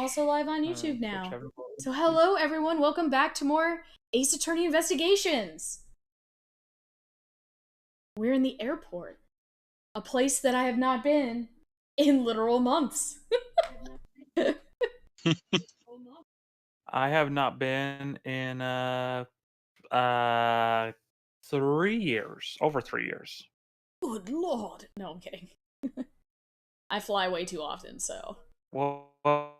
also live on YouTube now. Whichever one. So hello everyone, welcome back to more Ace Attorney Investigations. We're in the airport, a place that I have not been in literal months. I have not been in uh 3 years, over 3 years. Good lord. No, I'm kidding. I fly way too often, so. Whoa, whoa,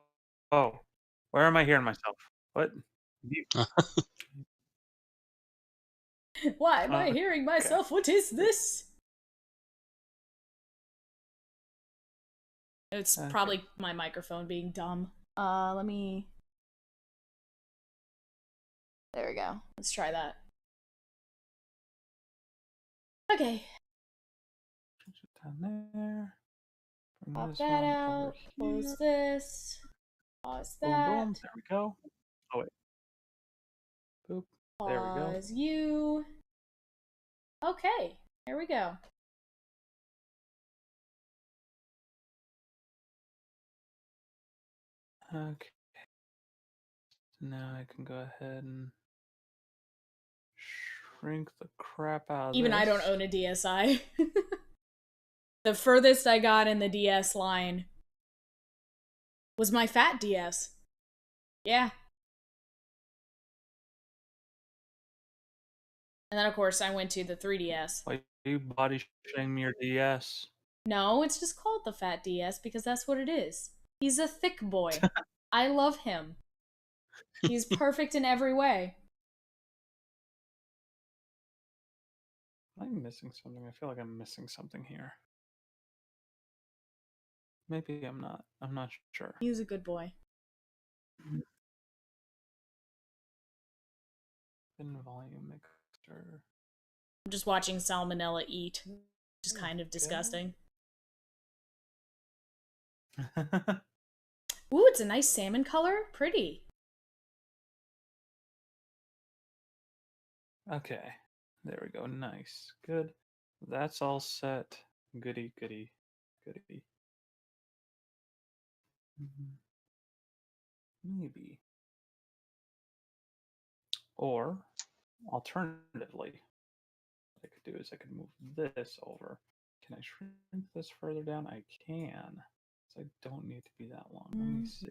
whoa. Where am I hearing myself? What? Why am I hearing Okay. myself? What is this? It's Okay. probably my microphone being dumb. Let me. There we go. Let's try that. Okay. Down there. Bring Pop this that one out. over Close here. this. Pause Boom, that. boom. There we go. Oh wait. Boop. There we go. Pause you. Okay. Here we go. Okay. Now I can go ahead and shrink the crap out of Even this. I don't own a DSi. The furthest I got in the DS line was my fat DS. Yeah. And then, of course, I went to the 3DS. Why you body shaming your DS? No, it's just called the fat DS because that's what it is. He's a thick boy. I love him. He's perfect in every way. Am I missing something? I feel like I'm missing something here. Maybe I'm not. I'm not sure. He's a good boy. Spin volume mixer. I'm just watching Salmonella eat, which is kind of disgusting. Ooh, it's a nice salmon color. Pretty. Okay. There we go. Nice. Good. That's all set. Goody, goody, goody. Maybe. Or, alternatively, what I could do is I could move this over. Can I shrink this further down? I can. So I don't need to be that long. Let me see.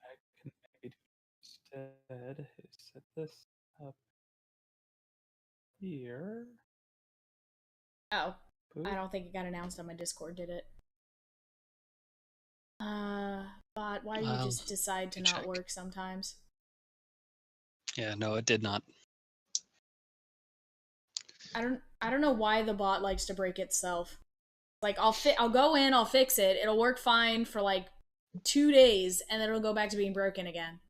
I can maybe instead set this up here. Oh, Boop. I don't think it got announced on my Discord, did it? Bot, why do you just decide to not work sometimes? Yeah, no, it did not. I don't know why the bot likes to break itself. Like I'll go in, I'll fix it, it'll work fine for like 2 days, and then it'll go back to being broken again.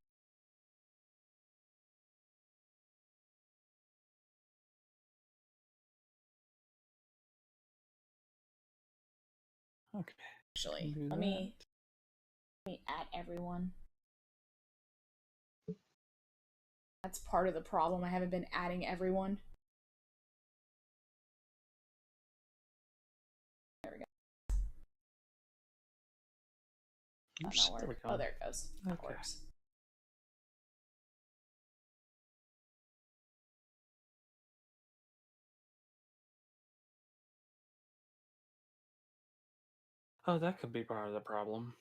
Okay. Actually, let me add everyone. That's part of the problem. I haven't been adding everyone. There we go. Oops, Not work. Oh, there it goes. That works. Oh, that could be part of the problem.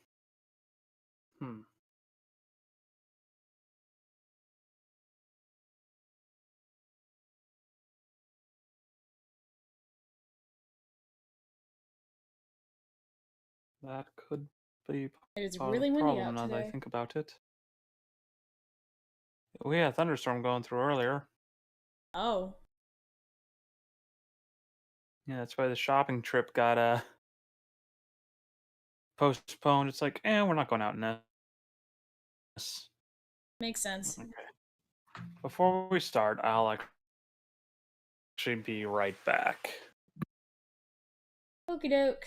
That could be It is part of really the windy problem out now that I today. think about it. We had a thunderstorm going through earlier. Oh. Yeah, that's why the shopping trip got postponed. It's like, we're not going out in this. Makes sense. Okay. Before we start, I'll actually be right back. Okie doke.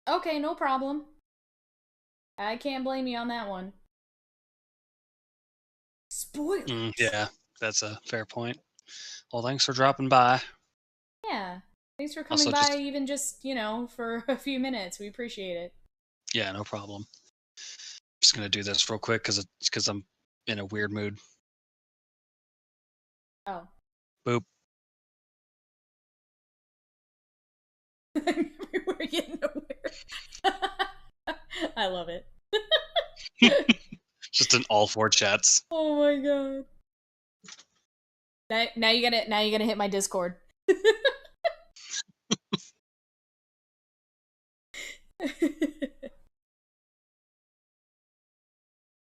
Okay, no problem. I can't blame you on that one. Spoilers. Yeah, that's a fair point. Well, thanks for dropping by. Yeah. Thanks for coming Also, by, just even just, for a few minutes. We appreciate it. yeah, no problem. Just gonna do this real quick because I'm in a weird mood. Oh. Boop. We're getting nowhere. I love it. Just in all four chats. Oh my god. Now you gotta hit my Discord.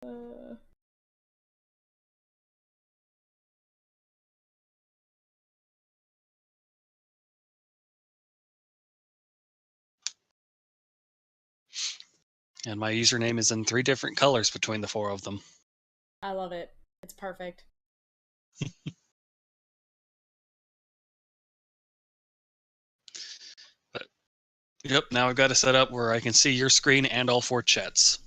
uh, And my username is in 3 different colors between the 4 of them. I love it. It's perfect. But yep, now I've got it set up where I can see your screen and all 4 chats.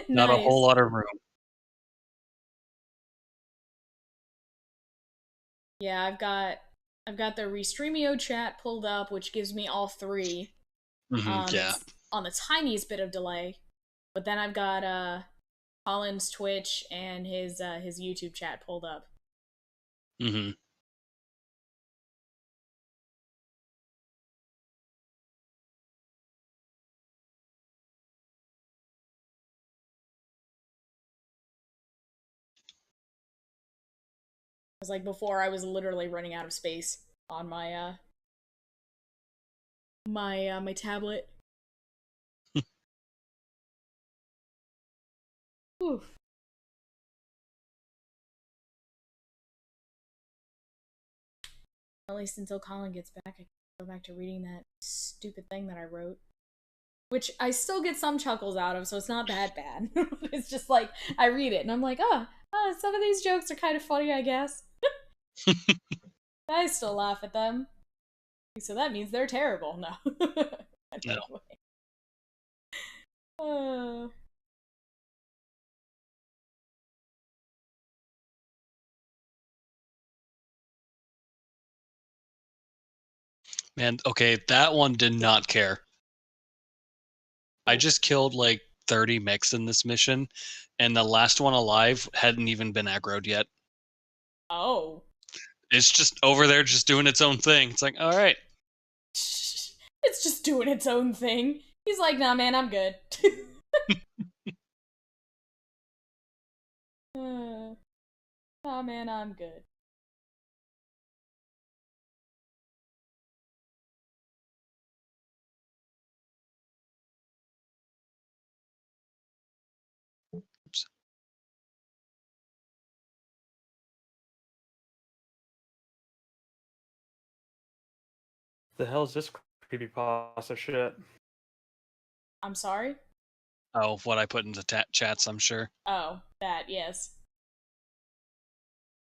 Not a whole Nice. lot of room. Yeah, I've got the Restreamio chat pulled up, which gives me all 3. Yeah. It's on the tiniest bit of delay, but then I've got Colin's Twitch and his YouTube chat pulled up. Mm-hmm. Because like before, I was literally running out of space on my tablet. Whew. At least until Colin gets back, I can go back to reading that stupid thing that I wrote. Which I still get some chuckles out of, so it's not that bad. It's just like, I read it and I'm like, some of these jokes are kind of funny, I guess. I still laugh at them. So that means they're terrible. No. No. Uh, Man, okay, that one did not care. I just killed like 30 mechs in this mission, and the last one alive hadn't even been aggroed yet. oh. It's just over there just doing its own thing. It's like, all right. It's just doing its own thing. He's like, nah, man, I'm good. Nah, man, I'm good. Oops. The hell's this creepypasta shit? I'm sorry? Oh, what I put into chats, I'm sure. Oh, that, yes.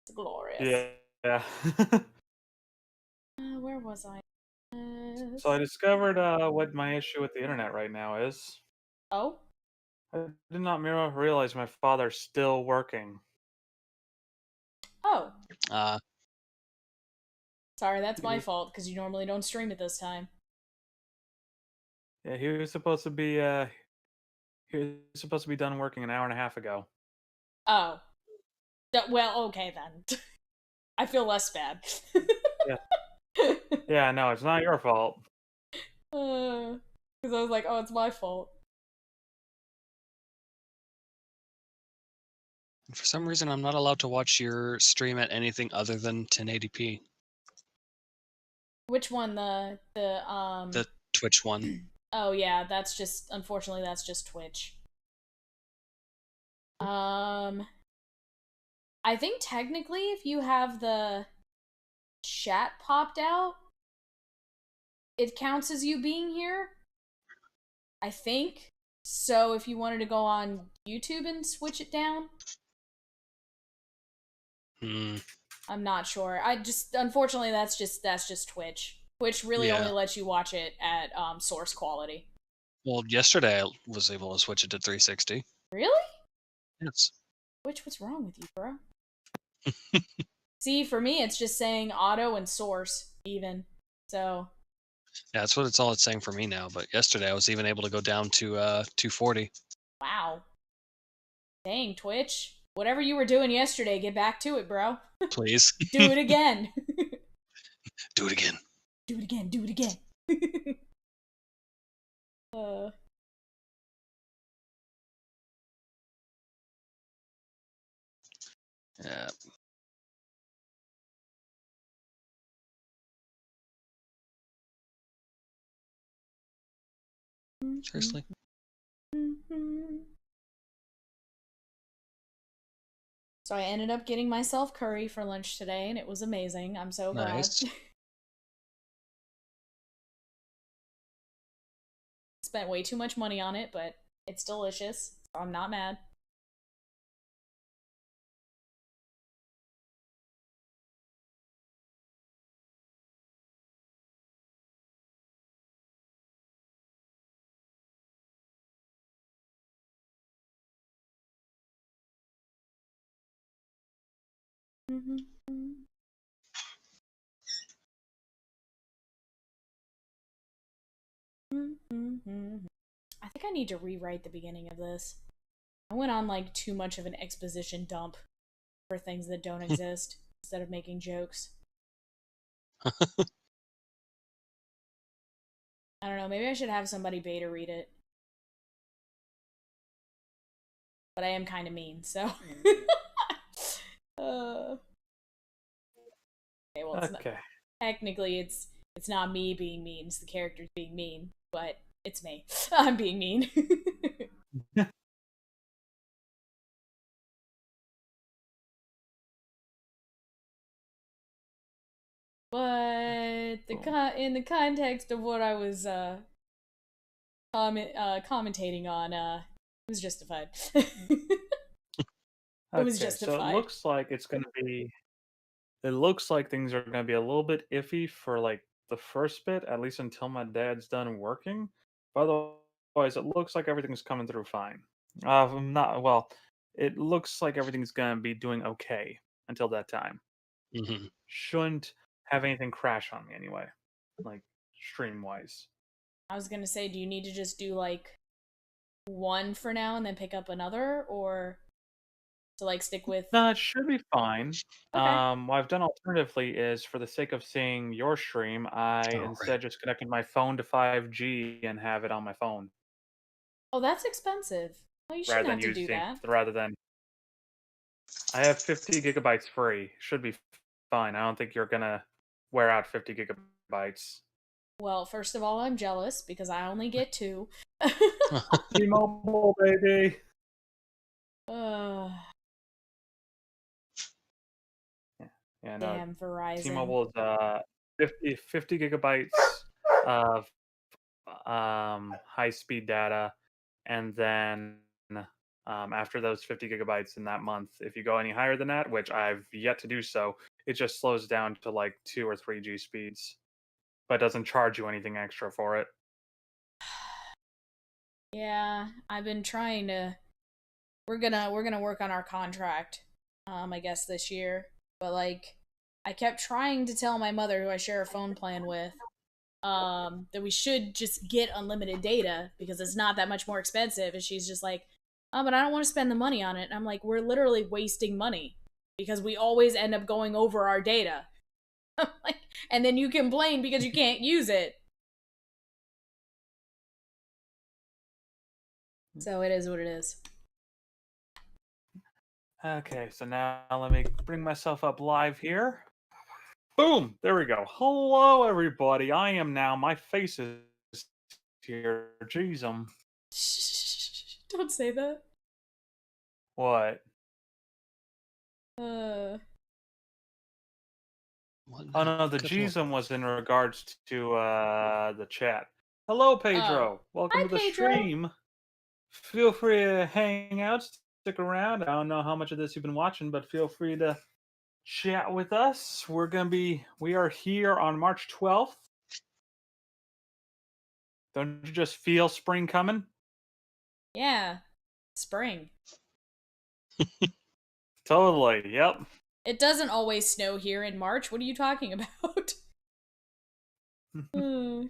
It's glorious. Yeah. Where was I? So I discovered what my issue with the internet right now is. Oh? I did not realize my father's still working. Oh. Uh, Sorry, that's my fault, because you normally don't stream at this time. Yeah, he was supposed to be done working an hour and a half ago. Oh. Well, okay then. I feel less bad. Yeah. Yeah, no, it's not your fault. Because I was like, oh, it's my fault. for some reason, I'm not allowed to watch your stream at anything other than 1080p. Which one? The Twitch one. Oh yeah, unfortunately that's just Twitch. I think technically if you have the chat popped out, it counts as you being here. I think. So if you wanted to go on YouTube and switch it down, I'm not sure. Unfortunately that's just Twitch. Twitch really only lets you watch it at source quality. Well, yesterday I was able to switch it to 360. Really? Yes. What's wrong with you, bro? See, for me, it's just saying auto and source, even. So. Yeah, that's what it's saying for me now. But yesterday I was even able to go down to 240. Wow. Dang, Twitch. Whatever you were doing yesterday, get back to it, bro. Please. Do it again. Do it again. Do it again. Do it again. uh. Yeah. Seriously. So I ended up getting myself curry for lunch today, and it was amazing. I'm so glad. Nice. Spent way too much money on it, but it's delicious, so I'm not mad. I think I need to rewrite the beginning of this. I went on like too much of an exposition dump for things that don't exist instead of making jokes. I don't know, maybe I should have somebody beta read it. But I am kind of mean, so. Okay, well, it's Okay. not, technically it's not me being mean, it's the characters being mean, but it's me. I'm being mean. But in the context of what I was commentating on, it was justified. It was Okay, so it justified. looks like it's gonna be. It looks like things are gonna be a little bit iffy for like the first bit, at least until my dad's done working. But otherwise, it looks like everything's coming through fine. Not well. It looks like everything's gonna be doing okay until that time. Hmm. Shouldn't have anything crash on me anyway, like stream wise. I was gonna say, do you need to just do like one for now and then pick up another, or to like stick with? No, it should be fine. Okay. What I've done alternatively is for the sake of seeing your stream, I Oh, right. instead just connected my phone to 5G and have it on my phone Oh, that's expensive. Well, you rather shouldn't than have to do using that. rather than I have 50 gigabytes free. Should be fine. I don't think you're gonna wear out 50 gigabytes. Well, first of all, I'm jealous because I only get 2. T-Mobile, baby. uh, Yeah, yeah, no. damn Verizon. T-Mobile is 50 gigabytes of high speed data, and then after those 50 gigabytes in that month, if you go any higher than that, which I've yet to do so, it just slows down to like 2 or 3G speeds, but doesn't charge you anything extra for it. Yeah, I've been trying to. We're gonna work on our contract. I guess this year, but like, I kept trying to tell my mother, who I share a phone plan with, that we should just get unlimited data because it's not that much more expensive. And she's just like, oh, but I don't want to spend the money on it. And I'm like, we're literally wasting money because we always end up going over our data. Like, and then you complain because you can't use it. So it is what it is. Okay, so now let me bring myself up live here. Boom! There we go. Hello, everybody. I am now. My face is here. Jeez, Don't say that. what? What Oh now? no, the Good lord. Jeezum was in regards to the chat. Hello, Oh. Pedro. Welcome Hi, to the Pedro. stream. Feel free to hang out, stick around. I don't know how much of this you've been watching, but feel free to chat with us. We are here on March 12th. Don't you just feel spring coming? Yeah. Spring. Totally, yep. It doesn't always snow here in March. What are you talking about? Hmm.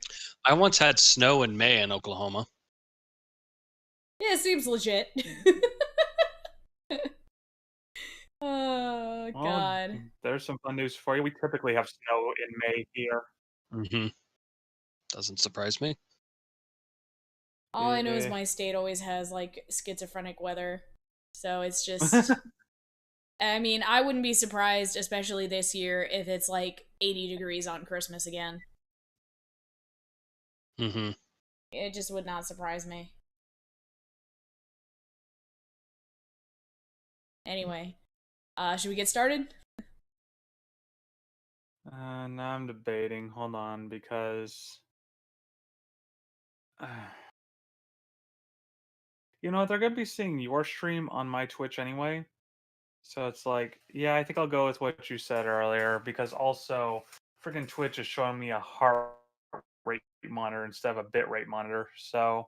I once had snow in May in Oklahoma. Yeah, it seems legit. Oh, Well, God. there's some fun news for you. We typically have snow in May here. Mm-hmm. Doesn't surprise me. All I know is Yeah. my state always has, like, schizophrenic weather. So it's just. I mean, I wouldn't be surprised, especially this year, if it's, like, 80 degrees on Christmas again. Mm-hmm. It just would not surprise me. Anyway, should we get started? Now I'm debating. Hold on, because you know what? They're gonna be seeing your stream on my Twitch anyway. So it's like, yeah, I think I'll go with what you said earlier, because also freaking Twitch is showing me a heart rate monitor instead of a bit rate monitor. So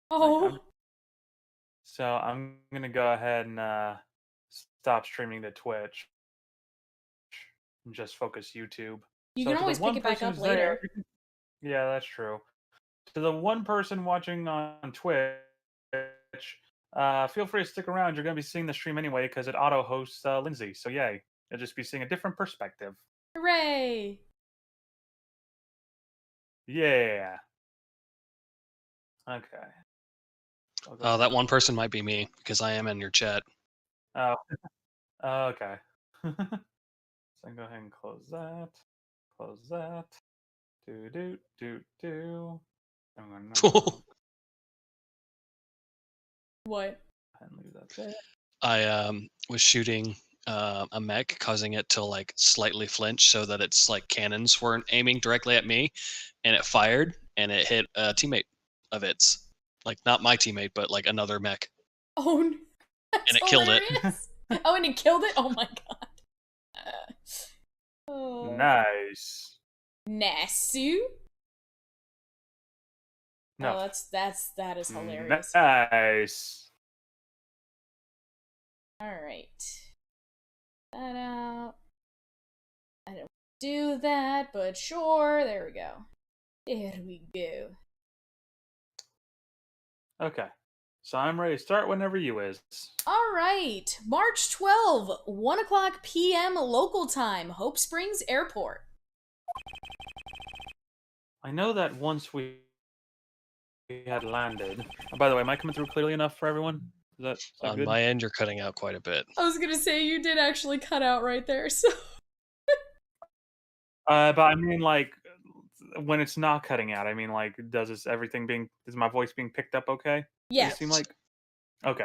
like Oh, I'm gonna go ahead and stop streaming to Twitch and just focus YouTube. you So can to the always pick one it back person up who's there, later. yeah, that's true. To the one person watching on Twitch, feel free to stick around. You're going to be seeing the stream anyway because it auto hosts Lindsay. So, yay. You'll just be seeing a different perspective. Hooray! Yeah. Okay. That one person might be me because I am in your chat. Oh, okay. So I can go ahead and close that. Close that. Do. I'm gonna What? and leave that there. I was shooting a mech, causing it to like slightly flinch so that its like cannons weren't aiming directly at me, and it fired and it hit a teammate of its, like not my teammate, but like another mech, Oh, that's and it killed it. hilarious. Oh, and it killed it? Oh my god. Oh. Nice. Nasu? No. Oh, that is hilarious. Nice. Alright. That out. I don't do that, but sure. There we go. There we go. Okay. So I'm ready to start whenever you is. Alright. March 12, 1 o'clock p.m. local time, Hope Springs Airport. I know that once we had landed. Oh, by the way, am I coming through clearly enough for everyone? Is that On good? my end, you're cutting out quite a bit. I was gonna say, you did actually cut out right there, so. But I mean, like, when it's not cutting out, I mean, like, is my voice being picked up okay? Yeah. Does it seem like? Okay.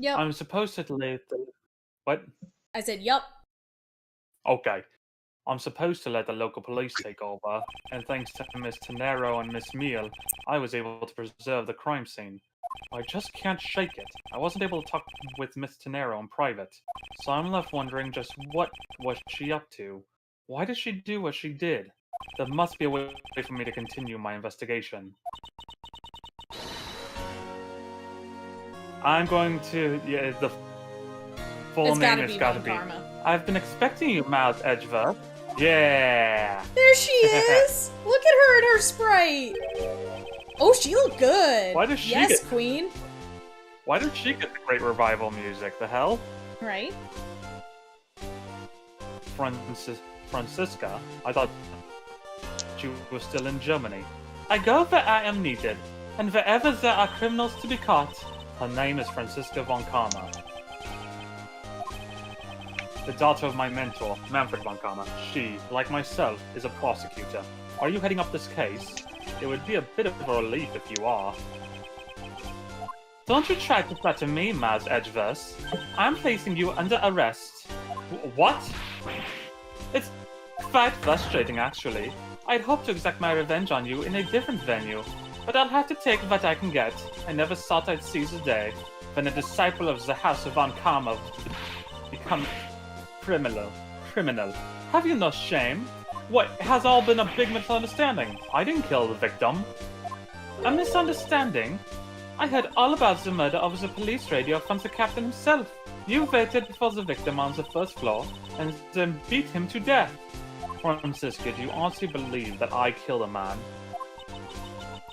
Yep. I'm supposed to let what? I said, yup. Okay. I'm supposed to let the local police take over, and thanks to Miss Tenero and Miss Meal, I was able to preserve the crime scene. I just can't shake it. I wasn't able to talk with Miss Tenero in private, so I'm left wondering just what was she up to? Why did she do what she did? There must be a way for me to continue my investigation. I'm going to... Yeah, the full name has got to be... Karma. I've been expecting you, Miles Edgeworth. Yeah! There she is! Look at her and her sprite! Oh, she looked good! Why does she Yes, get- queen! Why did she get the great revival music? The hell? Right? Franziska? I thought she was still in Germany. I go where I am needed, and wherever there are criminals to be caught. Her name is Franziska von Karma. The daughter of my mentor, Manfred von Karma. She, like myself, is a prosecutor. Are you heading up this case? It would be a bit of a relief if you are. Don't you try to flatter me, Miles Edgeworth. I'm placing you under arrest. What? It's quite frustrating, actually. I'd hoped to exact my revenge on you in a different venue, but I'll have to take what I can get. I never thought I'd see the day when a disciple of the House of Von Karma would become criminal. Have you no shame? What, it has all been a big misunderstanding. I didn't kill the victim. A misunderstanding? I heard all about the murder over the police radio from the captain himself. You waited for the victim on the first floor and then beat him to death. Francisca, do you honestly believe that I killed a man?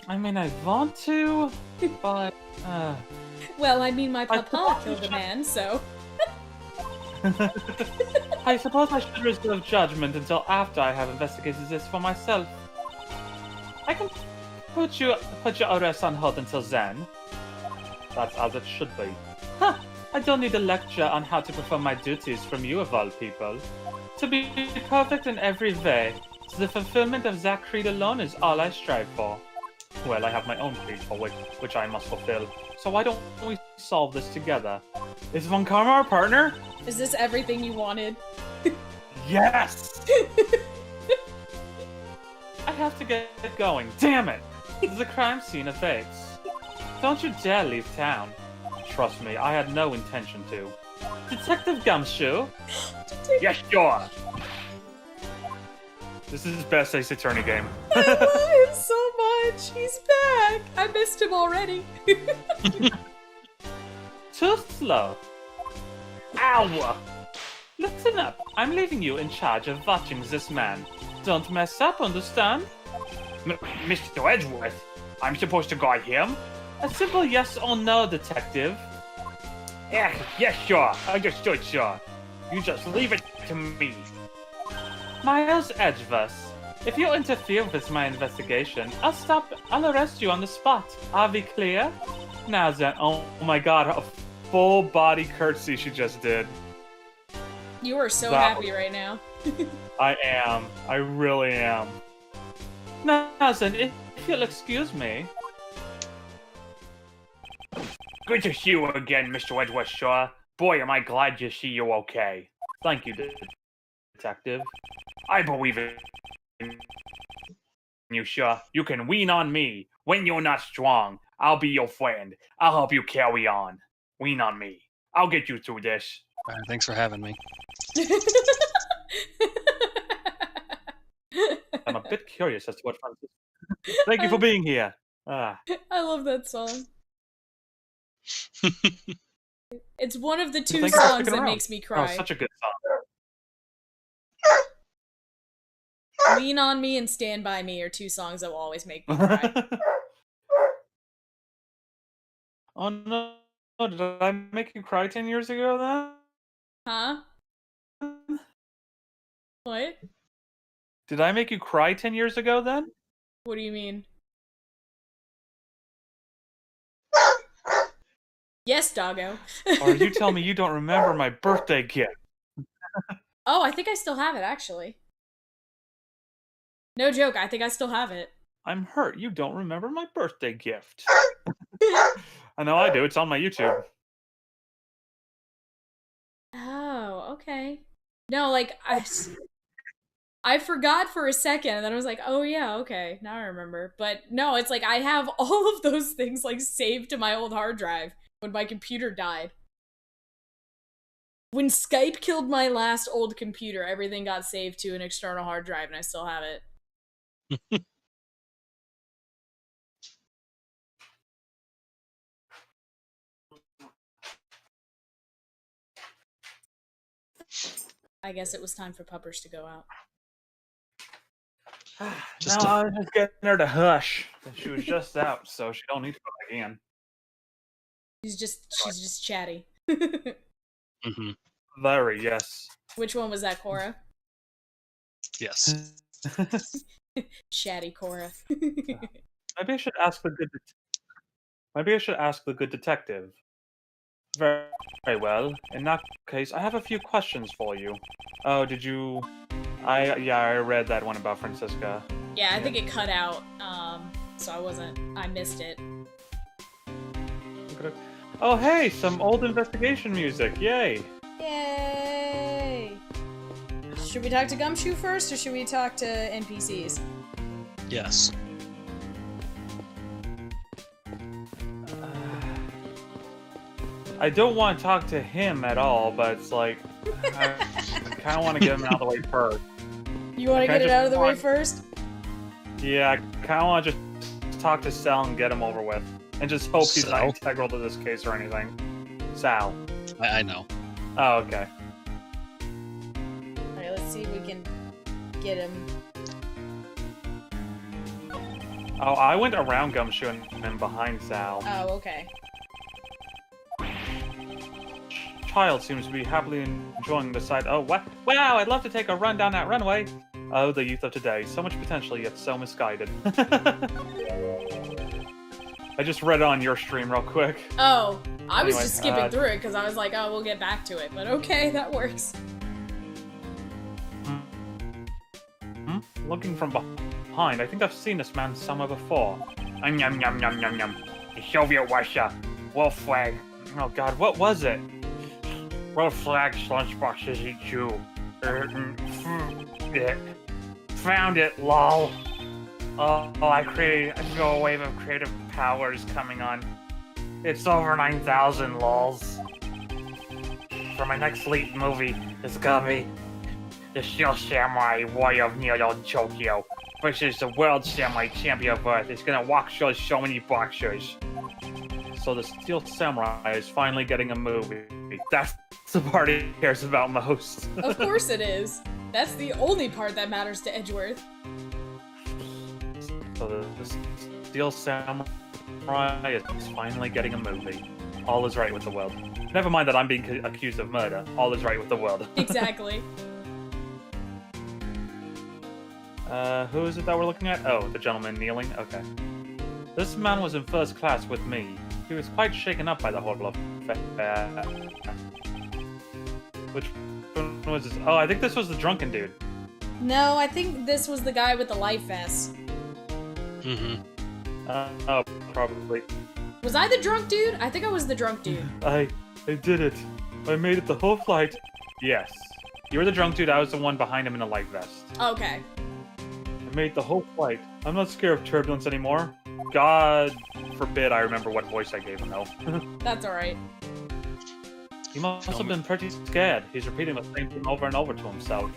I mean, I want to, but... Well, I mean, my papa killed a man, so... I suppose I should reserve judgment until after I have investigated this for myself. I can put your arrest on hold until then. That's as it should be. Huh! I don't need a lecture on how to perform my duties from you of all people. To be perfect in every way, the fulfillment of that creed alone is all I strive for. Well, I have my own creed for which I must fulfill. So why don't we solve this together? Is Von Karma our partner? Is this everything you wanted? Yes! I have to get going. Damn it! The crime scene awaits. Don't you dare leave town. Trust me, I had no intention to. Detective Gumshoe? Yes, sure! This is his best Ace Attorney game. I love him so much! He's back! I missed him already. Too slow. Ow! Listen up. I'm leaving you in charge of watching this man. Don't mess up, understand? Mr. Edgeworth, I'm supposed to guard him? A simple yes or no, detective. Yes, sure. Understood, sir. You just leave it to me. Miles Edgeworth, if you interfere with my investigation, I'll arrest you on the spot. Are we clear? Now then, oh my god, a full body curtsy she just did. You are so happy right now. I am. I really am. Now then, if you'll excuse me. Good to see you again, Mr. Edgeworth Shaw. Boy, am I glad to see you okay. Thank you, detective. I believe in you, Shaw. You can lean on me. When you're not strong, I'll be your friend. I'll help you carry on. Lean on me. I'll get you through this. Thanks for having me. I'm a bit curious as to what Francis. Thank you for being here. I love that song. It's one of the two songs that makes me cry. Oh, such a good song. Lean on Me and Stand By Me are two songs that will always make me cry. Oh no, did I make you cry 10 years ago then? Huh? What? Did I make you cry 10 years ago then? What do you mean? Yes, doggo. Or you tell me you don't remember my birthday gift? Oh, I think I still have it, actually. No joke, I think I still have it. I'm hurt. You don't remember my birthday gift. I know I do. It's on my YouTube. Oh, okay. No, like, I forgot for a second, and then I was like, oh yeah, okay, now I remember. But no, it's like I have all of those things like saved to my old hard drive when my computer died. When Skype killed my last old computer, everything got saved to an external hard drive, and I still have it. I guess it was time for Puppers to go out. No, I was just getting her to hush. She was just out, so she don't need to go back in. She's just chatty. Mm-hmm. Very, yes. Which one was that, Cora? Yes. Chatty Cora. Maybe I should ask the good. Maybe I should ask the good detective. Very, very well. In that case, I have a few questions for you. Oh, did you? I read that one about Francisca. Yeah, I think it cut out. So I missed it. Oh, hey, some old investigation music! Yay! Yay! Should we talk to Gumshoe first, or should we talk to NPCs? Yes. I don't want to talk to him at all, but it's like I kind of want to get him out of the way first. You want to get it out of the way first? Yeah, I kind of want to just talk to Sal and get him over with. And just hope he's not Sal? integral to this case or anything. Sal. I know. Oh, okay. Alright, let's see if we can get him. Oh, I went around Gumshoe and behind Sal. Oh, okay. Child seems to be happily enjoying the sight. Oh, what? Wow, I'd love to take a run down that runway. Oh, the youth of today. So much potential, yet so misguided. I just read on your stream real quick. Oh, I was Anyway, just skipping through it because I was like, oh, we'll get back to it. But okay, that works. Looking from behind, I think I've seen this man somewhere before. Yum yum yum yum yum yum. The Soviet Russia. World flag. Oh god, what was it? World flag lunchboxes eat you. Found it, lol. Oh, I feel a wave of creative powers coming on. It's over 9,000 lols. For my next lead movie, it's gonna be the Steel Samurai Warrior of Neo Tokyo versus the World Samurai Champion of Earth. It's gonna walk show so many boxers. So the Steel Samurai is finally getting a movie. That's the part he cares about most. Of course it is. That's the only part that matters to Edgeworth. So the Steel Samurai is finally getting a movie. All is right with the world. Never mind that I'm being accused of murder. All is right with the world. Exactly. Who is it that we're looking at? Oh, the gentleman kneeling? Okay. This man was in first class with me. He was quite shaken up by the whole affair. Which one was this? Oh, I think this was the drunken dude. No, I think this was the guy with the life vest. Mm-hmm. Oh, probably. Was I the drunk dude? I think I was the drunk dude. I did it. I made it the whole flight. Yes. You were the drunk dude, I was the one behind him in a life vest. Okay. I made the whole flight. I'm not scared of turbulence anymore. God forbid I remember what voice I gave him, though. That's alright. He must have been pretty scared. He's repeating the same thing over and over to himself.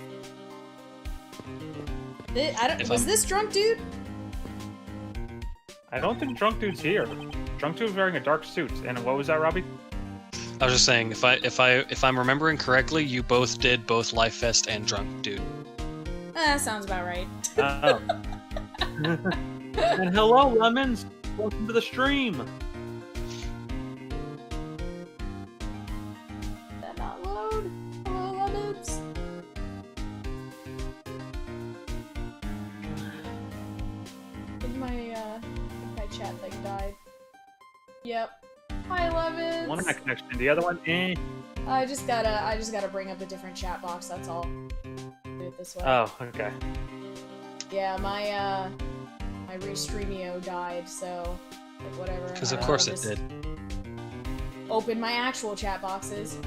Was this drunk dude? I don't think drunk dude's here. Drunk dude's wearing a dark suit. And what was that, Robbie? I was just saying, if I'm remembering correctly, you both did both Life Vest and Drunk Dude. Sounds about right. Oh. And hello, Lemons! Welcome to the stream! Did that not load? Hello, Lemons? I think my chat thing died. Yep. Hi, Lemons! One internet connection, the other one, eh. I just gotta bring up a different chat box, that's all. Do it this way. Oh, okay. Yeah, my Restreamio died, so like, whatever. Because of course it did. Open my actual chat boxes.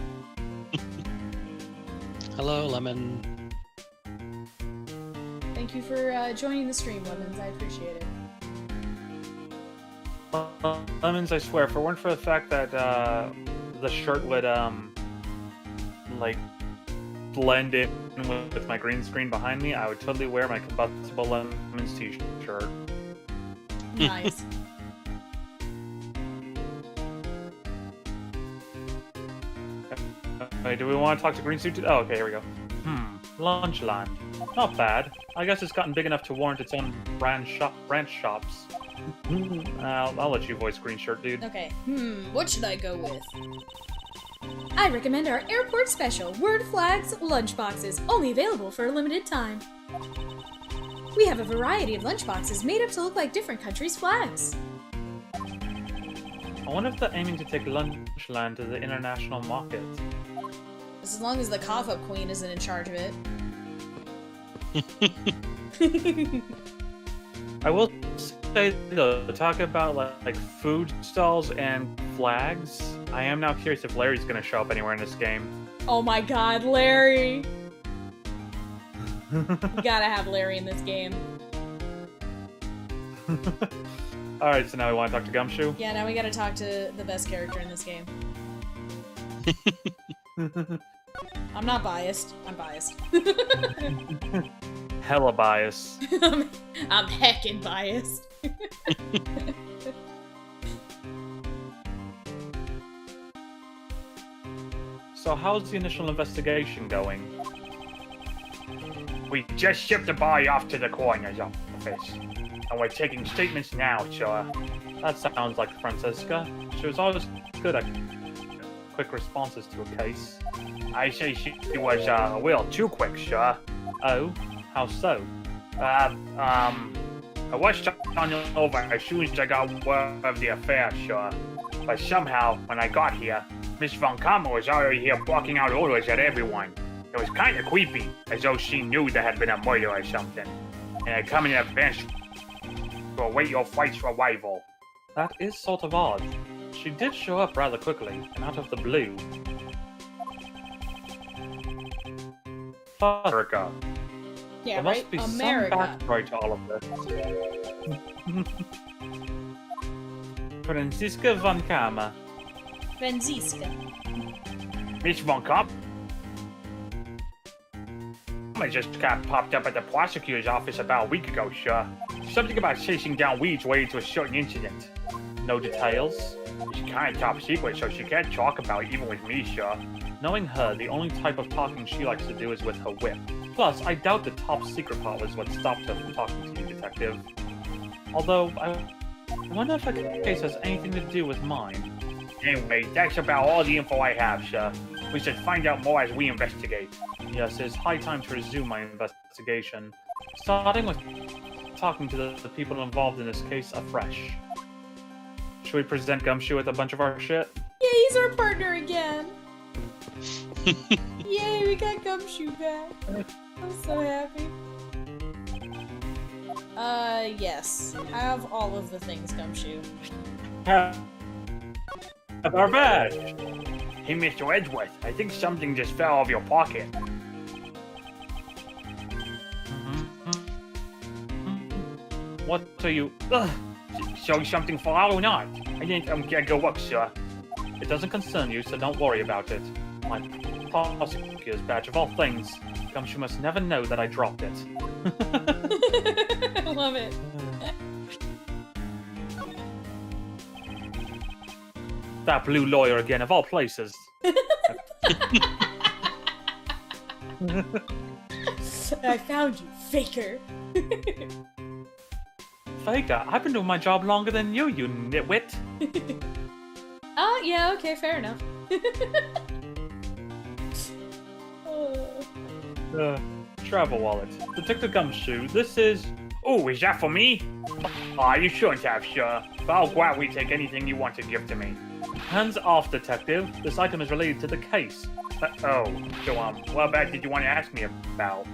Hello, Lemon. Thank you for joining the stream, Lemons. I appreciate it. Lemons, I swear, if it weren't for the fact that the shirt would like blend in with my green screen behind me, I would totally wear my Combustible Lemons t-shirt. Nice. Wait, do we want to talk to Green Suit? Oh, okay, here we go. Lunchland. Not bad. I guess it's gotten big enough to warrant its own branch shops. I'll let you voice Green Shirt, dude. Okay. What should I go with? I recommend our airport special, Word Flags lunchboxes, only available for a limited time. We have a variety of lunchboxes made up to look like different countries' flags. I wonder if they're aiming to take Lunchland to the international market. As long as the cough-up queen isn't in charge of it. I will say, though, talk about like food stalls and flags. I am now curious if Larry's going to show up anywhere in this game. Oh my god, Larry! You gotta have Larry in this game. Alright, so now we want to talk to Gumshoe? Yeah, now we gotta talk to the best character in this game. I'm not biased. I'm biased. Hella bias. I'm heckin' biased. So how's the initial investigation going? We just shipped the body off to the coroner's office, and we're taking statements now, sir. That sounds like Francisca. She was always good at quick responses to a case. I say she was a little too quick, sir. Oh? How so? I was turning over as soon as I got word of the affair, sir. But somehow, when I got here, Miss Von Kammer was already here barking out orders at everyone. It was kind of creepy, as though she knew there had been a murder or something, and had come in advance to await your flight's arrival. That is sort of odd. She did show up rather quickly, and out of the blue. America. Yeah, There right? must be America. some backstory to all of this. Francisca Von Kammer. Franziska. Miss Von Kammer just got popped up at the prosecutor's office about a week ago, sir. Something about chasing down weeds related to a certain incident. No details? It's kind of top secret, so she can't talk about it even with me, sir. Knowing her, the only type of talking she likes to do is with her whip. Plus, I doubt the top secret part was what stopped her from talking to you, Detective. Although, I wonder if the case has anything to do with mine. Anyway, that's about all the info I have, sir. We should find out more as we investigate. Yes, it's high time to resume my investigation. Starting with talking to the people involved in this case afresh. Should we present Gumshoe with a bunch of our shit? Yeah, he's our partner again. Yay, we got Gumshoe back. I'm so happy. Yes. Have all of the things, Gumshoe. Have our badge! Hey, Mr. Edgeworth, I think something just fell out of your pocket. What are you... So something fell out or not? I didn't get go look, sir. It doesn't concern you, so don't worry about it. My prosecutor's badge of all things. Gumshoe must never know that I dropped it. I love it. That blue lawyer again, of all places. I found you, faker. Faker, I've been doing my job longer than you, you nitwit. Oh, yeah, okay, fair enough. Travel wallet. Detective Gumshoe, this is... Oh, is that for me? Aw, you shouldn't have, sir. But I'll gladly take anything you want to give to me. Hands off, Detective. This item is related to the case. So, what bad did you want to ask me about?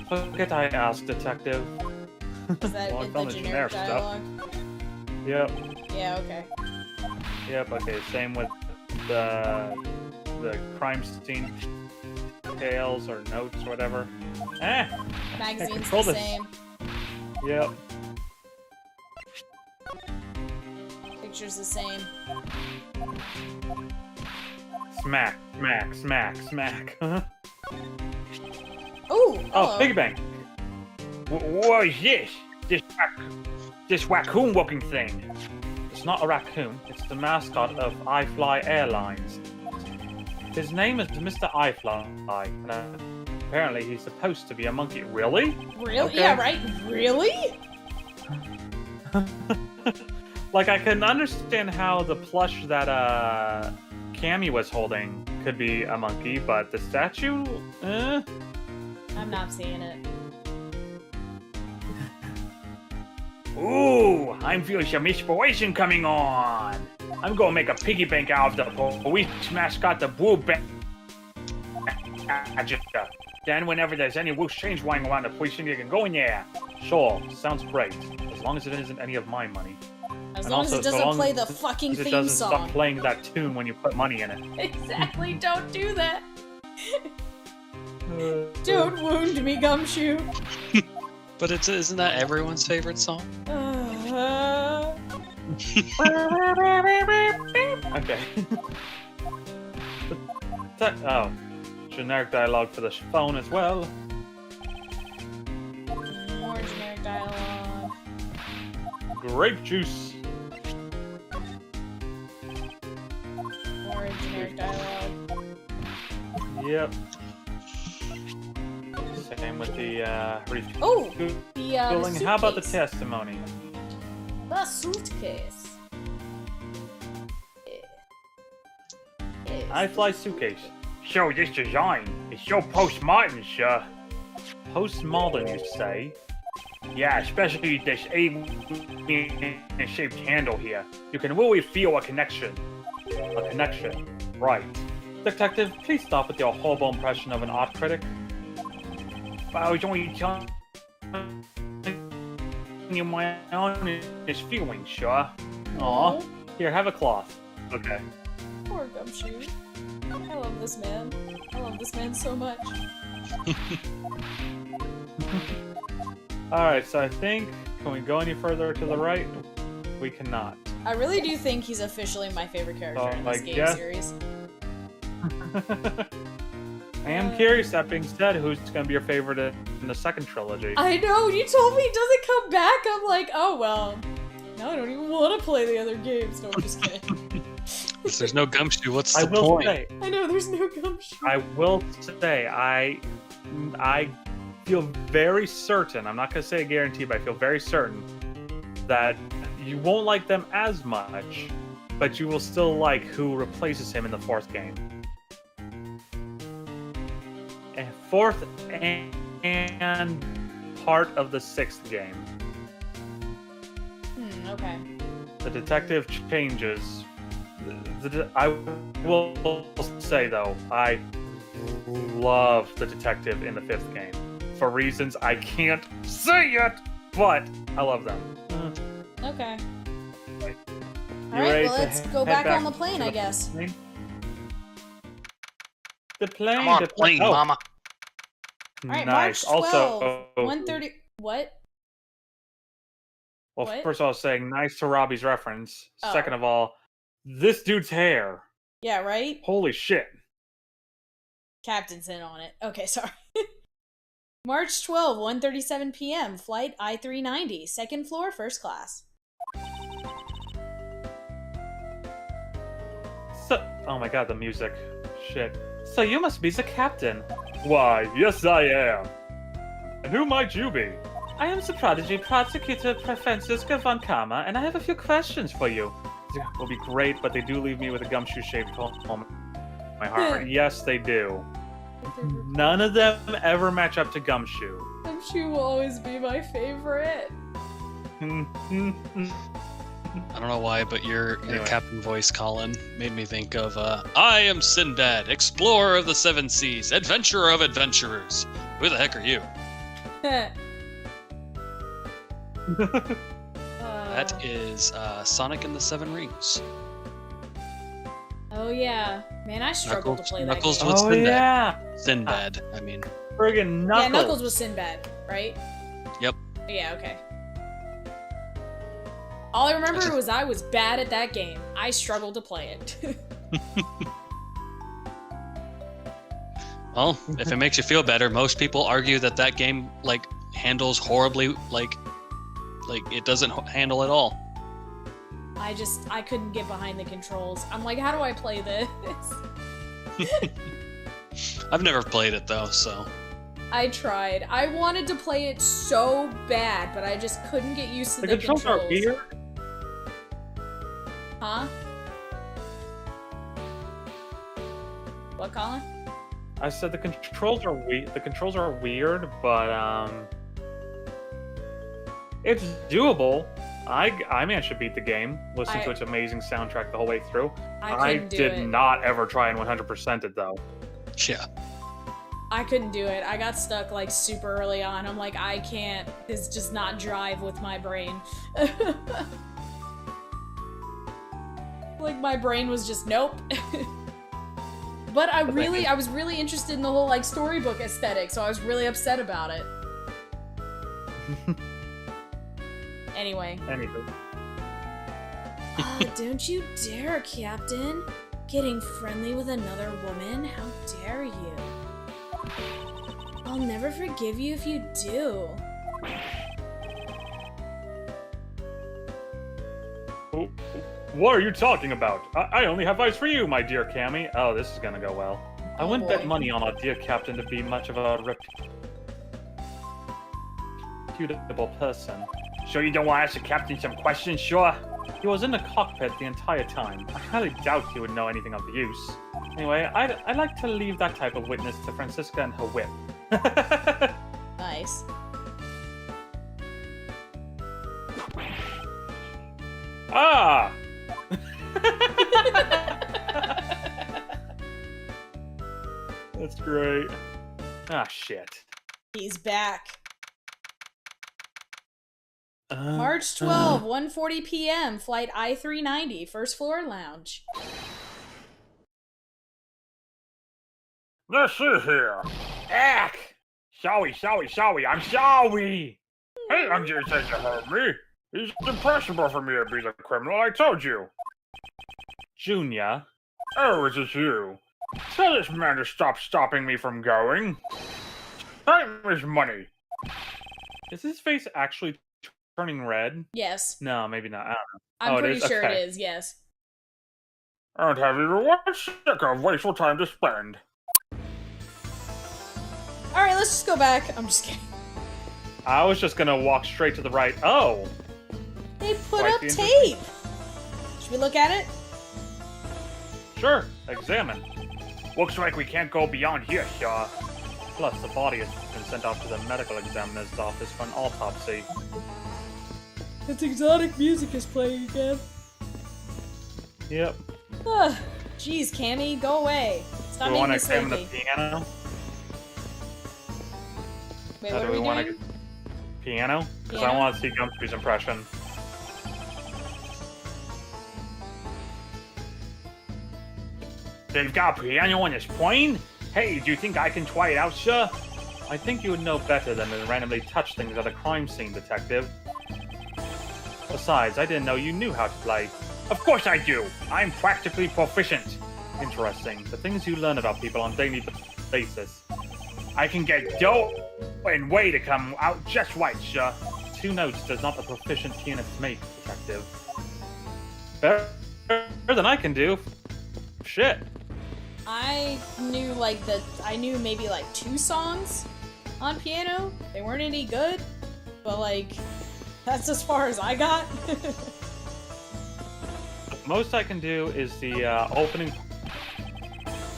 Forget I asked, Detective. Is that Well, I in found the the generic generic dialogue? Yep. Yeah, okay. Yep, okay, same with the crime scene tales or notes or whatever. Magazine's control the this. same. Yep. Picture's the same. Smack, smack, smack, smack. Ooh, Oh, hello. Big Bang. What is this? This raccoon-looking thing. It's not a raccoon, it's the mascot of iFly Airlines. His name is Mr. iFly, and apparently he's supposed to be a monkey. Really? Really? Okay. Yeah, right? Really? Like, I can understand how the plush that Cammy was holding could be a monkey, but the statue? I'm not seeing it. Ooh, I'm feeling some inspiration coming on. I'm gonna make a piggy bank out of the police mascot, the Blue Badger. Then whenever there's any loose change lying around the police, you can go in there. Sure, sounds great. As long as it isn't any of my money. As And long as also, it so doesn't long play the as fucking it theme doesn't stop song. playing that tune when you put money in it. Exactly, don't do that. Don't wound me, Gumshoe. But isn't that everyone's favorite song? Okay. Oh. generic dialogue for the phone as well. More generic dialogue. Grape juice. More generic dialogue. Yep. Same with the Oh! refueling. The How about the suitcase. testimony? The suitcase. I fly suitcase. So this design is so postmodern, sir. Postmodern, you say? Yeah, especially this alien-shaped handle here. You can really feel a connection. A connection. Right. Detective, please stop with your horrible impression of an art critic. But I was only telling you my honest feelings, sir. Aw. Here, have a cloth. Okay. Poor Gumshoe. I love this man. I love this man so much. Alright, so I think, can we go any further to the right? We cannot. I really do think he's officially my favorite character in this game series. I am curious, that being said, who's going to be your favorite in the second trilogy? I know, you told me he doesn't come back. I'm like, oh well. Now I don't even want to play the other games. No, I'm just kidding. If there's no Gumshoe, what's I the will point? say, I know, there's no Gumshoe. I will say, I feel very certain, I'm not going to say a guarantee, but I feel very certain that you won't like them as much, but you will still like who replaces him in the fourth game. And fourth and part of the sixth game. Okay. The detective changes. I will say, though, I love the detective in the fifth game. For reasons I can't say yet, but I love them. Okay. You Alright, ready well, to let's go head back on the plane, to I guess. plane? The plane. Come on, the plane, oh, mama. Alright, nice. March 12, Also, 1:30. What? well, what? first of all, saying nice to Robbie's reference. Oh. Second of all, this dude's hair. Yeah, right? Holy shit. Captain's in on it. Okay, sorry. March 12, 1:37 p.m. Flight I-390, second floor, first class. So, oh my god, the music. Shit. So you must be the captain. Why, yes I am. And who might you be? I am the prodigy prosecutor Francisco von Kama, and I have a few questions for you. It will be great, but they do leave me with a gumshoe-shaped hole in my heart. Yes, they do. None of them ever match up to Gumshoe. Gumshoe will always be my favorite. I don't know why, but your Anyway. captain voice, Colin, made me think of I am Sinbad, explorer of the seven seas, adventurer of adventurers. Who the heck are you? That is Sonic and the Seven Rings. Oh yeah, man, I struggled to play that Knuckles game. was Oh Sinbad. yeah! Sinbad, I mean. Friggin' Knuckles! Yeah, Knuckles was Sinbad, right? Yep. Yeah, okay. All I remember was I was bad at that game. I struggled to play it. Well, if it makes you feel better, most people argue that that game like handles horribly, like it doesn't handle at all. I couldn't get behind the controls. I'm like, how do I play this? I've never played it though, so. I tried. I wanted to play it so bad, but I just couldn't get used to the controls are weird. Huh? What, Colin? I said the controls are weird. The controls are weird, but it's doable. I managed to beat the game. Listen to its amazing soundtrack the whole way through. I couldn't do did it. not ever try and 100% it though. Yeah. I couldn't do it. I got stuck like super early on. I'm like, I can't. This just not drive with my brain. Like my brain was just nope. But I was really interested in the whole like storybook aesthetic, so I was really upset about it. Anyway. Anywho. Don't you dare, Captain. Getting friendly with another woman? How dare you? I'll never forgive you if you do. What are you talking about? I only have eyes for you, my dear Cammy. Oh, this is gonna go well. I wouldn't bet money on our dear captain to be much of a reputable person. Sure you don't want to ask the captain some questions, sure? He was in the cockpit the entire time. I highly doubt he would know anything of use. Anyway, I'd like to leave that type of witness to Francisca and her whip. Nice. Ah! That's great. Ah, shit. He's back. March 12, 1:40 p.m. Flight I-390, first floor lounge. Let's see here. Ack! Sorry, I'm sorry! Hey, I'm just saying you hurt me. It's impossible for me to be the criminal, I told you. Junior? Oh, is it you? Tell this man to stop stopping me from going. Time is money. Is his face actually turning red? Yes. No, maybe not. I don't know. I'm pretty sure okay. it is, yes. I don't have even one second of wasteful time to spend. Alright, let's just go back. I'm just kidding. I was just gonna walk straight to the right. Oh! They put Quite up the tape! Should we look at it? Sure, examine. Looks like we can't go beyond here, sir. Plus, the body has been sent off to the medical examiner's office for an autopsy. It's exotic music is playing again. Yep. Jeez, Cammy, go away. Stop Do we making want to me examine the sleepy. piano? Wait, what are we want doing? Piano? Because I Piano? want to see Gumshoe's impression. They've got a piano on this plane? Hey, do you think I can try it out, sir? I think you would know better than to randomly touch things at a crime scene, detective. Besides, I didn't know you knew how to play. Of course I do. I'm practically proficient. Interesting. The things you learn about people on a daily basis. I can get dough and way to come out just right, sir. 2 notes does not a proficient pianist make, detective. Better than I can do. Shit. I knew I knew maybe like 2 songs on piano. They weren't any good, but like, that's as far as I got. Most I can do is the opening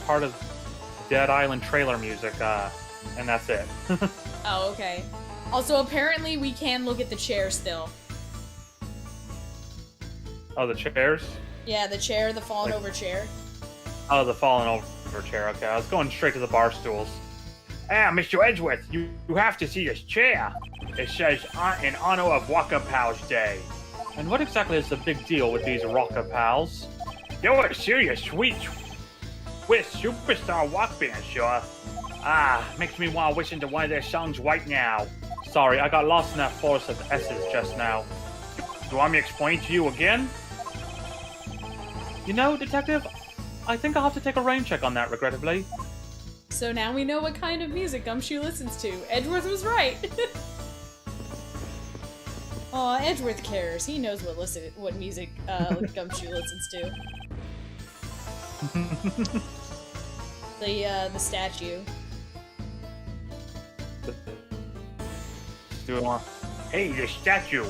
part of Dead Island trailer music, and that's it. Oh, okay. Also, apparently we can look at the chair still. Oh, the chairs? Yeah, the chair, the fallen over chair. Oh, the fallen over chair. Okay, I was going straight to the bar stools. Ah, Mr. Edgeworth, you have to see this chair. It says, in honor of Walker Pals Day. And what exactly is the big deal with these rocker pals? They're a serious sweet with superstar rock band, sure. Ah, makes me want to listen to one of their songs right now. Sorry, I got lost in that forest of S's just now. Do you want me to explain to you again? You know, detective, I think I'll have to take a rain check on that, regrettably. So now we know what kind of music Gumshoe listens to. Edgeworth was right. Aw, Edgeworth cares. He knows what music Gumshoe listens to. The statue. Do it more. Hey, the statue.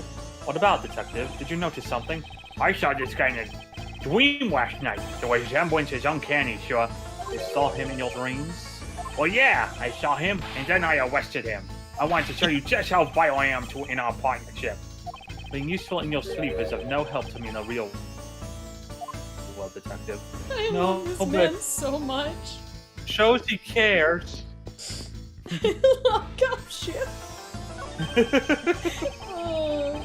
What about, detective? Did you notice something? I saw this guy in a dream last night. The resemblance is uncanny, sure. You saw him in your dreams? Well, yeah, I saw him, and then I arrested him. I wanted to show you just how vital I am in our partnership. Being useful in your sleep is of no help to me in the real world, detective. I No, love this but- man so much. Shows he cares. I love Gumshoe. Oh.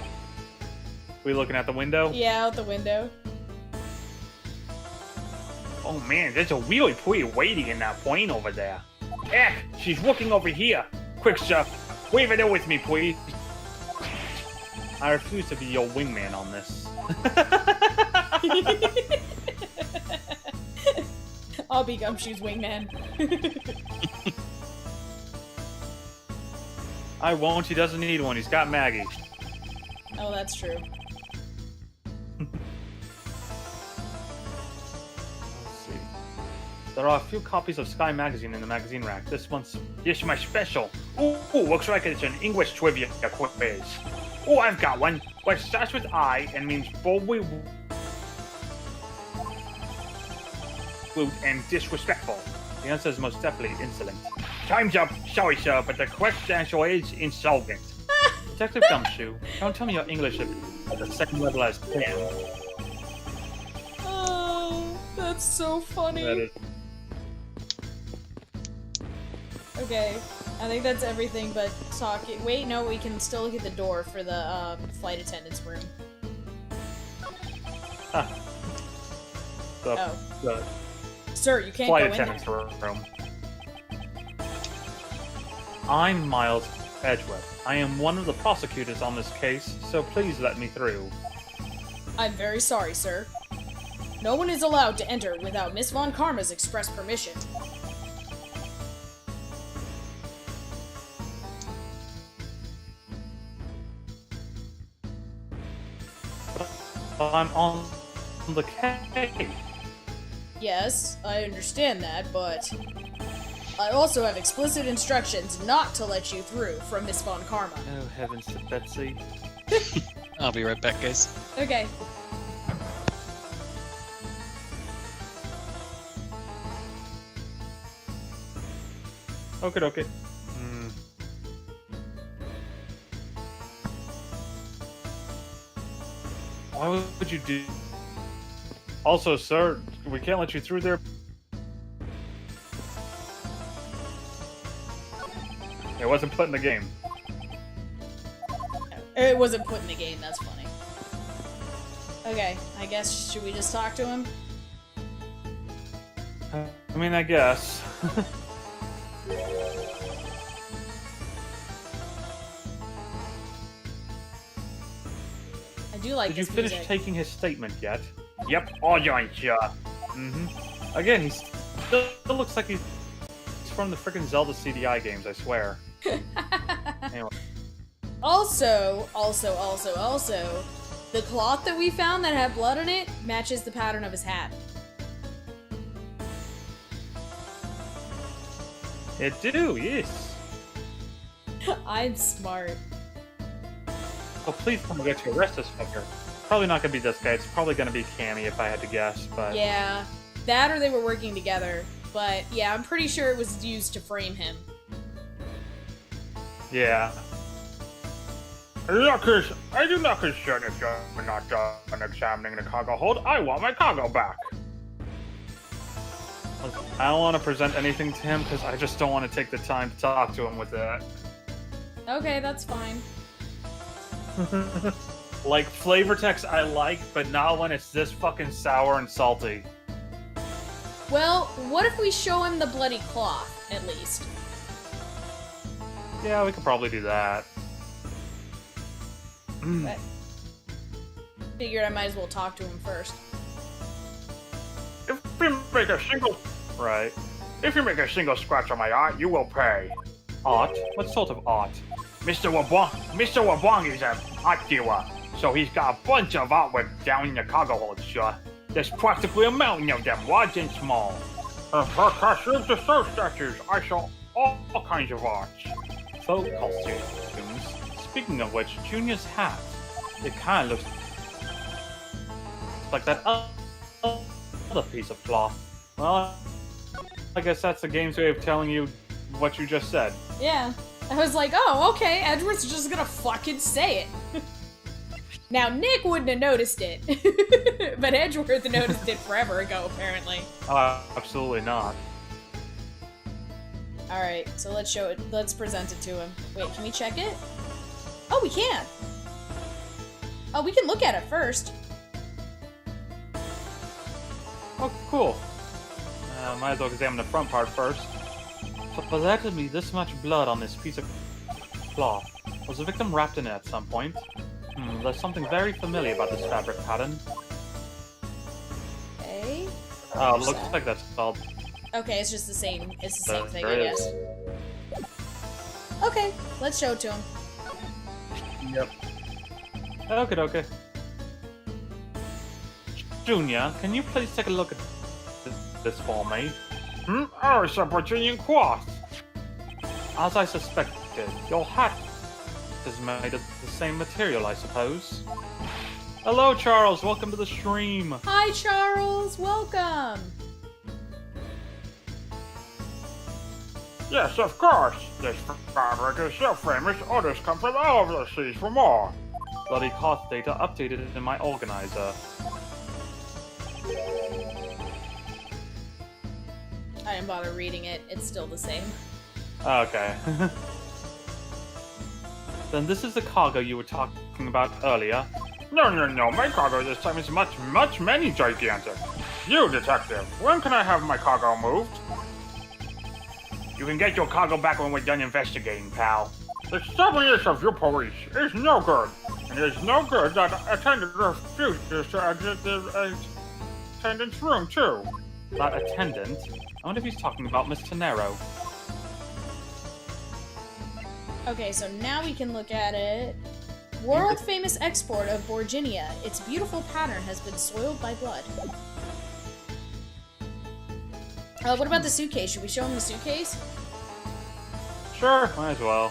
We looking at the window? Yeah, out the window. Oh man, there's a really pretty lady in that plane over there. Heck, she's looking over here. Quick, sir, wave it in with me, please. I refuse to be your wingman on this. I'll be Gumshoe's wingman. I won't. He doesn't need one. He's got Maggie. Oh, that's true. Let's see. There are a few copies of Sky Magazine in the magazine rack. This one's... This is my special. Ooh, looks like it's an English trivia quiz. Oh, I've got one. What starts with I and means boldly rude and disrespectful. The answer is most definitely insolent. Time's up. Sorry, sir, but the correct answer is insolvent. Detective Gumshoe, don't tell me your English is at the same level as Tim. Oh, that's so funny. That is... Okay, I think that's everything but talking. Wait, no, we can still look at the door for the flight attendant's room. The Sir, you can't flight go in attendant's there. room. I'm Miles Edgeworth. I am one of the prosecutors on this case, so please let me through. I'm very sorry, sir. No one is allowed to enter without Miss Von Karma's express permission. I'm on the case. Yes, I understand that, but I also have explicit instructions not to let you through from Miss Von Karma. Oh, heavens to Betsy. I'll be right back, guys. Okay. Okay. Why would you do... Also, sir, we can't let you through there. It wasn't put in the game. It wasn't put in the game, that's funny. Okay, I guess, should we just talk to him? I mean, I guess. I do like Did you this finish music. taking his statement yet? Yep, all yours, sir. Again, he still looks like he's from the frickin' Zelda CDI games, I swear. Anyway. Also, the cloth that we found that had blood on it matches the pattern of his hat. It do, yes. I'm smart. Oh, please don't get to arrest this fucker. Probably not gonna be this guy. It's probably gonna be Cammy if I had to guess, but... Yeah, that or they were working together. But yeah, I'm pretty sure it was used to frame him. Yeah. Lookers, I do not concern if you're not done examining the cargo hold. I want my cargo back. I don't want to present anything to him because I just don't want to take the time to talk to him with that. Okay, that's fine. Like, flavor text I like, but not when it's this fucking sour and salty. Well, what if we show him the bloody cloth, at least? Yeah, we could probably do that. But figured I might as well talk to him first. If you make a single... Right. If you make a single scratch on my art, you will pay. Art? What sort of art? Mr. Wabong is an art dealer, so he's got a bunch of artwork down in the cargo hold, sir. There's practically a mountain of them, large and small. For costumes to show statues, I saw all kinds of arts. Folk costumes. Speaking of which, Junior's hat. It kind of looks like that other piece of cloth. Well, I guess that's the game's way of telling you what you just said. Yeah. I was like, oh, okay, Edgeworth's just gonna fucking say it. Now, Nick wouldn't have noticed it, but Edgeworth noticed it forever ago, apparently. Absolutely not. Alright, so let's show it, let's present it to him. Wait, can we check it? Oh, we can! Oh, we can look at it first. Oh, cool. Might as well examine the front part first. So for there to be this much blood on this piece of cloth, was the victim wrapped in it at some point? There's something very familiar about this fabric pattern. Okay. Oh, it looks like that's called... Okay, it's just the same, it's the same thing, I There guess. is. Okay, let's show it to him. Yep. Okay. Junior, can you please take a look at this for me? Oh, it's a Virginian cloth. As I suspected, your hat is made of the same material, I suppose. Hello, Charles. Welcome to the stream. Hi, Charles. Welcome. Yes, of course. This fabric is so famous, others come from all over the seas for more. Bloody cost data updated in my organizer. I didn't bother reading it. It's still the same. Okay. Then this is the cargo you were talking about earlier. No. My cargo this time is much, many gigantic. You, detective, when can I have my cargo moved? You can get your cargo back when we're done investigating, pal. The stubbornness of your police is no good. And it is no good that attendant refuses to exit the attendant's room, too. That attendant? I wonder if he's talking about Miss Tenero. Okay, so now we can look at it. World famous export of Borginia. Its beautiful pattern has been soiled by blood. What about the suitcase? Should we show him the suitcase? Sure, might as well.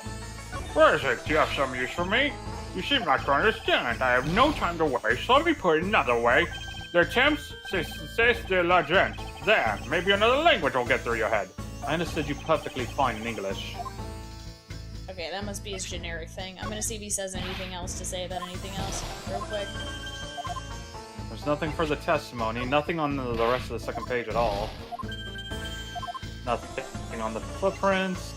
Where is it? Do you have some use for me? You seem not to understand. I have no time to waste, so let me put it another way. The temps, c'est de l'argent. There, maybe another language will get through your head. I understood you perfectly fine in English. Okay, that must be his generic thing. I'm gonna see if he says anything else to say about anything else, real quick. There's nothing for the testimony, nothing on the rest of the second page at all. Nothing on the footprints.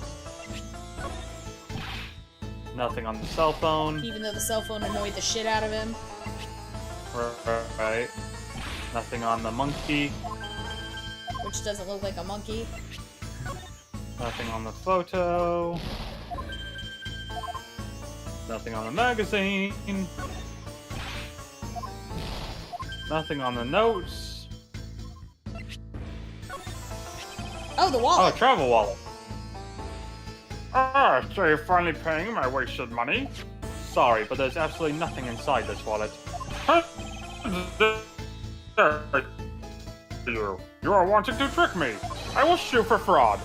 Nothing on the cell phone. Even though the cell phone annoyed the shit out of him. Right. Nothing on the monkey. Which doesn't look like a monkey. Nothing on the photo. Nothing on the magazine. Nothing on the notes. Oh, the Oh, wallet! travel wallet. Ah, so you're finally paying my wasted money? Sorry, but there's absolutely nothing inside this wallet. You are wanting to trick me. I will sue for fraud.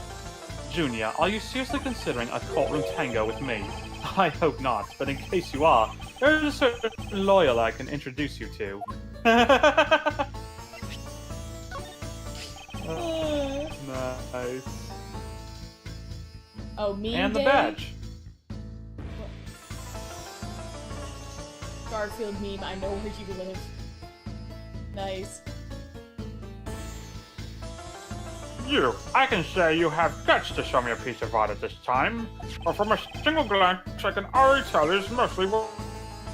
Junior, are you seriously considering a courtroom tango with me? I hope not, but in case you are, there's a certain lawyer I can introduce you to. Nice. Oh, me And the day? badge. Garfield meme, I know where you live. Nice. I can say you have guts to show me a piece of art at this time, but from a single glance, I can already tell it is mostly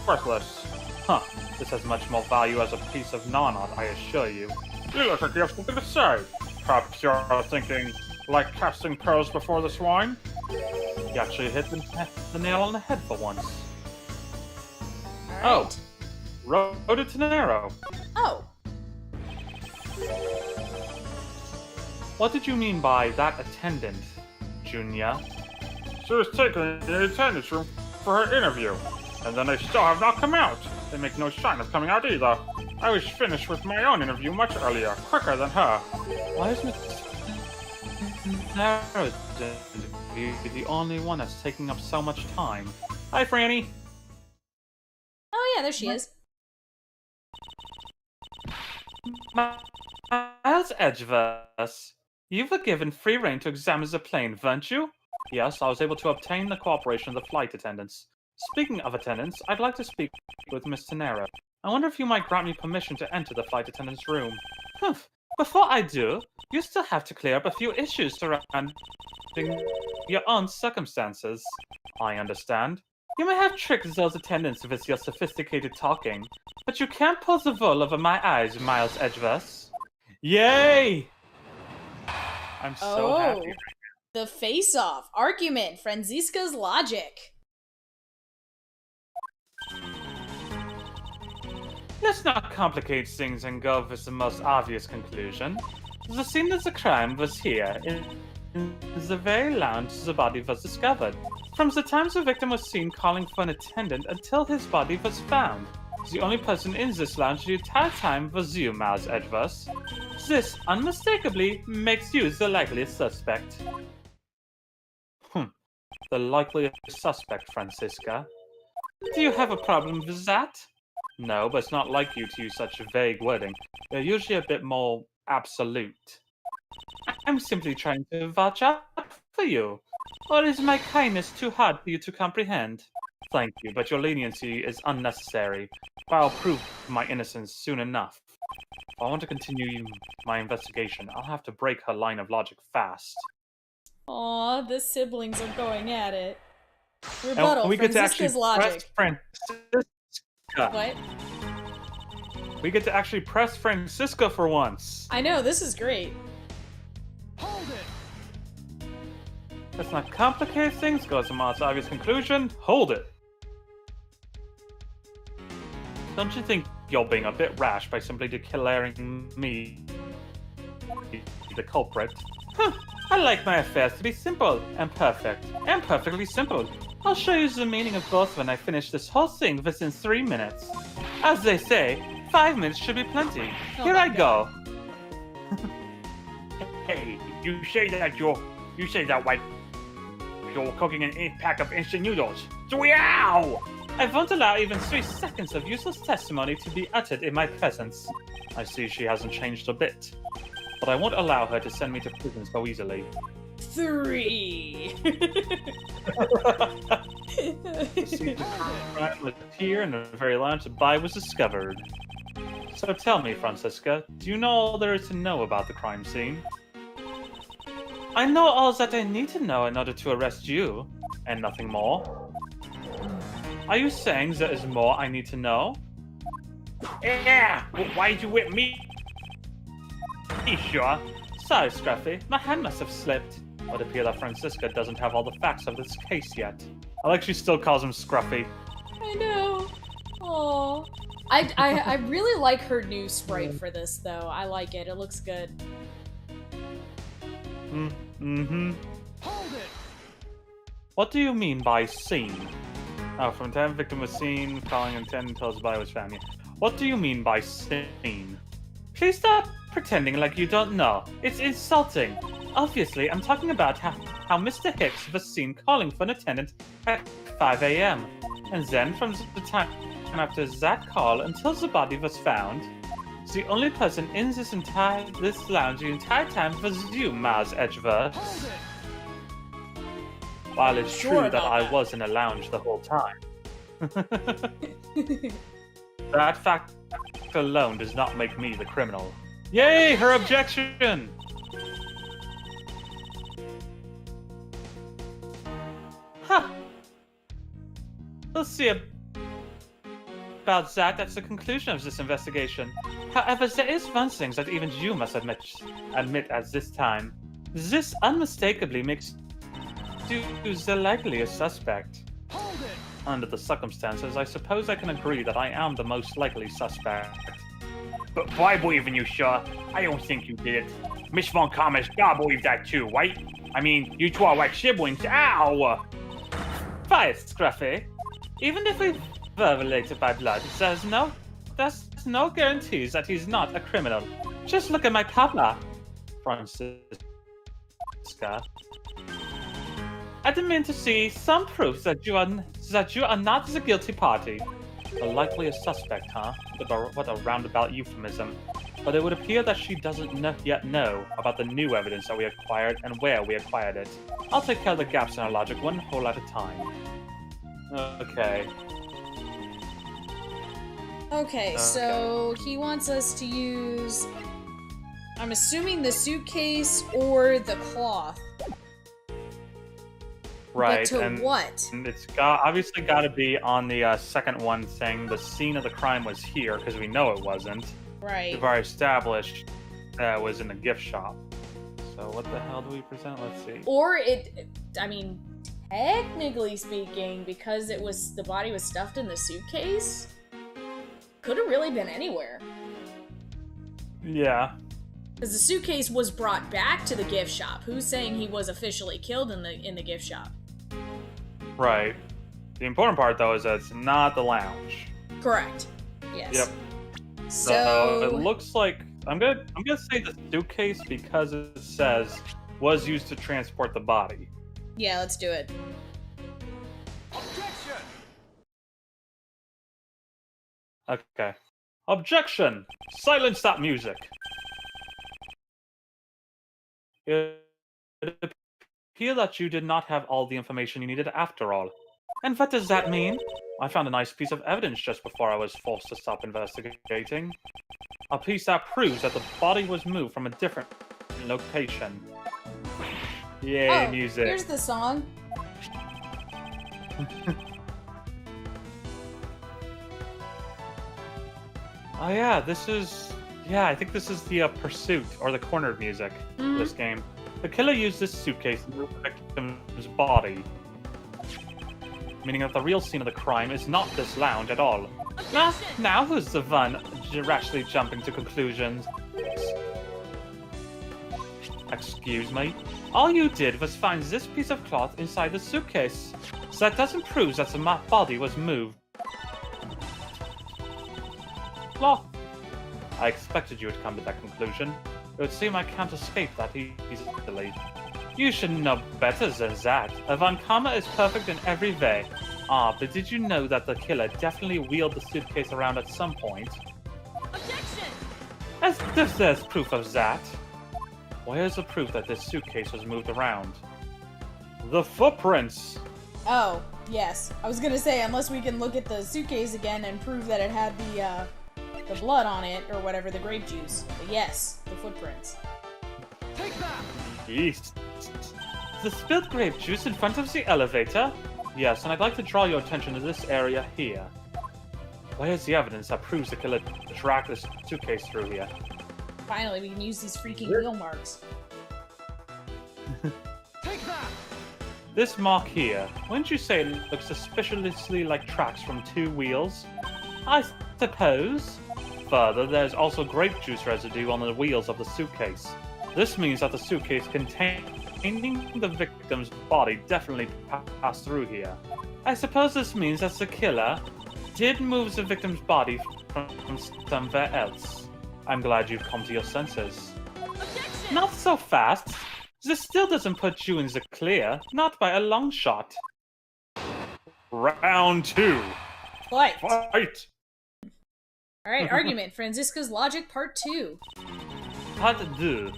worthless. Huh. This has much more value as a piece of non-art, I assure you. You look like you have something to say. Perhaps you're thinking, like casting pearls before the swine? You actually hit the nail on the head for once. Alright. Road to Tenero. Oh. What did you mean by that attendant, Junior? She was taken in the attendance room for her interview, and then they still have not come out. They make no sign of coming out either. I was finished with my own interview much earlier, quicker than her. Why is Miss Tenero's interview the only one that's taking up so much time? Hi, Franny. Oh yeah, there she is. Miles Edgeworth, you were given free rein to examine the plane, weren't you? Yes, I was able to obtain the cooperation of the flight attendants. Speaking of attendants, I'd like to speak with Miss Tenero. I wonder if you might grant me permission to enter the flight attendant's room. Humph. Before I do, you still have to clear up a few issues surrounding your own circumstances. I understand. You may have tricked those attendants with your sophisticated talking, but you can't pull the wool over my eyes, Miles Edgeworth. Yay! I'm so happy. The face-off. Argument. Franziska's logic. Let's not complicate things and go with the most obvious conclusion. The scene of the crime was here, in the very lounge the body was discovered. From the time the victim was seen calling for an attendant until his body was found, the only person in this lounge the entire time was you, Miles Edgeworth. This unmistakably makes you the likeliest suspect. The likeliest suspect, Francisca. Do you have a problem with that? No, but it's not like you to use such vague wording. You're usually a bit more absolute. I'm simply trying to vouch out for you. Or is my kindness too hard for you to comprehend? Thank you, but your leniency is unnecessary. I'll prove my innocence soon enough. If I want to continue my investigation, I'll have to break her line of logic fast. Aw, the siblings are going at it. Rebuttal, And we get to actually Francisca's logic. press Francisca. What? We get to actually press Francisca for once. I know, this is great. Hold it! Let's not complicate things. Go to the most obvious conclusion. Hold it. Don't you think you're being a bit rash by simply declaring me the culprit? I like my affairs to be simple and perfect. And perfectly simple. I'll show you the meaning of both when I finish this whole thing within 3 minutes. As they say, 5 minutes should be plenty. Here I go. Hey, you say that while you're cooking an pack of instant noodles. Wow! I won't allow even 3 seconds of useless testimony to be uttered in my presence. I see she hasn't changed a bit. But I won't allow her to send me to prison so easily. 3. The crime was here in the very lounge the body was discovered. So tell me, Francisca, do you know all there is to know about the crime scene? I know all that I need to know in order to arrest you, and nothing more. Are you saying there is more I need to know? Yeah! Well, why'd you whip me? Sure. Sorry, Scruffy, my hand must have slipped. It would appear that Francisca doesn't have all the facts of this case yet. I like she still calls him Scruffy. I know. Aww. I really like her new sprite for this, though. I like it. It looks good. Mm-hmm. Hold it! What do you mean by scene? Oh, from the time victim was seen, calling intent until his body was found. What do you mean by scene? Please stop pretending like you don't know. It's insulting. Obviously, I'm talking about how Mr. Hicks was seen calling for an attendant at 5 a.m. And then from the time after that call until the body was found, the only person in this lounge the entire time was you, Miles Edgeworth. Hold it! While it's Sure true that about I that. was in a lounge the whole time. That fact alone does not make me the criminal. Yay, her objection! Huh. We'll see about that. That's the conclusion of this investigation. However, there is one thing that even you must admit at this time. This unmistakably makes you the likeliest suspect. Hold it! Under the circumstances, I suppose I can agree that I am the most likely suspect. But I believe in you, sure. I don't think you did it. Miss Von Commerce gotta believe that too, right? I mean, you two are like siblings. Ow! Fight, Scruffy. Even if we were related by blood, there's no guarantees that he's not a criminal. Just look at my papa, Francisca. I demand to see some proof that you are not the guilty party. The likeliest suspect, huh? What a roundabout euphemism. But it would appear that she doesn't yet know about the new evidence that we acquired and where we acquired it. I'll take care of the gaps in our logic one hole at a time. Okay. Okay, so he wants us to use, I'm assuming, the suitcase or the cloth. Right, But to and what? it's obviously got to be on the second one saying the scene of the crime was here, because we know it wasn't. Right. We've already established that it was in the gift shop. So what the hell do we present? Let's see. Or I mean, technically speaking, because the body was stuffed in the suitcase, could have really been anywhere. Yeah. Because the suitcase was brought back to the gift shop. Who's saying he was officially killed in the gift shop? Right. The important part, though, is that it's not the lounge. Correct. Yes. Yep. So it looks like I'm gonna say the suitcase because it says was used to transport the body. Yeah, let's do it. Objection! Okay. Objection! Silence that music! It appears that you did not have all the information you needed after all. And what does that mean? I found a nice piece of evidence just before I was forced to stop investigating. A piece that proves that the body was moved from a different location. Yay, music. Here's the song. Oh yeah, this is... Yeah, I think this is the Pursuit, or the cornered music for this game. The killer used this suitcase to move the victim's body. Meaning that the real scene of the crime is not this lounge at all. Now who's the one rashly jumping to conclusions? Excuse me? All you did was find this piece of cloth inside the suitcase. So that doesn't prove that the body was moved. Cloth. I expected you would come to that conclusion. It would seem I can't escape that easily. You should know better than that. Von Karma is perfect in every way. Ah, but did you know that the killer definitely wheeled the suitcase around at some point? Objection! As if there's proof of that. Where's the proof that this suitcase was moved around? The footprints! Oh, yes. I was gonna say, unless we can look at the suitcase again and prove that it had the blood on it, or whatever, the grape juice. But yes, the footprints. Take that! Yeast. The spilled grape juice in front of the elevator? Yes, and I'd like to draw your attention to this area here. Where's the evidence that proves the killer dragged this suitcase through here? Finally, we can use these freaking wheel marks. Take that! This mark here, wouldn't you say it looks suspiciously like tracks from two wheels? I suppose. Further, there's also grape juice residue on the wheels of the suitcase. This means that the suitcase containing the victim's body definitely passed through here. I suppose this means that the killer did move the victim's body from somewhere else. I'm glad you've come to your senses. Objection! Not so fast. This still doesn't put you in the clear, not by a long shot. Round 2. Fight! Fight! Alright, argument. Franziska's Logic Part 2. Part 2.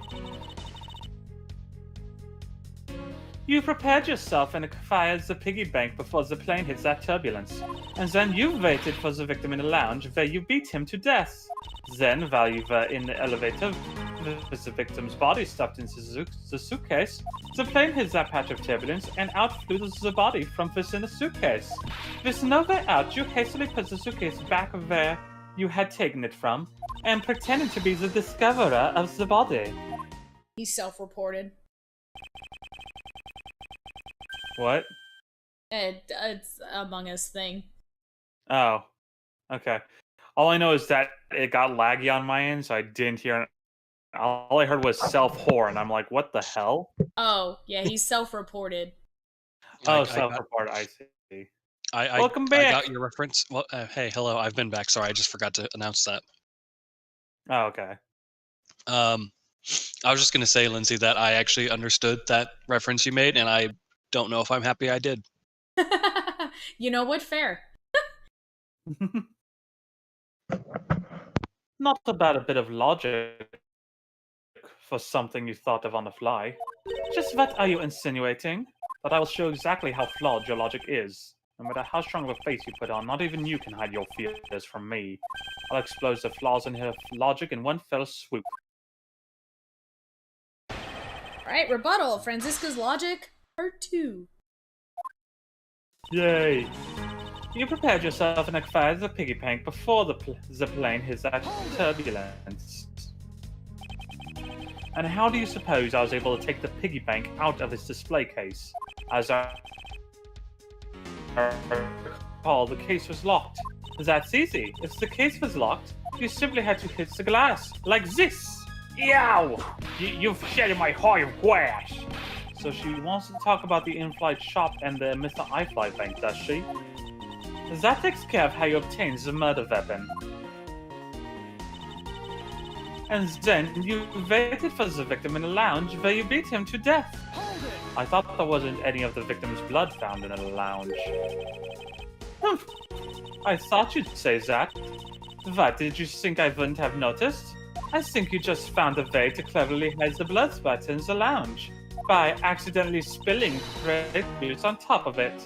You prepared yourself and fired the piggy bank before the plane hit that turbulence. And then you waited for the victim in the lounge where you beat him to death. Then, while you were in the elevator with the victim's body stuffed into the suitcase, the plane hit that patch of turbulence and out flew the body from within the suitcase. With no way out, you hastily put the suitcase back where you had taken it from and pretended to be the discoverer of the body. He's self-reported. What? It's Among Us thing. Oh, okay. All I know is that it got laggy on my end, so I didn't hear it. All I heard was self-whore, and I'm like, what the hell? Oh, yeah, he's self-reported. Oh, self-report, I see. Welcome back! I got your reference. Well, hey, hello, I've been back. Sorry, I just forgot to announce that. Oh, okay. I was just going to say, Lindsay, that I actually understood that reference you made, and I don't know if I'm happy I did. You know what? Fair. Not about a bit of logic for something you thought of on the fly. Just what are you insinuating? That I will show exactly how flawed your logic is. No matter how strong of a face you put on, not even you can hide your fears from me. I'll expose the flaws in her logic in one fell swoop. Alright, rebuttal. Franziska's Logic Part 2. Yay! You prepared yourself and fired the piggy bank before the plane hit that turbulence. And how do you suppose I was able to take the piggy bank out of its display case? As I recall, the case was locked. That's easy. If the case was locked, you simply had to hit the glass, like this. Yow! You've shattered my heart of glass. So she wants to talk about the in-flight shop and the Mr. iFly bank, does she? That takes care of how you obtained the murder weapon. And then you waited for the victim in the lounge where you beat him to death. Hold it! I thought there wasn't any of the victim's blood found in the lounge. Humph. I thought you'd say that. What, did you think I wouldn't have noticed? I think you just found a way to cleverly hide the blood spot in the lounge by accidentally spilling grape juice on top of it.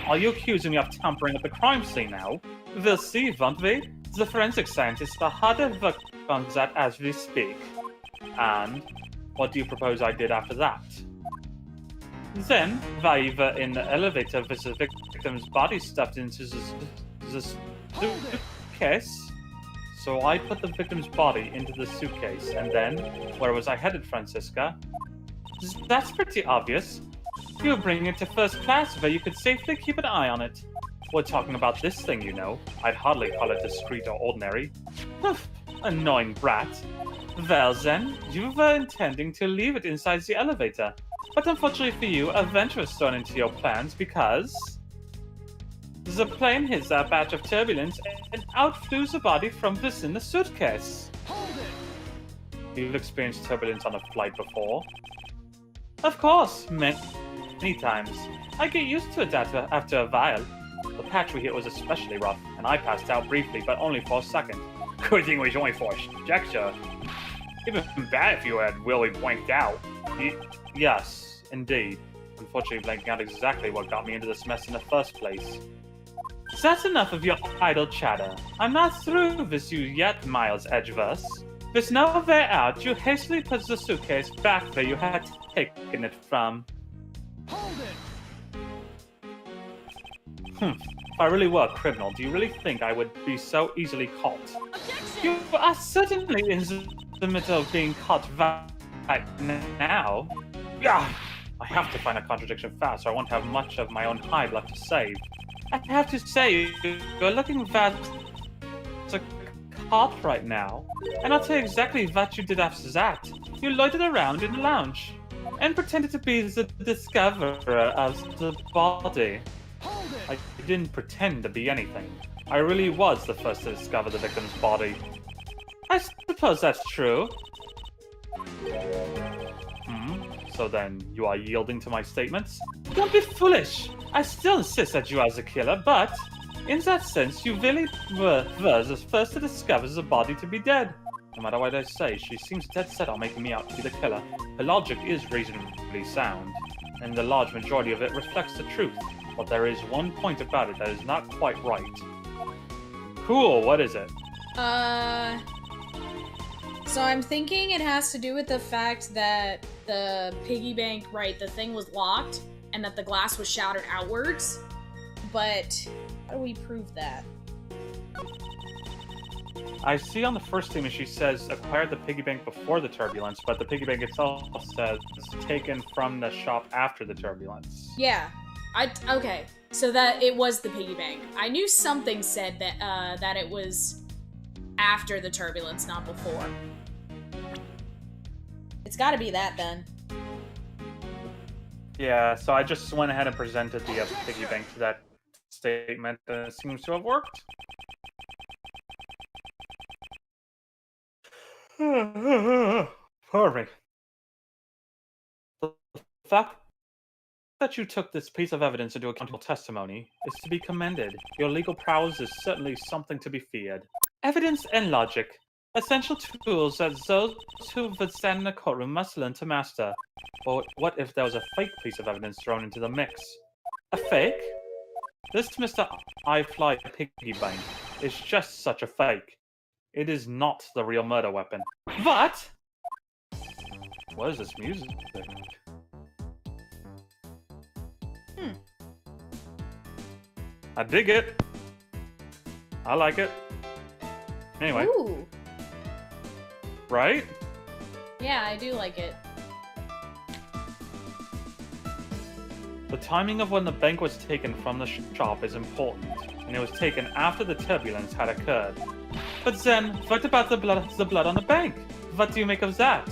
Are you accusing me of tampering at the crime scene now? We'll see, won't we? The forensic scientists are hard at work on that as we speak. And what do you propose I did after that? Then, while you were in the elevator with the victim's body stuffed into the suitcase, so I put the victim's body into the suitcase, and then, where was I headed, Francisca? That's pretty obvious. You were bringing it to first class where you could safely keep an eye on it. We're talking about this thing, you know. I'd hardly call it discreet or ordinary. Annoying brat. Well then, you were intending to leave it inside the elevator. But unfortunately for you, a venture was thrown into your plans because the plane hit that batch of turbulence and out flew the body from within the suitcase. Hold it! You've experienced turbulence on a flight before? Of course, many times. I get used to it after a while. The patch we hit was especially rough, and I passed out briefly, but only for a second. Good thing it was only for a sector. Even bad if you had really blanked out. Yes, indeed. Unfortunately, blanking out exactly what got me into this mess in the first place. That's enough of your idle chatter. I'm not through with you yet, Miles Edgeworth. With no way out, you hastily put the suitcase back where you had taken it from. Hold it! If I really were a criminal, do you really think I would be so easily caught? Objection! You are certainly in the middle of being caught right now. Yeah, I have to find a contradiction fast, or I won't have much of my own hide left to save. I have to say, you're looking rather caught right now, and I'll tell you exactly what you did after that. You loitered around in the lounge and pretended to be the discoverer of the body. Hold it! I didn't pretend to be anything. I really was the first to discover the victim's body. I suppose that's true. So then, you are yielding to my statements? Don't be foolish! I still insist that you are the killer, but in that sense, you really were the first to discover the body to be dead. No matter what I say, she seems dead set on making me out to be the killer. Her logic is reasonably sound, and the large majority of it reflects the truth. But there is one point about it that is not quite right. Cool, what is it? So I'm thinking it has to do with the fact that the piggy bank, right, the thing was locked, and that the glass was shattered outwards. But how do we prove that? I see on the first image she says acquired the piggy bank before the turbulence, but the piggy bank itself says taken from the shop after the turbulence. Yeah. Okay. So that it was the piggy bank. I knew something said that that it was after the turbulence, not before. It's gotta be that then. Yeah, so I just went ahead and presented the piggy bank to that statement, and it seems to have worked. Pardon me. The fact that you took this piece of evidence into accountable testimony is to be commended. Your legal prowess is certainly something to be feared. Evidence and logic, essential tools that those who would stand in a courtroom must learn to master. But what if there was a fake piece of evidence thrown into the mix? A fake? This Mr. iFly piggy bank is just such a fake. It is not the real murder weapon. What? What is this music? I dig it. I like it. Anyway. Ooh. Right? Yeah, I do like it. The timing of when the bank was taken from the shop is important, and it was taken after the turbulence had occurred. But then, what about the blood on the bank? What do you make of that?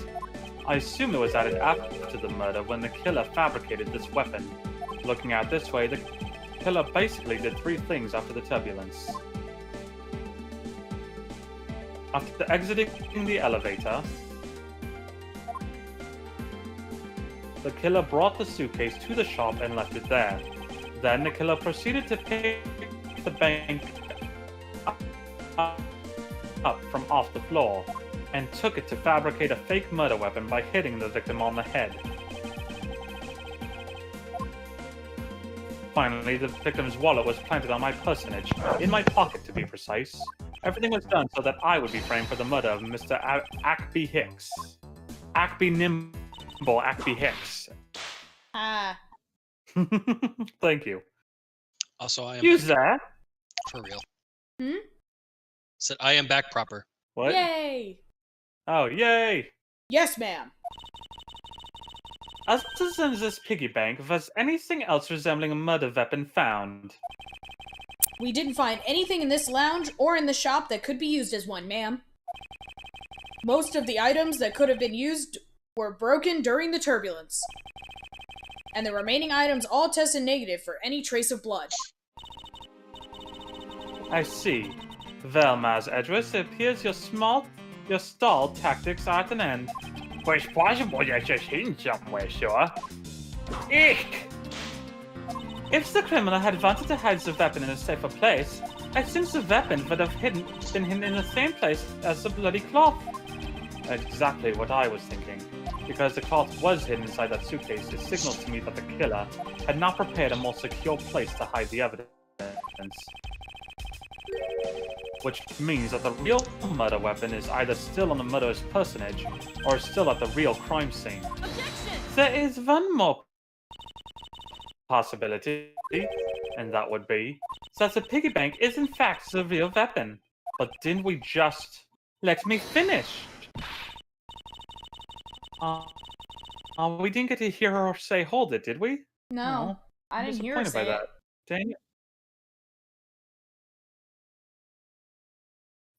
I assume it was added after the murder when the killer fabricated this weapon. Looking at it this way, the killer basically did 3 things after the turbulence. After exiting the elevator, the killer brought the suitcase to the shop and left it there. Then the killer proceeded to pick the bank up from off the floor and took it to fabricate a fake murder weapon by hitting the victim on the head. Finally, the victim's wallet was planted on my personage, in my pocket to be precise. Everything was done so that I would be framed for the murder of Mr. Ackby Hicks. Ackby Nimble Ackby Hicks. Ah. Thank you. Also, I am Use that. for real. Hmm? Said I am back proper. What? Yay! Oh, yay! Yes, ma'am. Other than this piggy bank, was anything else resembling a murder weapon found? We didn't find anything in this lounge or in the shop that could be used as one, ma'am. Most of the items that could have been used were broken during the turbulence. And the remaining items all tested negative for any trace of blood. I see. Well, Maz Edgeworth, it appears your stall tactics are at an end. Well, it's possible that's just hidden somewhere, sir. Eek! If the criminal had wanted to hide the weapon in a safer place, I think the weapon would have been hidden in the same place as the bloody cloth. Exactly what I was thinking. Because the cloth was hidden inside that suitcase, it signals to me that the killer had not prepared a more secure place to hide the evidence. Which means that the real murder weapon is either still on the murderer's personage, or still at the real crime scene. Objection! There is one more possibility, and that would be that the piggy bank is in fact the real weapon. But didn't we just... Let me finish! We didn't get to hear her say hold it, did we? No, I I'm didn't hear her disappointed say by it. that. Dang it.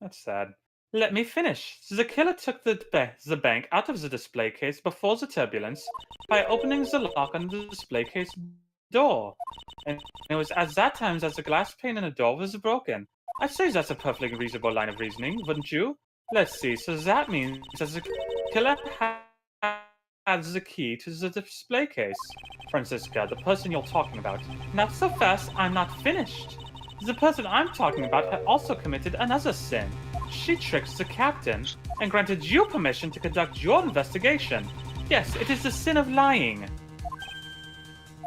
That's sad. Let me finish. The killer took the bank out of the display case before the turbulence by opening the lock on the display case door. And it was at that time that the glass pane in the door was broken. I'd say that's a perfectly reasonable line of reasoning, wouldn't you? Let's see, so that means that the killer has the key to the display case. Francisca, the person you're talking about. Not so fast, I'm not finished. The person I'm talking about had also committed another sin. She tricked the captain and granted you permission to conduct your investigation. Yes, it is the sin of lying.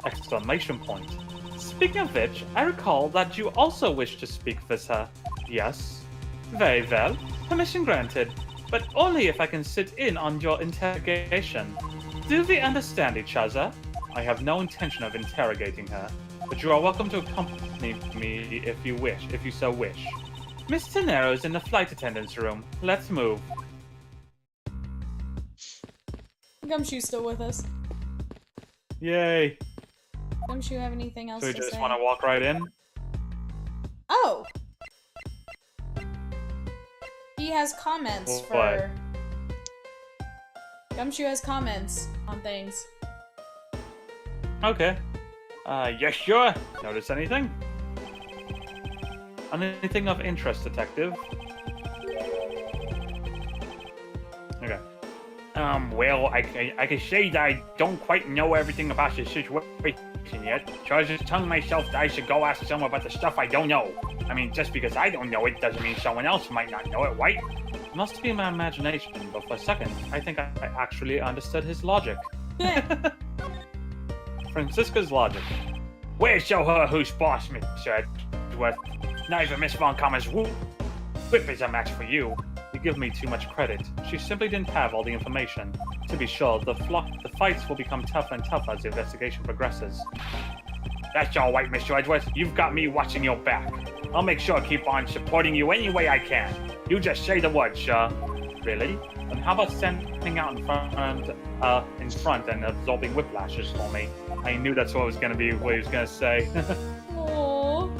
Exclamation point. Speaking of which, I recall that you also wish to speak with her. Yes? Very well. Permission granted. But only if I can sit in on your interrogation. Do we understand each other? I have no intention of interrogating her, but you are welcome to accompany me if you so wish. Miss Tenero's in the flight attendant's room. Let's move. Gumshoe's still with us. Yay. Gumshoe have anything else So we to just say? want to walk right in? Oh! He has comments What? for... Gumshoe has comments on things. Okay. Yes, sure. Notice anything? Anything of interest, detective? Okay. Well, I can say that I don't quite know everything about the situation yet, so I was just telling myself that I should go ask someone about the stuff I don't know. I mean, just because I don't know it doesn't mean someone else might not know it, right? Must be my imagination, but for a second, I think I actually understood his logic. Francisca's logic. We'll show her who's boss, Mr. Edgeworth. Not even Miss Von Commer's whip is a match for you. You give me too much credit. She simply didn't have all the information. To be sure, the fights will become tougher and tougher as the investigation progresses. That's all right, Mr. Edgeworth. You've got me watching your back. I'll make sure to keep on supporting you any way I can. You just say the word, sir. Really? And how about standing out in front and absorbing whiplashes for me? I knew that's what he was gonna say. Aww.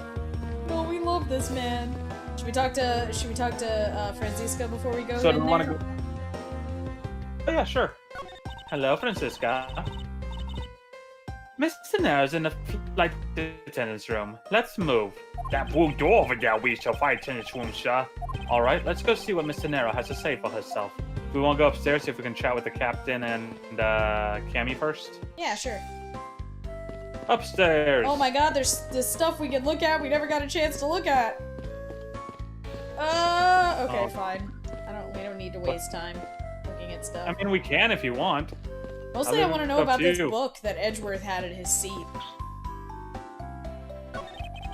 No, we love this man. Should we talk to Francisca before we go So in do we want there? to go? Oh yeah, sure. Hello, Francisca. Mr. Nair's in the flight attendant's room. Let's move. That blue door over there leads to flight attendant's room, sir. Alright, let's go see what Mr. Nero has to say for herself. We want to go upstairs, see if we can chat with the captain and Cammy first. Yeah, sure. Upstairs! Oh my god, there's stuff we can look at we never got a chance to look at. Okay, Oh. fine. We don't need to waste time looking at stuff. I mean, we can if you want. Mostly I want to know up about to this you. book that Edgeworth had at his seat.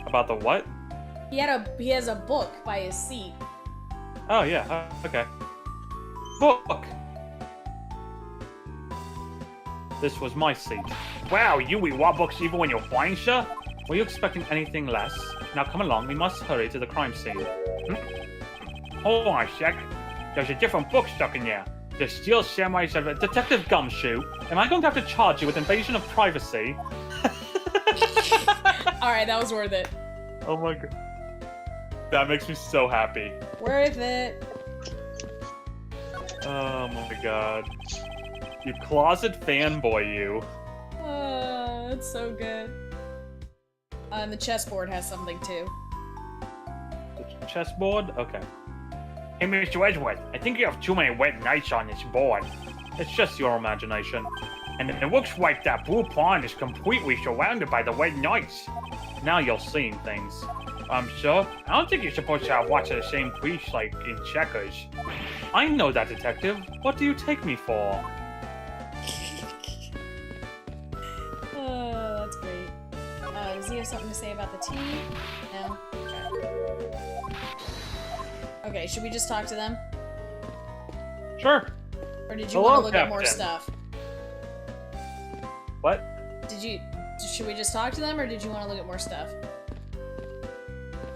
About the what? He has a book by his seat. Oh, yeah, okay. Book! This was my seat. Wow, you eat raw books even when you're flying, sir? Were you expecting anything less? Now come along, we must hurry to the crime scene. Hold on a sec. There's a different book stuck in there. The Steel Samurais of Detective Gumshoe, am I going to have to charge you with invasion of privacy? Alright, that was worth it. Oh my god. That makes me so happy. Worth it. Oh my god. You closet fanboy, you. It's so good. And the chessboard has something too. The chessboard? Okay. Hey, Mr. Edgeworth, I think you have too many wet nights on this board. It's just your imagination. And it looks like that blue pond is completely surrounded by the wet nights. Now you're seeing things. Sir, I don't think you're supposed to have watched the same piece like in Checkers. I know that, detective. What do you take me for? That's great. Does he have something to say about the tea? No? Okay, should we just talk to them? Sure. Or did you Hello, want to look at more Captain. stuff? What? Should we just talk to them, or did you want to look at more stuff?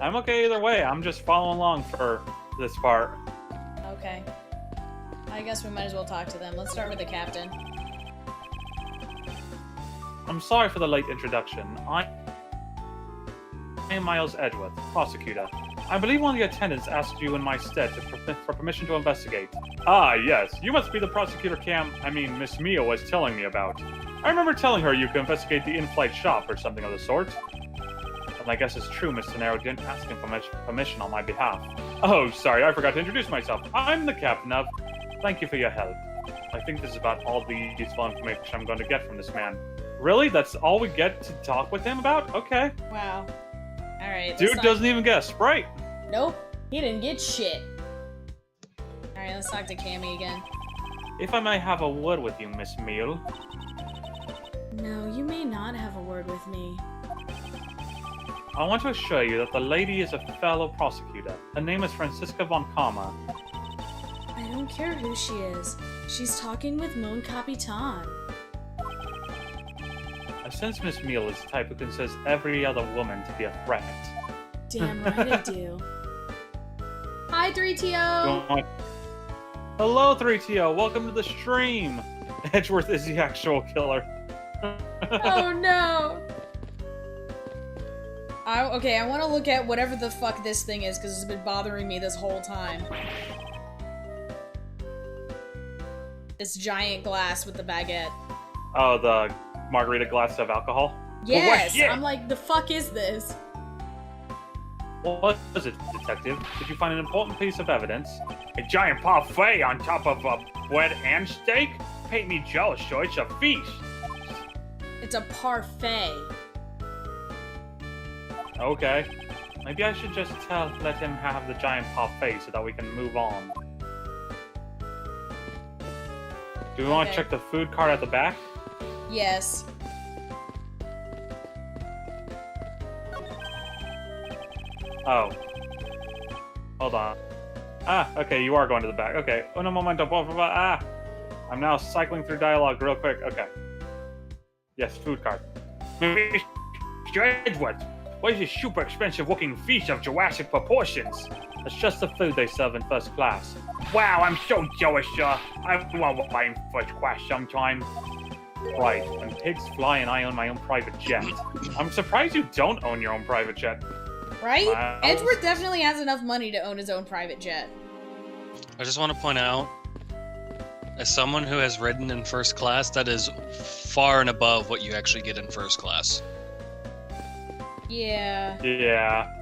I'm okay either way. I'm just following along for this part. Okay. I guess we might as well talk to them. Let's start with the captain. I'm sorry for the late introduction. I am Miles Edgeworth, prosecutor. I believe one of the attendants asked you in my stead for permission to investigate. Ah, yes. You must be the prosecutor Miss Mia was telling me about. I remember telling her you could investigate the in-flight shop or something of the sort. And I guess it's true Mr. Nero didn't ask him for permission on my behalf. Oh, sorry, I forgot to introduce myself. I'm the captain of... Thank you for your help. I think this is about all the useful information I'm going to get from this man. Really? That's all we get to talk with him about? Okay. Wow. Alright. Dude doesn't even get a Sprite. Nope. He didn't get shit. Alright, let's talk to Cammy again. If I may have a word with you, Miss Meal. No, you may not have a word with me. I want to assure you that the lady is a fellow prosecutor. Her name is Francisca von Karma. I don't care who she is. She's talking with Mon Capitan. I sense Miss Meal is the type who considers every other woman to be a threat. Damn right I do. Hi, 3TO! Hello, 3TO. Welcome to the stream. Edgeworth is the actual killer. Oh no! Okay, I want to look at whatever the fuck this thing is, because it's been bothering me this whole time. This giant glass with the baguette. Oh, the margarita glass of alcohol? Yes! shit? I'm like, the fuck is this? What is it, detective? Did you find an important piece of evidence? A giant parfait on top of bread and steak? Paint me jealous, sir. It's a feast. It's a parfait. Okay. Maybe I should just let him have the giant parfait so that we can move on. Do we want to Okay. check the food cart at the back? Yes. Oh. Hold on. Ah, okay, you are going to the back. Okay. Uno momento, blah, blah, blah. Ah! I'm now cycling through dialogue real quick. Okay. Yes, food cart. Mr. Edgeworth, what is this super expensive looking feast of Jurassic proportions? It's just the food they serve in first class. Wow, I'm so jealous, sir. I want to fly in first class sometime. Right, when pigs fly and I own my own private jet. I'm surprised you don't own your own private jet. Right? Wow. Edgeworth definitely has enough money to own his own private jet. I just want to point out As someone who has ridden in first class, that is far and above what you actually get in first class. Yeah. Yeah.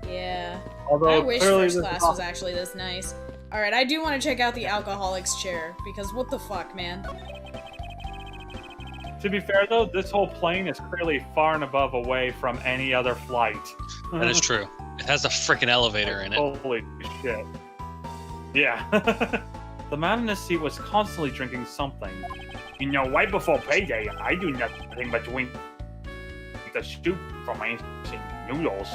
Yeah. Although I wish clearly first this class is was actually this nice. Alright, I do want to check out the alcoholic's chair, because what the fuck, man? To be fair, though, this whole plane is clearly far and above away from any other flight. That is true. It has a freaking elevator in it. Holy shit. Yeah. The man in the seat was constantly drinking something. You know, right before payday, I do nothing but drink the soup from my instant noodles.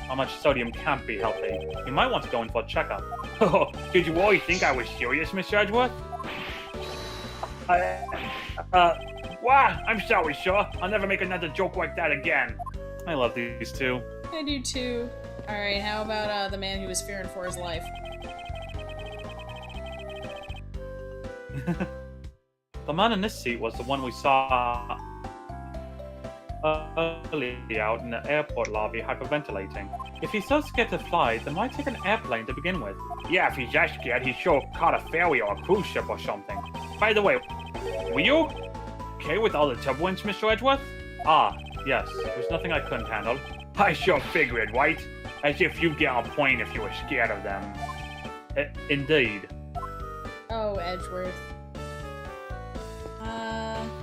How much sodium can't be healthy. You might want to go in for a checkup. Oh, did you always think I was serious, Mr. Edgeworth? Wow, I'm sorry, sir. I'll never make another joke like that again. I love these two. I do too. Alright, how about the man who was fearing for his life? The man in this seat was the one we saw earlier out in the airport lobby hyperventilating. If he's so scared to fly, then why take an airplane to begin with? Yeah, if he's that scared, he sure caught a ferry or a cruise ship or something. By the way, were you okay with all the turbulence, Mr. Edgeworth? Ah, yes. There's nothing I couldn't handle. I sure figured, right? As if you'd get on a plane if you were scared of them. Indeed. Oh, Edgeworth.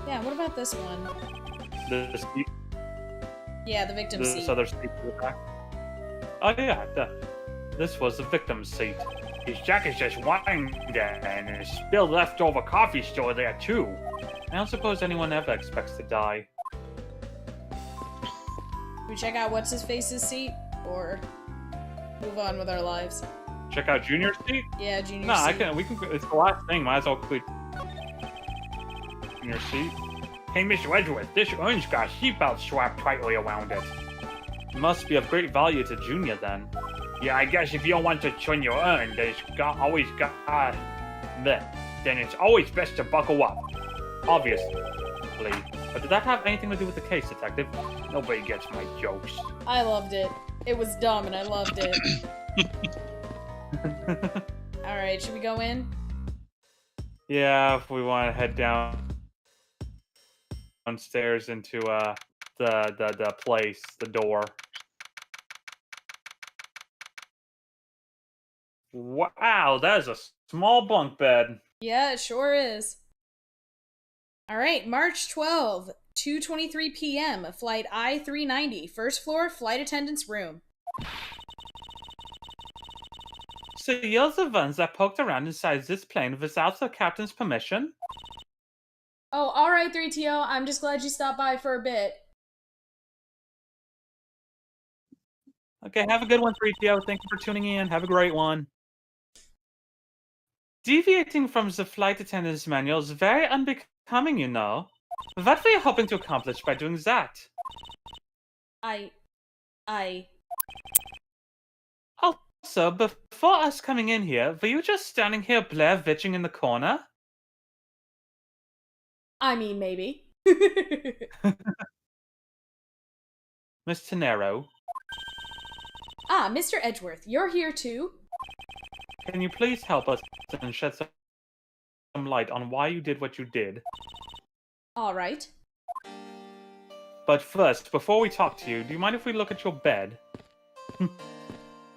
Yeah, what about this one? The seat, Yeah, the victim's this seat. other seat to the back. Oh yeah, this was the victim's seat. His jacket's just winding and there's spilled leftover coffee still there, too. I don't suppose anyone ever expects to die. We check out what's his face's seat, or move on with our lives. Check out Junior's seat? Yeah, Junior's No, seat. we can, it's the last thing, might as well click Junior's seat. Hey, Mr. Edgeworth, this urn's got a seatbelt strapped tightly around it. It must be of great value to Junior then. Yeah, I guess if you don't want to turn your urn, then it's always best to buckle up. Obviously. But did that have anything to do with the case, Detective? Nobody gets my jokes. I loved it. It was dumb and I loved it. Alright, should we go in? Yeah, if we want to head downstairs into the place, the door. Wow, that is a small bunk bed. Yeah, it sure is. Alright, March 12, 2:23 p.m., flight I-390, first floor, flight attendant's room. So you're the ones that poked around inside this plane without the captain's permission? Oh, alright, 3TO, I'm just glad you stopped by for a bit. Okay, have a good one, 3TO. Thank you for tuning in. Have a great one. Deviating from the flight attendant's manual is very unbecoming, you know. What were you hoping to accomplish by doing that? Also, before us coming in here, were you just standing here Blair bitching in the corner? I mean, maybe. Miss Tenero, Ah, Mr. Edgeworth, you're here too? can you please help us and shed some light on why you did what you did? Alright. But first, before we talk to you, do you mind if we look at your bed?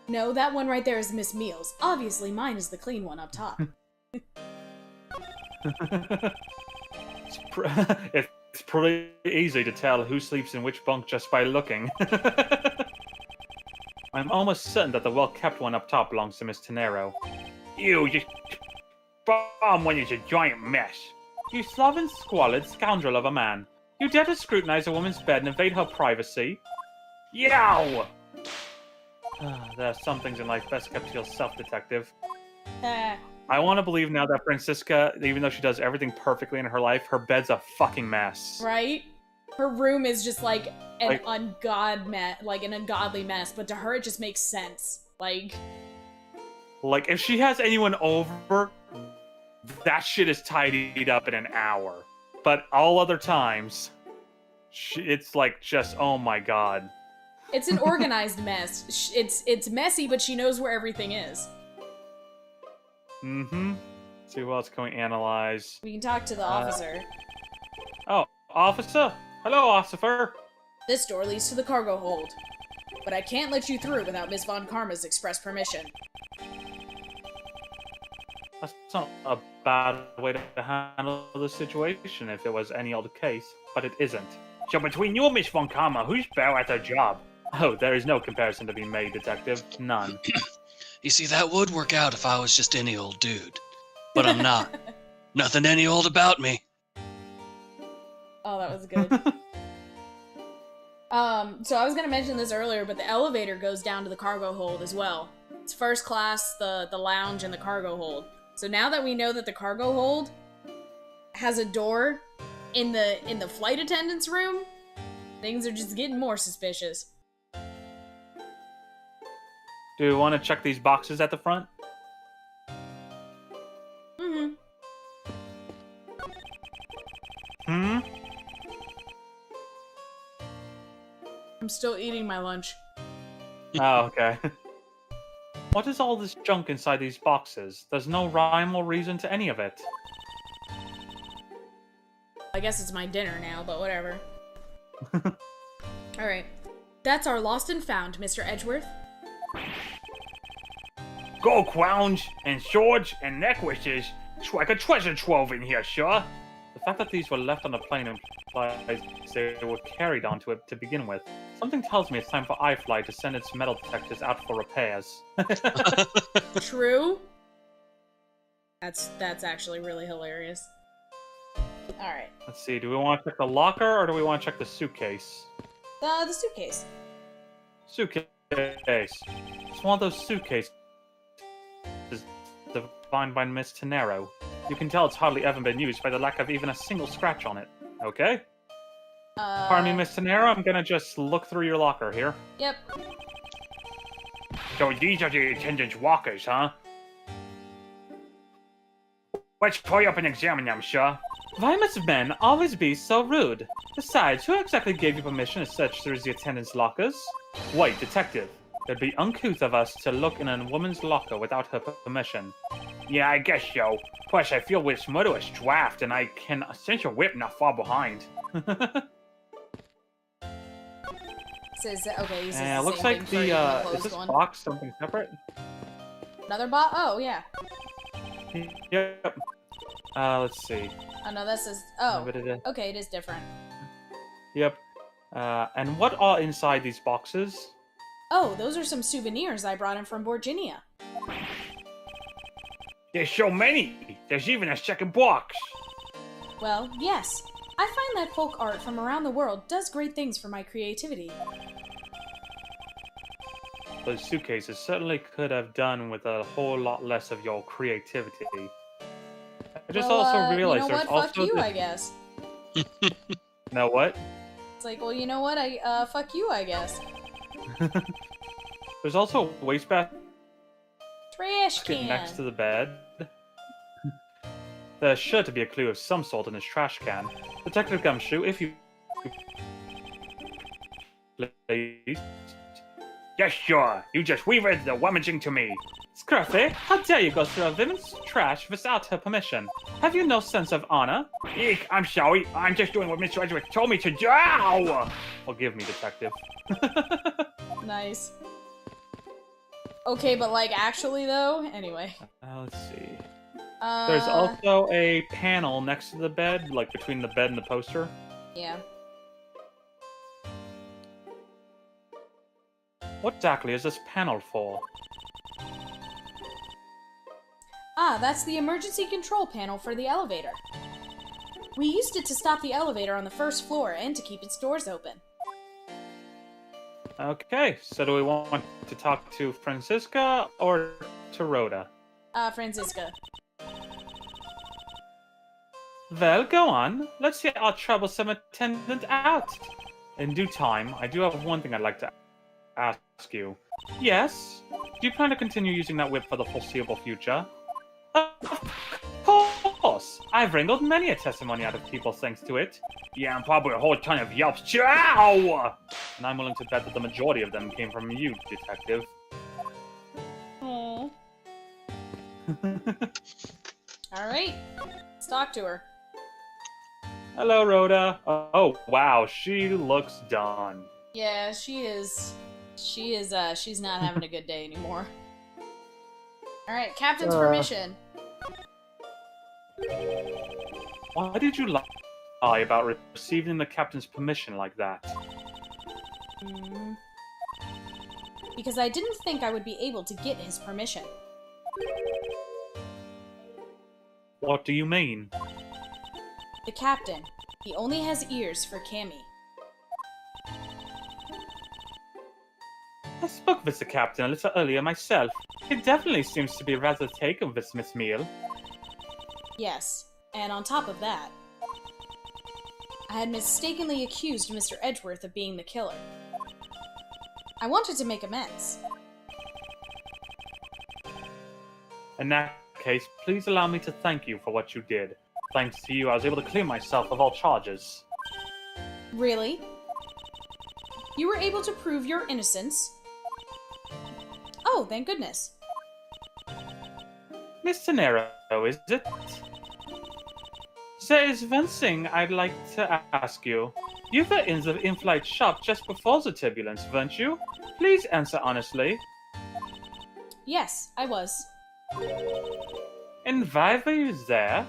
No, that one right there is Miss Meals. Obviously, mine is the clean one up top. It's pretty easy to tell who sleeps in which bunk just by looking. I'm almost certain that the well-kept one up top belongs to Miss Tenero. Ew, just bomb when it's a giant mess. You sloven, squalid scoundrel of a man. You dare to scrutinize a woman's bed and invade her privacy? Yow! There are some things in life best kept to yourself, Detective. Ah. I want to believe now that Francisca, even though she does everything perfectly in her life, her bed's a fucking mess. Right? Her room is just like an Like- an ungodly mess, but to her it just makes sense. Like Like, if she has anyone over, that shit is tidied up in an hour. But all other times, it's like just, oh my god. it's an organized mess. It's messy, but she knows where everything is. Mm-hmm. Let's see, what else can we analyze? We can talk to the officer. Oh, officer? Hello, officer. This door leads to the cargo hold, but I can't let you through without Miss Von Karma's express permission. That's not a bad way to handle the situation if it was any other case, but it isn't. So between you and Miss Von Karma, who's better at their job? Oh, there is no comparison to be made, Detective. None. You see, that would work out if I was just any old dude. But I'm not. Nothing any old about me. Oh, that was good. So I was gonna mention this earlier, but the elevator goes down to the cargo hold as well. It's first class, the lounge, and the cargo hold. So now that we know that the cargo hold has a door in the flight attendant's room, things are just getting more suspicious. Do you want to check these boxes at the front? Mm-hmm. Hmm? I'm still eating my lunch. Oh, okay. What is all this junk inside these boxes? There's no rhyme or reason to any of it. I guess it's my dinner now, but whatever. Alright. That's our lost and found, Mr. Edgeworth. Gold crowns and swords and necklaces. It's like a treasure trove in here, sure. The fact that these were left on the plane implies they were carried onto it to begin with. Something tells me it's time for iFly to send its metal detectors out for repairs. True. That's actually really hilarious. Alright. Let's see, do we want to check the locker or do we want to check the suitcase? The suitcase. Suitcase. It's one of those suitcases defined by Miss Tenero. You can tell it's hardly ever been used by the lack of even a single scratch on it. Okay? Pardon me, Miss Tenero, I'm gonna just look through your locker here. Yep. So these are the attendant's walkers, huh? Let's hurry up and examine them, sir. Why must men always be so rude? Besides, who exactly gave you permission to search through the attendant's lockers? Wait, detective. It'd be uncouth of us to look in a woman's locker without her permission. Yeah, I guess so. Plus, I feel this murderous draft, and I can sense your whip not far behind. Says okay. He says Yeah, the looks same like thing for even the is closed this one. box something separate? Another bot? Oh yeah. Yep. Let's see. Oh no, this is. Oh. Da-da-da. Okay, it is different. Yep. And what are inside these boxes? Oh, those are some souvenirs I brought in from Virginia. There's so many. There's even a second box. Well, yes. I find that folk art from around the world does great things for my creativity. Those suitcases certainly could have done with a whole lot less of your creativity. I just also realized you know there's what? also Fuck you, the... I guess. Know what? It's like, well, you know what? Fuck you, I guess. There's also a wastebasket Trash can. next to the bed. There's sure to be a clue of some sort in his trash can. Detective Gumshoe, if you please. Yes, sure. You just weavered the rummaging to me. Scruffy, how dare you go through a woman's trash without her permission? Have you no sense of honor? Eek, I'm sorry. I'm just doing what Mr. Edgeworth told me to do. Ow! Forgive me, detective. Nice. Okay, but like actually though, anyway. Let's see. There's also a panel next to the bed, like between the bed and the poster. Yeah. What exactly is this panel for? Ah, that's the emergency control panel for the elevator. We used it to stop the elevator on the first floor and to keep its doors open. Okay, so do we want to talk to Francisca or to Rhoda? Francisca. Well, go on. Let's get our troublesome attendant out. In due time, I do have one thing I'd like to ask you. Yes? Do you plan to continue using that whip for the foreseeable future? Of course! I've wrangled many a testimony out of people thanks to it. Yeah, and probably a whole ton of yelps. Ow! And I'm willing to bet that the majority of them came from you, detective. Aww. Alright. Let's talk to her. Hello, Rhoda. Oh, wow, she looks done. Yeah, she is. She's not having a good day anymore. Alright, Captain's permission. Why did you lie about receiving the captain's permission like that? Because I didn't think I would be able to get his permission. What do you mean? The captain. He only has ears for Cammy. I spoke with the captain a little earlier myself. He definitely seems to be rather taken with Miss Meal. Yes, and on top of that, I had mistakenly accused Mr. Edgeworth of being the killer. I wanted to make amends. In that case, please allow me to thank you for what you did. Thanks to you, I was able to clear myself of all charges. Really? You were able to prove your innocence? Oh, thank goodness. Mr. Nero, is it? There is one thing I'd like to ask you. You were in the in-flight shop just before the turbulence, weren't you? Please answer honestly. Yes, I was. And why were you there?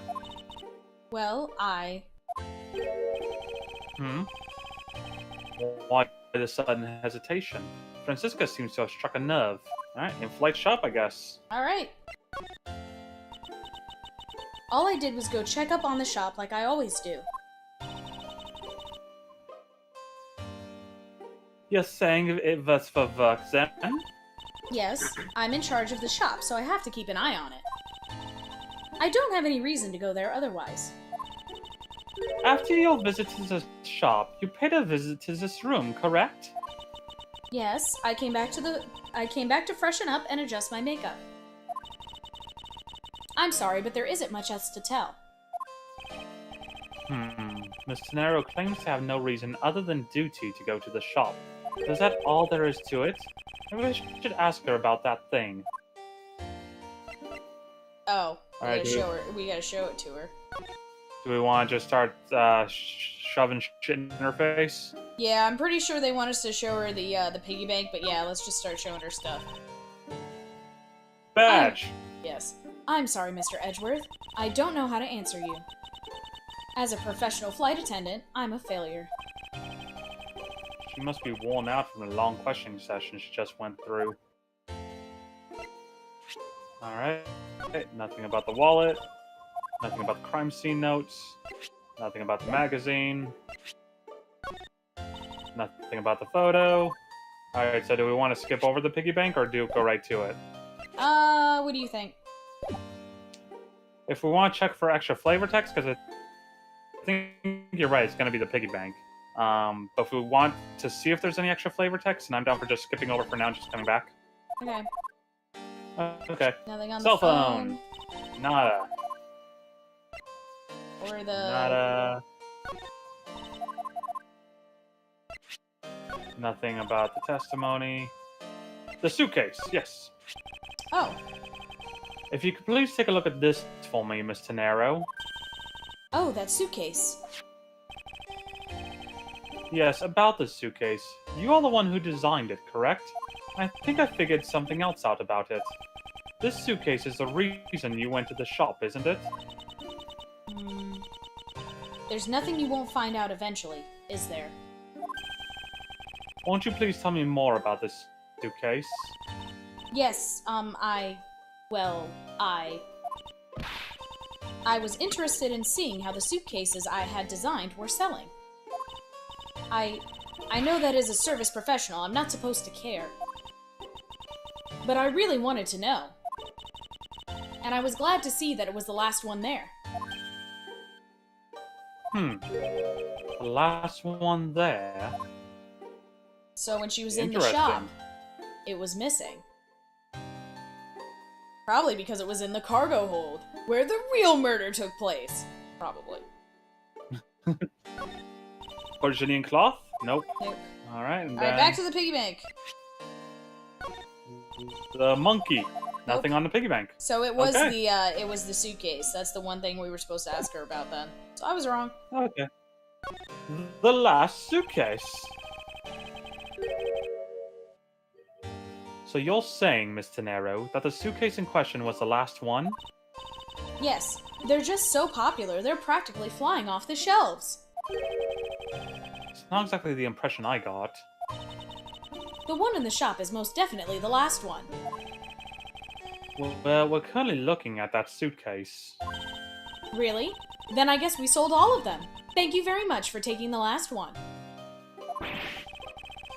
Well, Why the sudden hesitation? Francisca seems to have struck a nerve. Alright, in-flight shop, I guess. Alright. All I did was go check up on the shop like I always do. You're saying it was for work then? Yes, I'm in charge of the shop, so I have to keep an eye on it. I don't have any reason to go there otherwise. After your visit to the shop, you paid a visit to this room, correct? Yes, I came back to freshen up and adjust my makeup. I'm sorry, but there isn't much else to tell. Mr. Nero claims to have no reason other than duty to go to the shop. Is that all there is to it? Maybe I should ask her about that thing. Oh, Alright, we gotta show it to her. Do we want to just start shoving shit in her face? Yeah, I'm pretty sure they want us to show her the piggy bank, but yeah, let's just start showing her stuff. Badge! Yes. I'm sorry, Mr. Edgeworth. I don't know how to answer you. As a professional flight attendant, I'm a failure. She must be worn out from the long questioning session she just went through. Alright. Nothing about the wallet. Nothing about the crime scene notes. Nothing about the magazine. Nothing about the photo. Alright, so do we want to skip over the piggy bank or go right to it? What do you think? If we want to check for extra flavor text, because I think you're right, it's going to be the piggy bank. But if we want to see if there's any extra flavor text, and I'm down for just skipping over for now and just coming back. Okay. Okay. Nothing on Cell the phone. Nada. Or the... Nada. Nothing about the testimony. The suitcase, yes. Oh. If you could please take a look at this for me, Miss Tenero. Oh, that suitcase. Yes, about the suitcase. You are the one who designed it, correct? I think I figured something else out about it. This suitcase is the reason you went to the shop, isn't it? There's nothing you won't find out eventually, is there? Won't you please tell me more about this suitcase? Yes, I was interested in seeing how the suitcases I had designed were selling. I know that as a service professional, I'm not supposed to care. But I really wanted to know. And I was glad to see that it was the last one there. The last one there? So when she was in the shop, it was missing. Probably because it was in the cargo hold, where the real murder took place. Probably. Porcelain cloth? Nope. Nope. Alright, and Alright, back to the piggy bank. the monkey. Nothing on the piggy bank. So it was Okay. it was the suitcase. That's the one thing we were supposed to ask her about then. So I was wrong. Okay. The last suitcase. So you're saying, Miss Tenero, that the suitcase in question was the last one? Yes, they're just so popular. They're practically flying off the shelves. It's not exactly the impression I got. The one in the shop is most definitely the last one. Well, we're currently looking at that suitcase. Really? Then I guess we sold all of them. Thank you very much for taking the last one.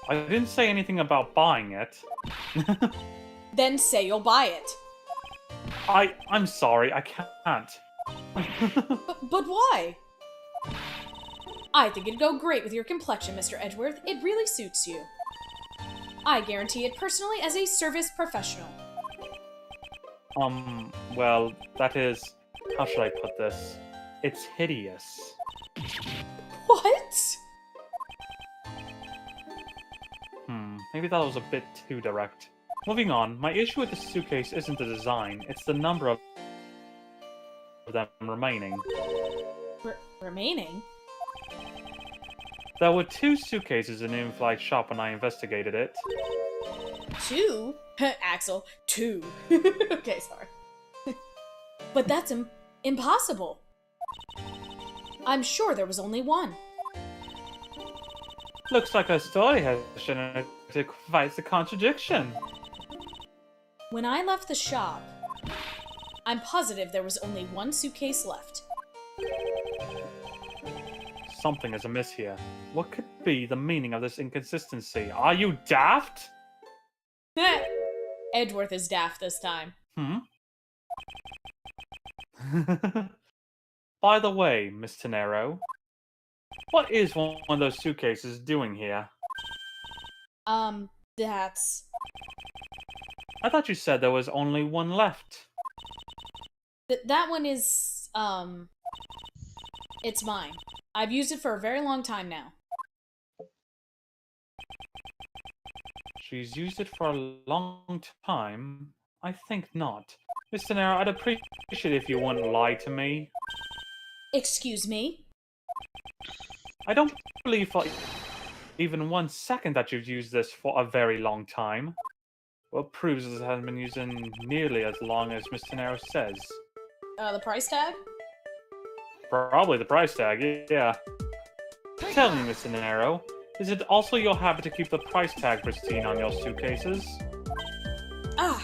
I didn't say anything about buying it. Then say you'll buy it. I'm sorry, I can't. But why? I think it'd go great with your complexion, Mr. Edgeworth. It really suits you. I guarantee it personally as a service professional. Well, that is... How should I put this? It's hideous. What? Maybe that was a bit too direct. Moving on, my issue with the suitcase isn't the design, it's the number of them remaining. Remaining? There were 2 suitcases in the in-flight shop when I investigated it. 2? Axel, 2. Okay, sorry. But that's impossible. I'm sure there was only one. Looks like our story has quite the contradiction. When I left the shop, I'm positive there was only one suitcase left. Something is amiss here. What could be the meaning of this inconsistency? Are you daft? Edgeworth is daft this time. By the way, Miss Tenero, what is one of those suitcases doing here? That's... I thought you said there was only one left. That one is, it's mine. I've used it for a very long time now. She's used it for a long time? I think not. Miss Tenero, I'd appreciate it if you wouldn't lie to me. Excuse me? I don't believe for even 1 second that you've used this for a very long time. What proves it hasn't been used in nearly as long as Miss Tenero says. The price tag? Probably the price tag, yeah. Tell me, Miss Tenero, is it also your habit to keep the price tag pristine on your suitcases? Ah!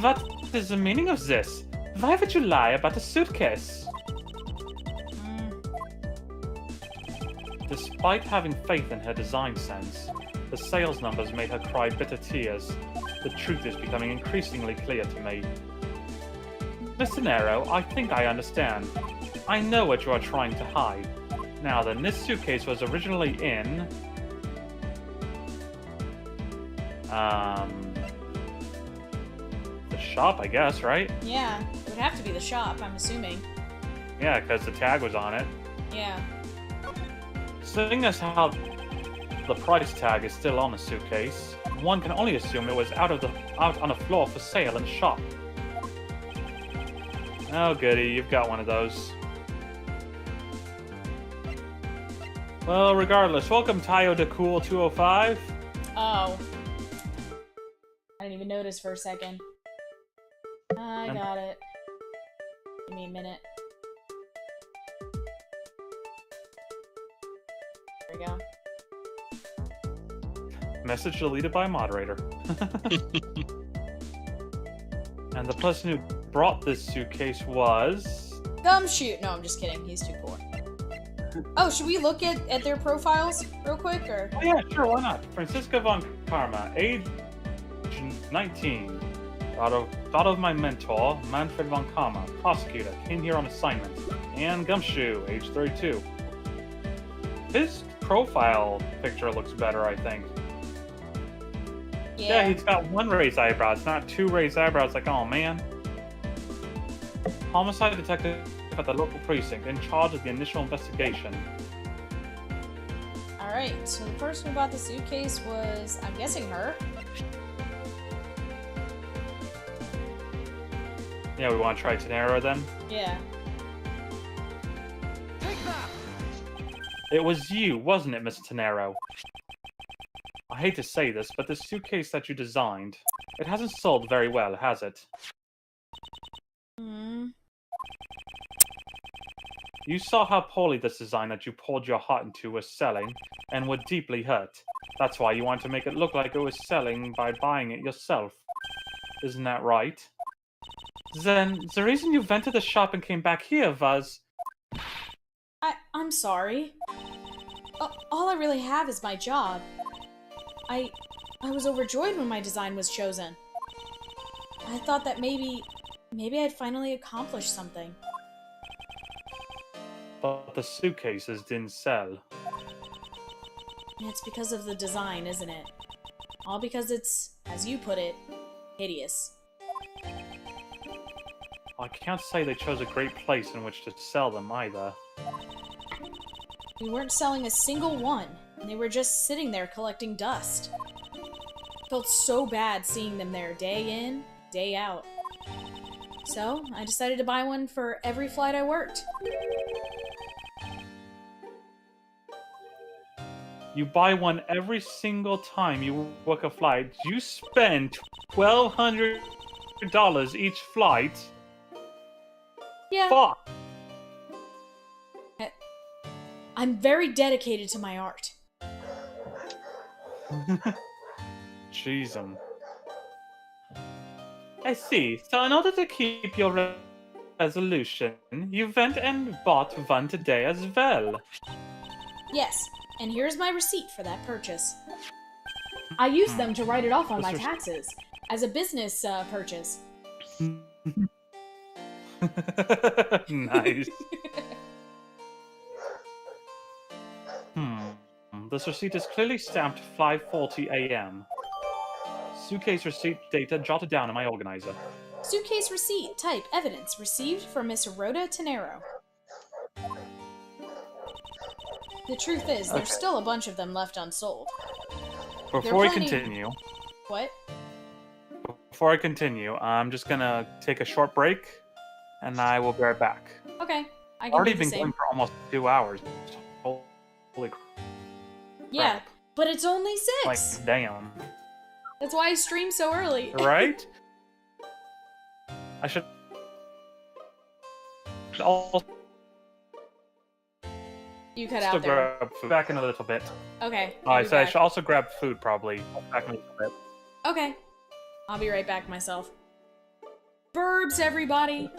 What is the meaning of this? Why would you lie about a suitcase? Despite having faith in her design sense, the sales numbers made her cry bitter tears. The truth is becoming increasingly clear to me. Mr. Nero, I think I understand. I know what you are trying to hide. Now then, this suitcase was originally in... the shop, I guess, right? Yeah, it would have to be the shop, I'm assuming. Yeah, because the tag was on it. Yeah. Seeing as how the price tag is still on the suitcase, one can only assume it was out on the floor for sale in the shop. Oh goody, you've got one of those. Well, regardless, welcome Tayo de Cool 205. Oh. I didn't even notice for a second. I got it. Give me a minute. There we go. Message deleted by moderator. And the person who brought this suitcase was... Gumshoot! No, I'm just kidding. He's too poor. Oh, should we look at their profiles real quick, or? Oh yeah, sure, why not? Francisca von Karma, age 19. Thought of my mentor, Manfred von Karma, prosecutor, came here on assignment. And Gumshoe, age 32. His profile picture looks better, I think. Yeah, he's got one raised eyebrow. It's not two raised eyebrows. Like, oh man. Homicide detective at the local precinct, in charge of the initial investigation. Alright, so the person who bought the suitcase was, I'm guessing her? Yeah, we want to try Tenero then? Yeah. Take that! It was you, wasn't it, Miss Tenero? I hate to say this, but the suitcase that you designed, it hasn't sold very well, has it? Hmm. You saw how poorly this design that you poured your heart into was selling, and were deeply hurt. That's why you wanted to make it look like it was selling by buying it yourself. Isn't that right? Then, the reason you went to the shop and came back here was... I'm sorry. All I really have is my job. I was overjoyed when my design was chosen. I thought that maybe I'd finally accomplished something. But the suitcases didn't sell. It's because of the design, isn't it? All because it's, as you put it, hideous. I can't say they chose a great place in which to sell them either. We weren't selling a single one, and they were just sitting there collecting dust. Felt so bad seeing them there day in, day out. So, I decided to buy one for every flight I worked. You buy one every single time you book a flight. You spend $1,200 each flight. Yeah, Fuck. I'm very dedicated to my art. Jeez. I see. So in order to keep your resolution, you went and bought one today as well. Yes, and here's my receipt for that purchase. I used them to write it off on my This was- taxes, as a business purchase. Nice. This receipt is clearly stamped 5:40 a.m. Suitcase receipt data jotted down in my organizer. Suitcase receipt, type, evidence, received from Miss Rhoda Tenero. The truth is, there's still a bunch of them left unsold. Before I plenty- continue, What? I'm just gonna take a short break, and I will be right back. Okay, I I've can already do the been same. going for almost 2 hours. Holy Yeah, crap. but it's only Like, 6! damn. That's why I stream so early. Right? I should also You cut out there. grab food. Back in a little bit. Okay, I I'll be said I back. should also grab food, probably. Back in a little bit. Okay, I'll be right back myself. Burbs, everybody!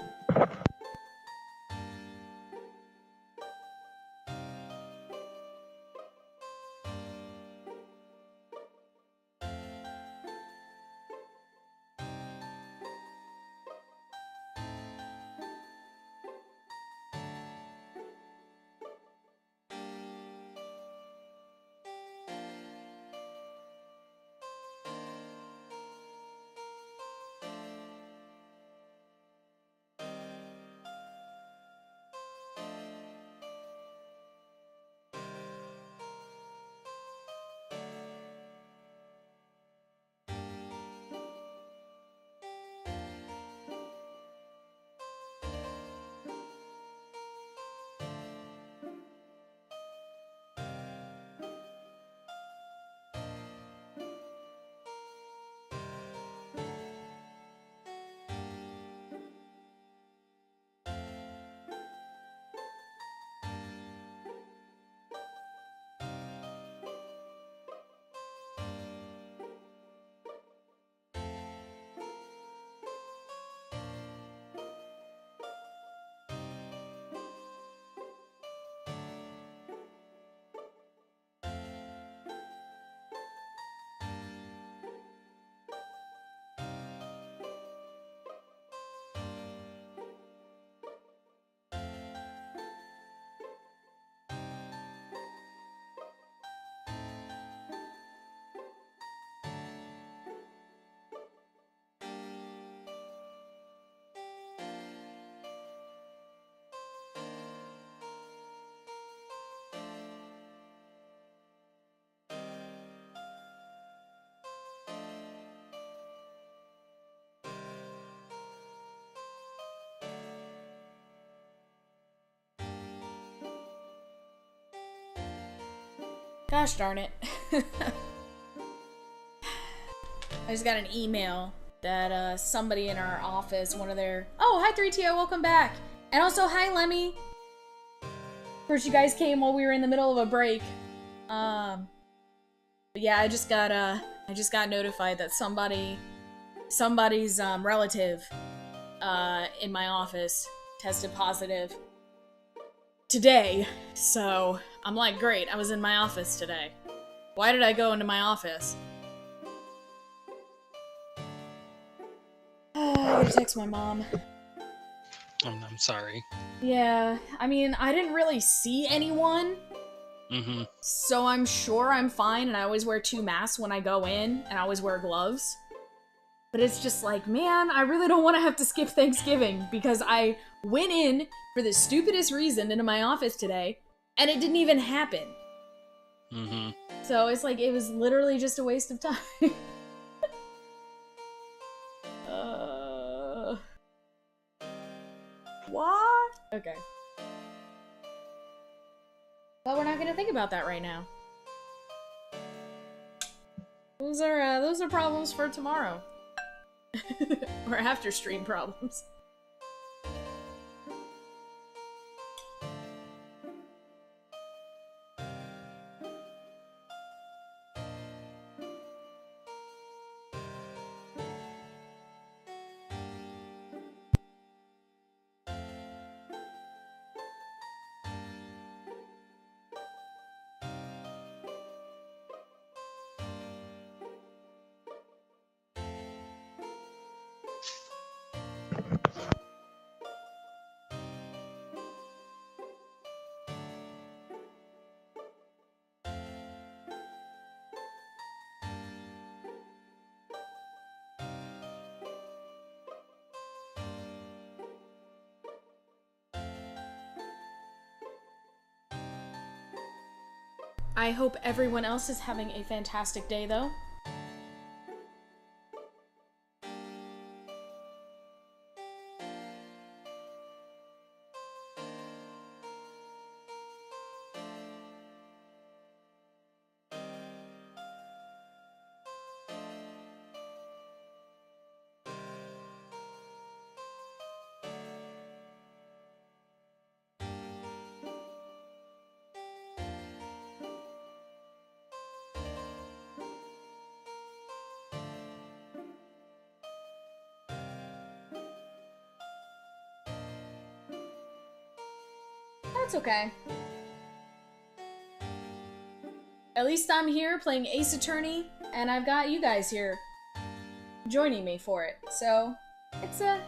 Gosh darn it. I just got an email that somebody in our office, one of their... Oh, hi 3TO, welcome back. And also, hi Lemmy. Of course, you guys came while we were in the middle of a break. But yeah, I just got notified that somebody's relative in my office tested positive today. So I'm like, great, I was in my office today. Why did I go into my office? I gotta text my mom. I'm sorry. Yeah, I mean, I didn't really see anyone, so I'm sure I'm fine, and I always wear 2 masks when I go in, and I always wear gloves. But it's just like, man, I really don't want to have to skip Thanksgiving, because I went in for the stupidest reason into my office today, and it didn't even happen. So it's like, it was literally just a waste of time. What? Okay. But we're not gonna think about that right now. Those are problems for tomorrow. Or after stream problems. I hope everyone else is having a fantastic day, though. That's okay. At least I'm here playing Ace Attorney, and I've got you guys here joining me for it. So it's a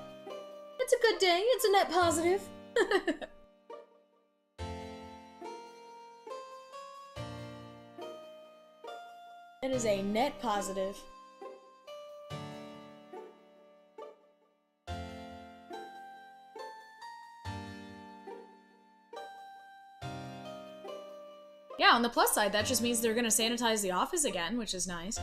good day. It's a net positive. It is a net positive. Yeah, on the plus side, that just means they're gonna sanitize the office again, which is nice.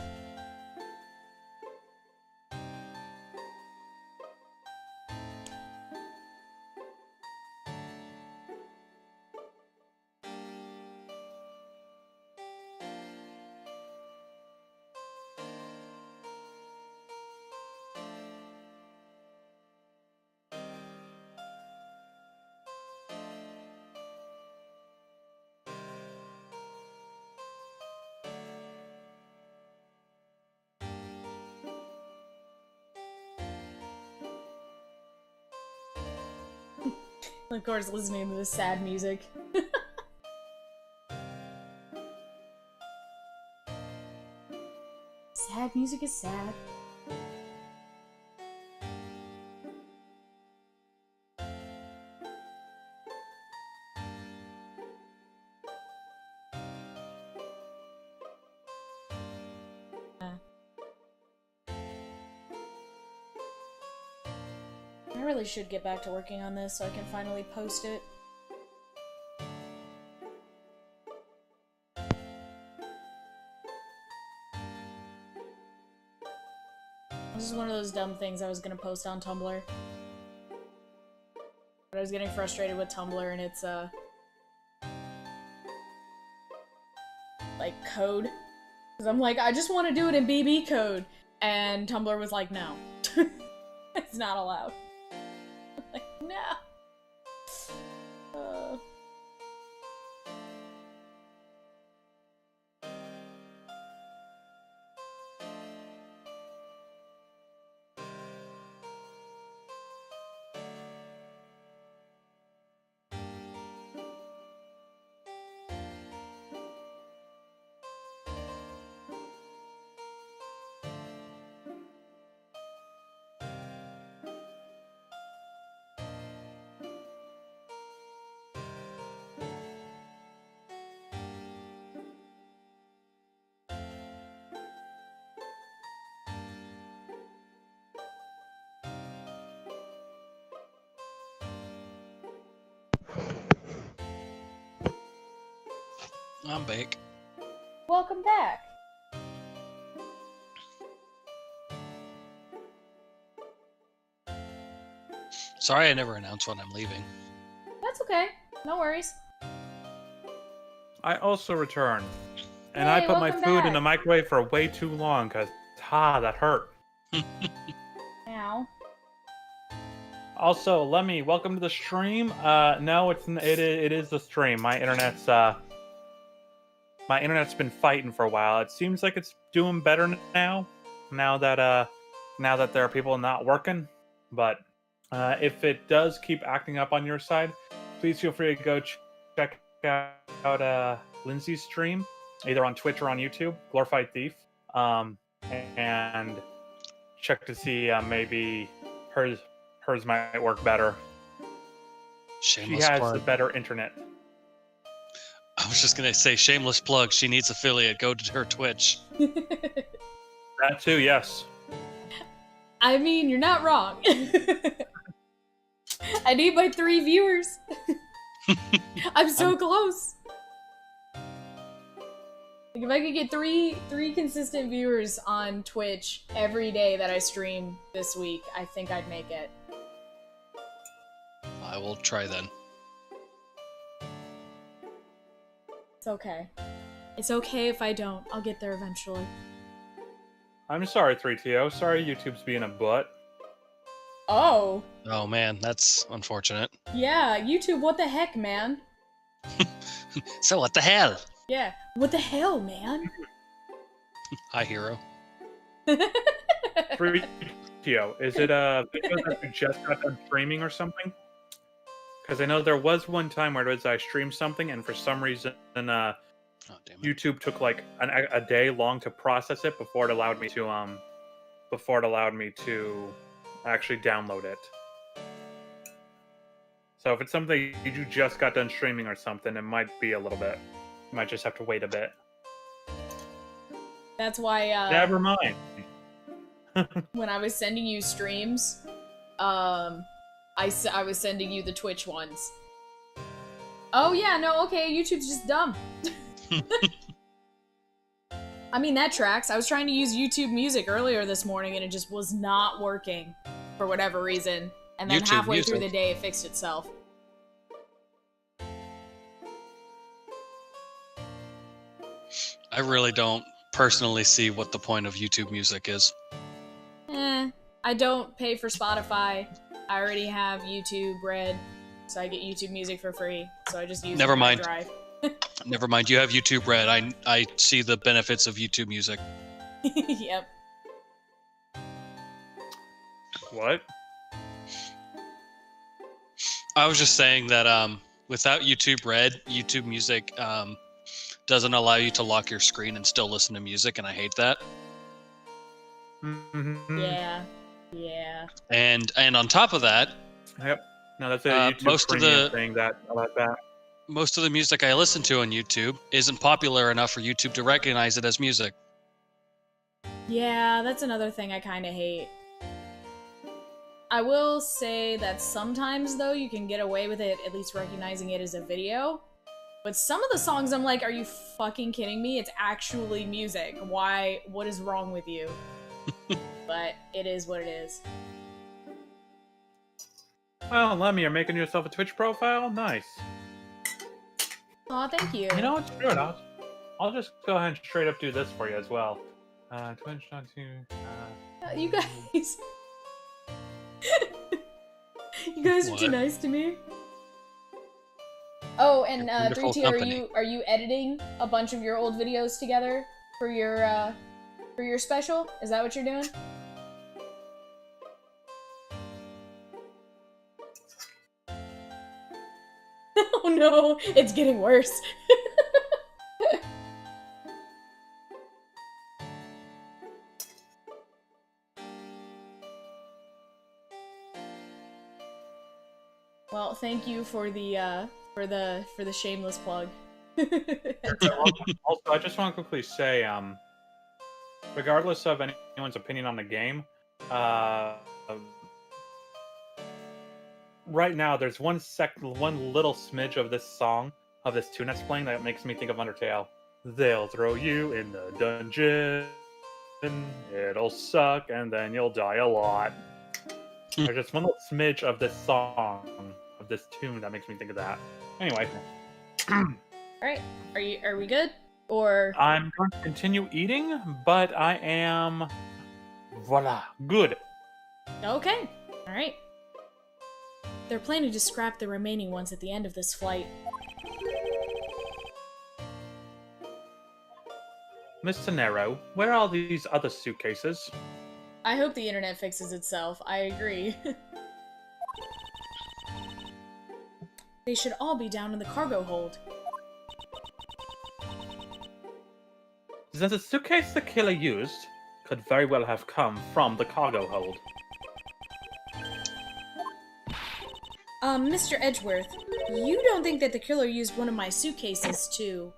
Of course, listening to this sad music. Sad music is sad. I really should get back to working on this so I can finally post it. This is one of those dumb things I was gonna post on Tumblr. But I was getting frustrated with Tumblr and it's, like, like code. Because I'm like, I just want to do it in BB code. And Tumblr was like, no. It's not allowed. I'm like, no. I'm back. Welcome back. Sorry I never announced when I'm leaving. That's okay. No worries. I also returned. And Hey, I put my welcome food in back. the microwave for way too long, because, that hurt. Ow. Also, Lemmy, welcome to the stream. No, it is the stream. My internet's been fighting for a while. It seems like it's doing better now. Now that there are people not working. But if it does keep acting up on your side, please feel free to go check out Lindsay's stream, either on Twitch or on YouTube, Glorified Thief, and check to see maybe hers might work better. Shameless She has plug. the better internet. I was just gonna say, shameless plug. She needs affiliate. Go to her Twitch. That too, yes. I mean, you're not wrong. I need my 3 viewers. I'm so close. Like, if I could get three consistent viewers on Twitch every day that I stream this week, I think I'd make it. I will try then. It's okay. It's okay if I don't. I'll get there eventually. I'm sorry, 3TO. Sorry YouTube's being a butt. Oh. Oh man, that's unfortunate. Yeah, YouTube, what the heck, man? So what the hell? Yeah, what the hell, man? Hi, hero. 3TO, is it a video that you just got done streaming or something? Because I know there was one time where it was I streamed something, and for some reason, Oh damn it. YouTube took like a day long to process it before it allowed me to actually download it. So if it's something you just got done streaming or something, it might be a little bit. You might just have to wait a bit. That's why, Never mind. when I was sending you streams, I was sending you the Twitch ones. Oh yeah, no, okay, YouTube's just dumb. I mean, that tracks. I was trying to use YouTube Music earlier this morning and it just was not working for whatever reason. And then YouTube halfway through the Music. day, it fixed itself. I really don't personally see what the point of YouTube Music is. I don't pay for Spotify. I already have YouTube Red, so I get YouTube Music for free. So I just use Never it on my mind. Drive. Never mind, you have YouTube Red. I see the benefits of YouTube Music. Yep. What? I was just saying that without YouTube Red, YouTube Music doesn't allow you to lock your screen and still listen to music, and I hate that. Mm-hmm. Yeah. Yeah. And on top of that, Yep. No, that's a YouTube most of premium the- thing that about that. most of the music I listen to on YouTube isn't popular enough for YouTube to recognize it as music. Yeah, that's another thing I kind of hate. I will say that sometimes, though, you can get away with it at least recognizing it as a video. But some of the songs, I'm like, are you fucking kidding me? It's actually music. Why? What is wrong with you? But it is what it is. Oh, Lemmy, you're making yourself a Twitch profile? Nice. Aw, thank you. You know, it's good. I'll just go ahead and straight up do this for you as well. Twitch.to. You guys. You guys are too What? nice to me. Oh, and Wonderful 3T, company. are you editing a bunch of your old videos together for your special? Is that what you're doing? Oh no, it's getting worse. Well, thank you for the shameless plug. Also, I just want to quickly say, regardless of anyone's opinion on the game, right now there's one little smidge of this song, of this tune that's playing that makes me think of Undertale. They'll throw you in the dungeon, it'll suck, and then you'll die a lot. There's just one little smidge of this song, of this tune that makes me think of that. Anyway. Alright, are we good? Or I'm going to continue eating, but I am... voila, good. okay, alright. They're planning to scrap the remaining ones at the end of this flight. Mr. Nero, where are these other suitcases? I hope the internet fixes itself, I agree. They should all be down in the cargo hold. The suitcase the killer used could very well have come from the cargo hold. Mr. Edgeworth, you don't think that the killer used one of my suitcases to...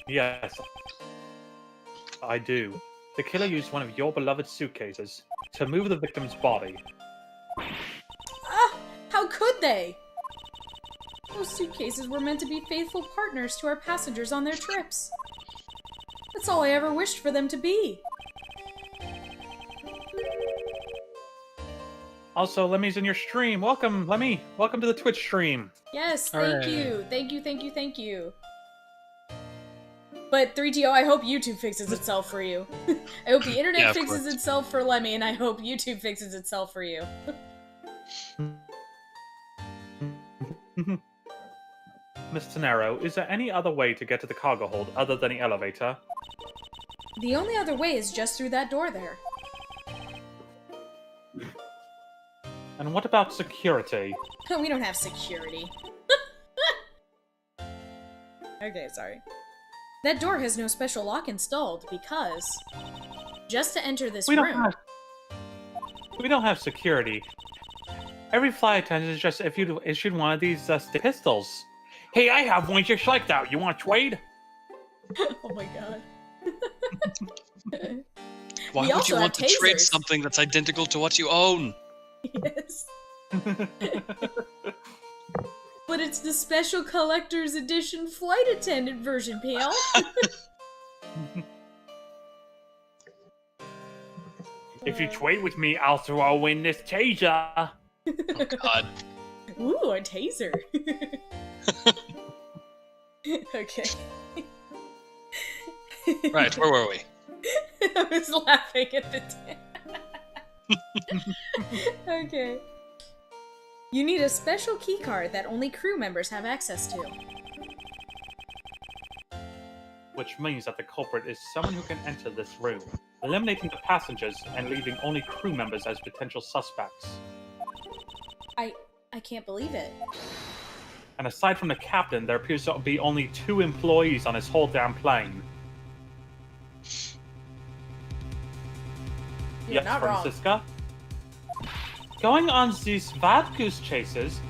Yes, I do. The killer used one of your beloved suitcases to move the victim's body. Ah! How could they? Those suitcases were meant to be faithful partners to our passengers on their trips. That's all I ever wished for them to be. Also, Lemmy's in your stream. Welcome, Lemmy. Welcome to the Twitch stream. Yes, Hooray. thank you. Thank you, thank you, thank you. But 3TO, I hope YouTube fixes itself for you. I hope the internet Yeah, of fixes course. itself for Lemmy, and I hope YouTube fixes itself for you. Mr. Nero, is there any other way to get to the cargo hold other than the elevator? The only other way is just through that door there. And what about security? We don't have security. Okay, sorry. That door has no special lock installed because just to enter this We room... don't have security. Every flight attendant is just if you issued one of these pistols. Hey, I have one just like that. You want to trade? Oh my god. Why We would also you want have to trade tasers. something that's identical to what you own? Yes. But it's the special collector's edition flight attendant version, PL. If you trade with me, I'll throw in this taser. Oh God. Ooh, a taser. Okay. Right, where were we? I was laughing at the time. Okay. You need a special keycard that only crew members have access to. Which means that the culprit is someone who can enter this room, eliminating the passengers and leaving only crew members as potential suspects. I can't believe it. And aside from the captain, there appears to be only 2 employees on this whole damn plane. You're Yes, not wrong. Francisca? Going on these wild goose chases,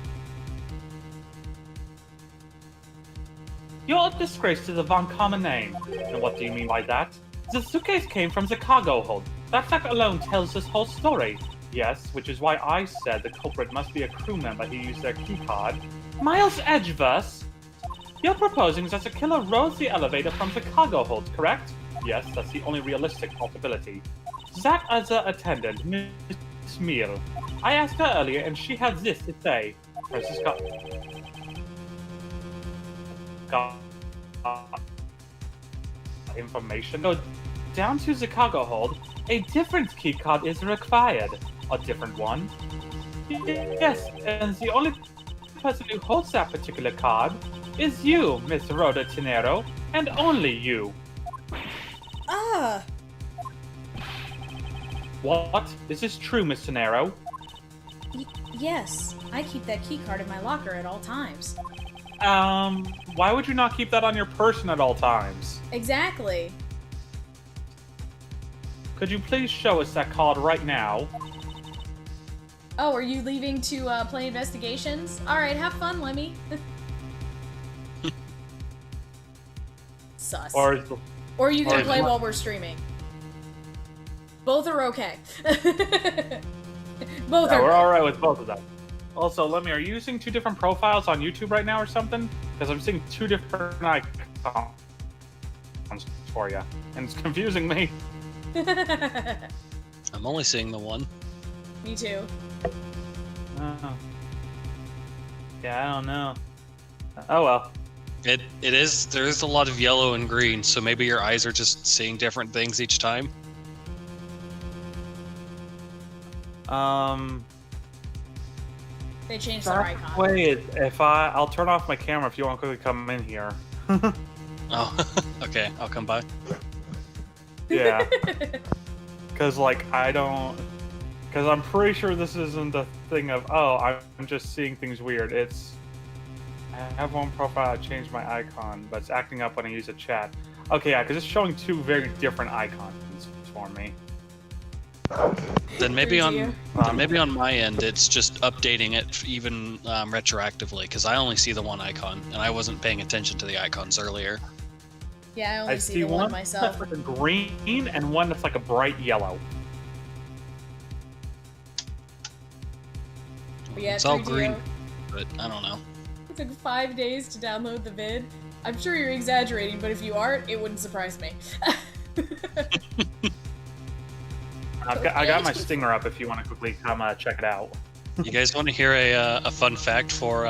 you're a disgrace to the Von Common name. And what do you mean by that? The suitcase came from the cargo hold. That fact alone tells this whole story. Yes, which is why I said the culprit must be a crew member who used their keycard. Miles Edgeworth? You're proposing that the killer rode the elevator from the cargo hold, correct? Yes, that's the only realistic possibility. That other attendant, Miss Meal. I asked her earlier and she had this to say. Francisca... information. Go down to the cargo hold. A different key card is required. A different one? Yes, and the only person who holds that particular card is you, Miss Rhoda Tenero, and only you. Ah, What? Is this true, Miss Tenero? yes. I keep that key card in my locker at all times. Why would you not keep that on your person at all times? Exactly. Could you please show us that card right now? Oh, are you leaving to play investigations? Alright, have fun, Lemmy. Sus. Or is the... Or you can or- play while we're streaming. Both are okay. Both Yeah, are we're good. alright with both of them. Also, Lemmy, are you using two different profiles on YouTube right now or something? Because I'm seeing two different icons for you, and it's confusing me. I'm only seeing the one. Me too. Yeah, I don't know. Oh well. It is. There is a lot of yellow and green, so maybe your eyes are just seeing different things each time. They changed their icon. Wait, if I'll turn off my camera if you want to quickly come in here. Oh, okay. I'll come by. Yeah. Because, like, I don't... Because I'm pretty sure this isn't the thing of, oh, I'm just seeing things weird. It's... I have one profile, I changed my icon, but it's acting up when I use a chat. Okay, yeah, because it's showing two very different icons for me. Then maybe Easier. on my end, it's just updating it even retroactively, because I only see the one icon, and I wasn't paying attention to the icons earlier. Yeah, I only I see see the one one myself. that's like a green and one that's like a bright yellow. But yeah, It's all 3DO. green, but I don't know. It took 5 days to download the vid. I'm sure you're exaggerating, but if you aren't, it wouldn't surprise me. I got my stinger up if you want to quickly come check it out. You guys want to hear a fun fact for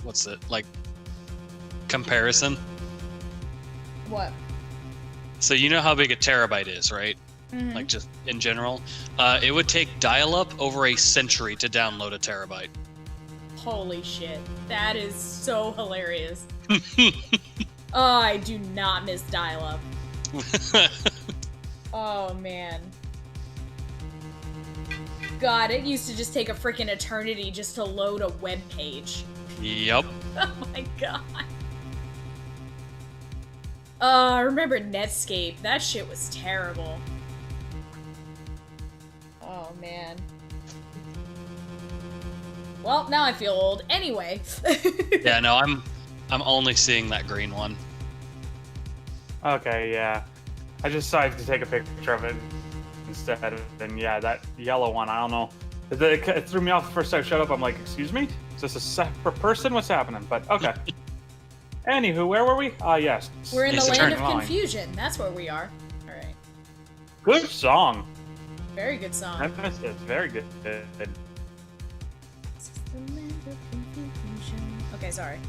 what's it like comparison? What? So you know how big a terabyte is, right? Mhm. Like just in general, it would take dial-up over a century to download a terabyte. Holy shit. That is so hilarious. Oh, I do not miss dial-up. Oh, man. God, it used to just take a freaking eternity just to load a web page. Yep. Oh my god. I remember Netscape. That shit was terrible. Oh, man. Well, now I feel old. Anyway. Yeah, no, I'm only seeing that green one. Okay, yeah. I just decided to take a picture of it instead. And yeah, that yellow one, I don't know. It threw me off the first time I showed up. I'm like, excuse me? Is this a separate person? What's happening? But okay. Anywho, where were we? Yes. We're in the It's a land turn of line. confusion. That's where we are. Alright. Good song. Very good song. I missed it. Very good. This is the land of confusion. Okay, sorry.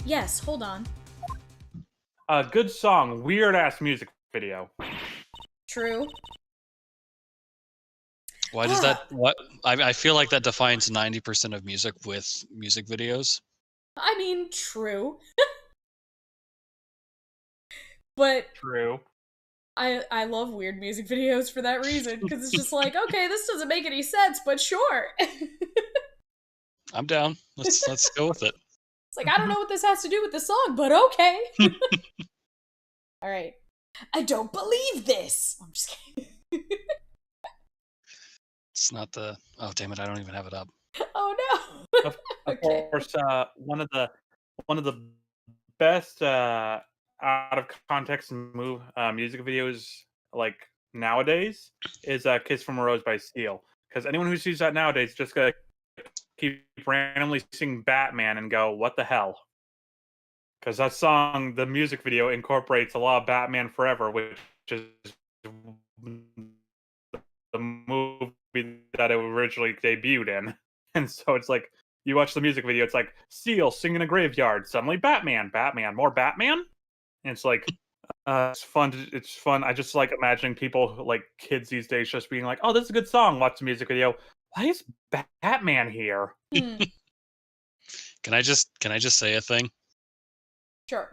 Yes, hold on. Good song. Weird ass music video. True. Why does that? What? I feel like that defines 90% of music with music videos. I mean, true. But True. I love weird music videos for that reason, because it's just like, okay, this doesn't make any sense, but sure. I'm down. Let's go with it. It's like, I don't know what this has to do with the song, but okay. Alright. I don't believe this! I'm just kidding. It's not the. Oh damn it! I don't even have it up. Oh no! Of Okay. course, one of the best out of context music videos like nowadays is "Kiss from a Rose" by Seal. Because anyone who sees that nowadays just gonna keep randomly sing Batman and go, "What the hell?" Because that song, the music video incorporates a lot of Batman Forever, which is the movie that it originally debuted in. And so it's like you watch the music video, it's like Seal singing in a graveyard. Suddenly, Batman, more Batman. And it's like, it's fun. It's fun. I just like imagining people, like kids these days, just being like, "Oh, this is a good song." Watch the music video. Why is Batman here? Hmm. Can I just say a thing? Sure.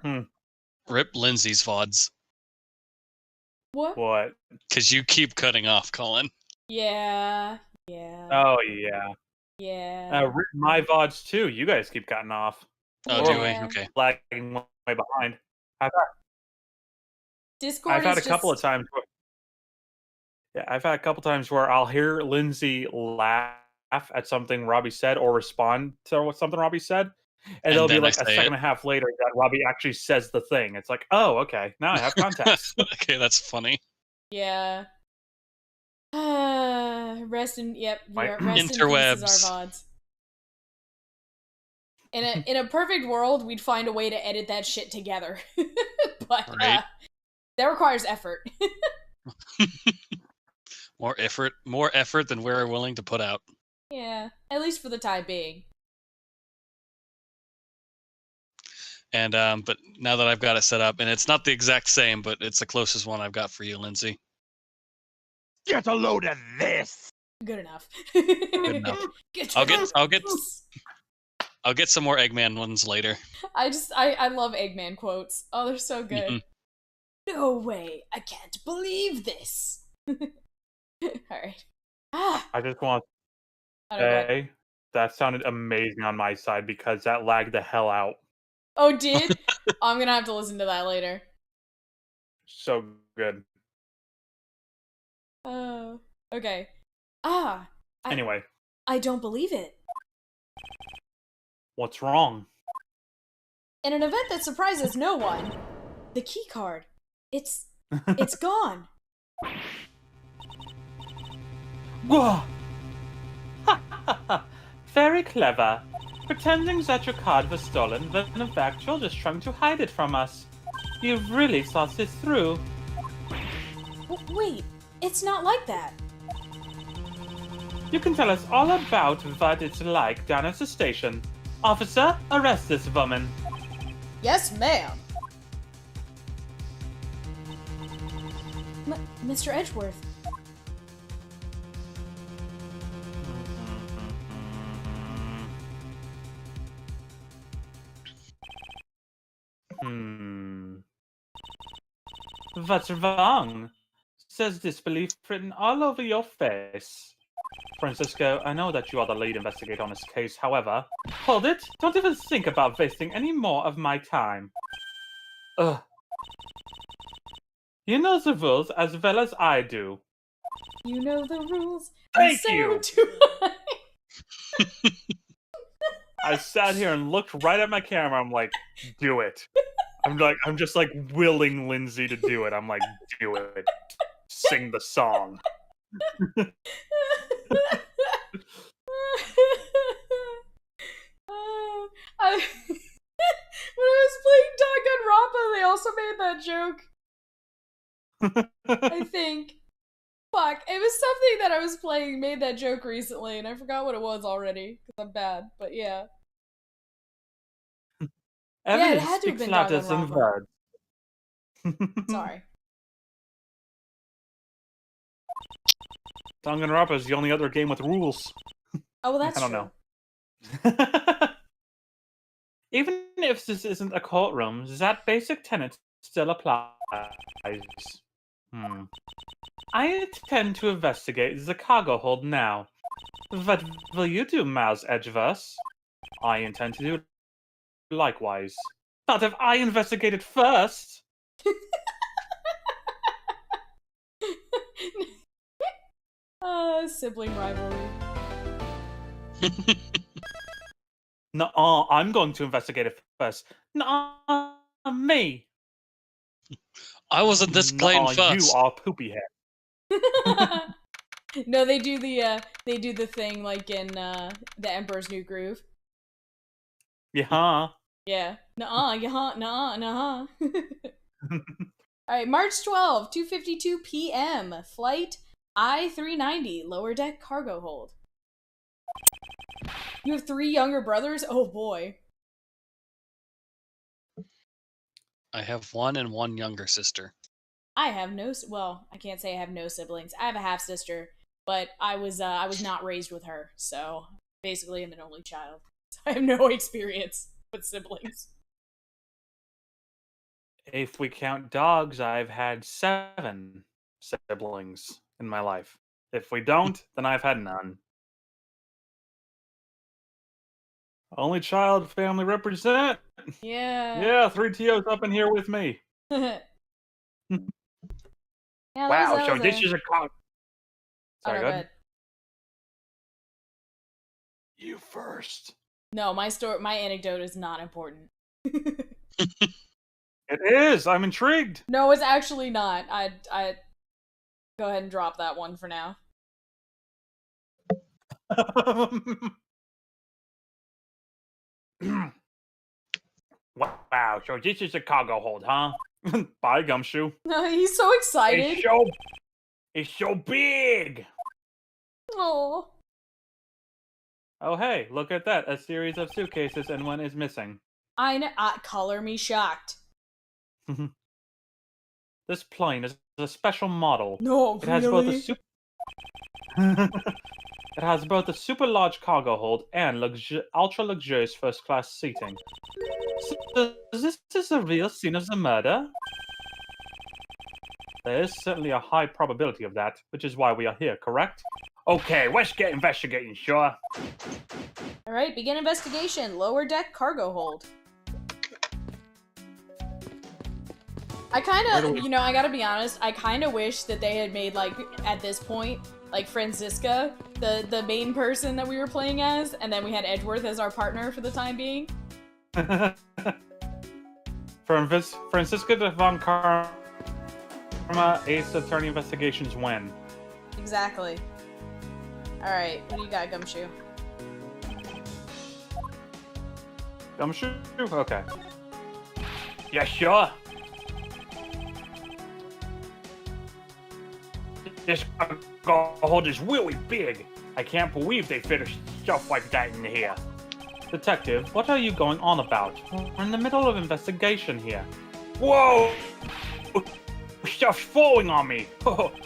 Rip Lindsay's VODs. What? What? Because you keep cutting off, Colin. Yeah. Yeah. Oh yeah. Yeah. My VODs too. You guys keep cutting off. Oh, Or do we? Yeah. Okay. lagging way behind. Discord I've had a is couple of just- times. I've had a couple times where I'll hear Lindsay laugh at something Robbie said or respond to something Robbie said, and it'll be then I like a say second it. and a half later that Robbie actually says the thing. It's like, oh, okay, now I have context. Okay, that's funny. Yeah. Rest in My rest in peace is interwebs. our VODs. In a perfect world, we'd find a way to edit that shit together. But Right. that requires effort. More effort than we're willing to put out. Yeah, at least for the time being. And but now that I've got it set up, and it's not the exact same, but it's the closest one I've got for you, Lindsay. Get a load of this. Good enough. Good enough. I'll get this. I'll get some more Eggman ones later. I love Eggman quotes. Oh, they're so good. Mhm. No way! I can't believe this. All right. I just want I to don't know. say that sounded amazing on my side because that lagged the hell out. Oh, did? I'm gonna have to listen to that later. So good. Oh, okay. Anyway, I don't believe it. what's wrong? In an event that surprises no one, the key card. It's gone. Whoa! Very clever. Pretending that your card was stolen, when in fact you're just trying to hide it from us. You've really thought this through. Wait, it's not like that. You can tell us all about what it's like down at the station. Officer, arrest this woman. Yes, ma'am. Mr. Edgeworth. What's wrong? Says disbelief written all over your face. Francisco, I know that you are the lead investigator on this case, however... Hold it! Don't even think about wasting any more of my time. Ugh. You know the rules as well as I do. You know the rules. Thank and you. so do I. I sat here and looked right at my camera. I'm like, do it. I'm just like willing Lindsay to do it. I'm like, do it. Sing the song. When I was playing Danganronpa, they also made that joke. I think. Fuck, it was something that I was playing made that joke recently, and I forgot what it was already, because I'm bad, but yeah. Evidence it had to have speaks been louder than Danganronpa. words. Sorry. Danganronpa is the only other game with rules. Oh, well, that's I don't true. know. Even if this isn't a courtroom, that basic tenet still applies. I intend to investigate the cargo hold now. What will you do, Mouse Edgeworth? I intend to do likewise. But if I investigate it first... Sibling rivalry. Nuh-uh, I'm going to investigate it first. Nuh-uh, me. I wasn't this plain Nuh-uh, fuss. you are poopy head. No, they do the thing like in The Emperor's New Groove. Yeah. Yeah. Nuh-uh, nuh-uh, nuh-uh. Alright, March 12, 2:52 p.m. Flight I-390, lower deck cargo hold. You have 3 younger brothers? Oh boy. I have one and one younger sister. I have no. Well, I can't say I have no siblings. I have a half sister, but I was not raised with her, so basically I'm an only child. So I have no experience with siblings. If we count dogs, I've had 7 siblings in my life. If we don't, then I've had none. Only child family represent. Yeah. Yeah, 3 TOs up in here with me. Yeah. Wow, so this is a Oh, Sorry, no, go go ahead. ahead. You first. No, my anecdote is not important. It is. I'm intrigued. No, it's actually not. I go ahead and drop that one for now. wow. So this is a cargo hold, huh? Bye, Gumshoe. No, he's so excited. It's so big. Oh. Oh, hey, look at that. A series of suitcases and one is missing. I know. Color me shocked. This plane is a special model. No, It has both a really? It has both a super large cargo hold and ultra luxurious first class seating. So, is this a real scene of the murder? There is certainly a high probability of that, which is why we are here, correct? Okay, let's get investigating, sure. All right, begin investigation. Lower deck cargo hold. I kind of, I gotta be honest, I kind of wish that they had made, like, at this point, like, Franziska, the main person that we were playing as, and then we had Edgeworth as our partner for the time being. Franziska von Karma, Ace Attorney Investigations when? Exactly. Alright, what do you got, Gumshoe? Gumshoe? Okay. Yeah, sure. This cargo hold is really big. I can't believe they fit stuff like that in here. Detective, what are you going on about? We're in the middle of investigation here. Whoa! Stuff's falling on me.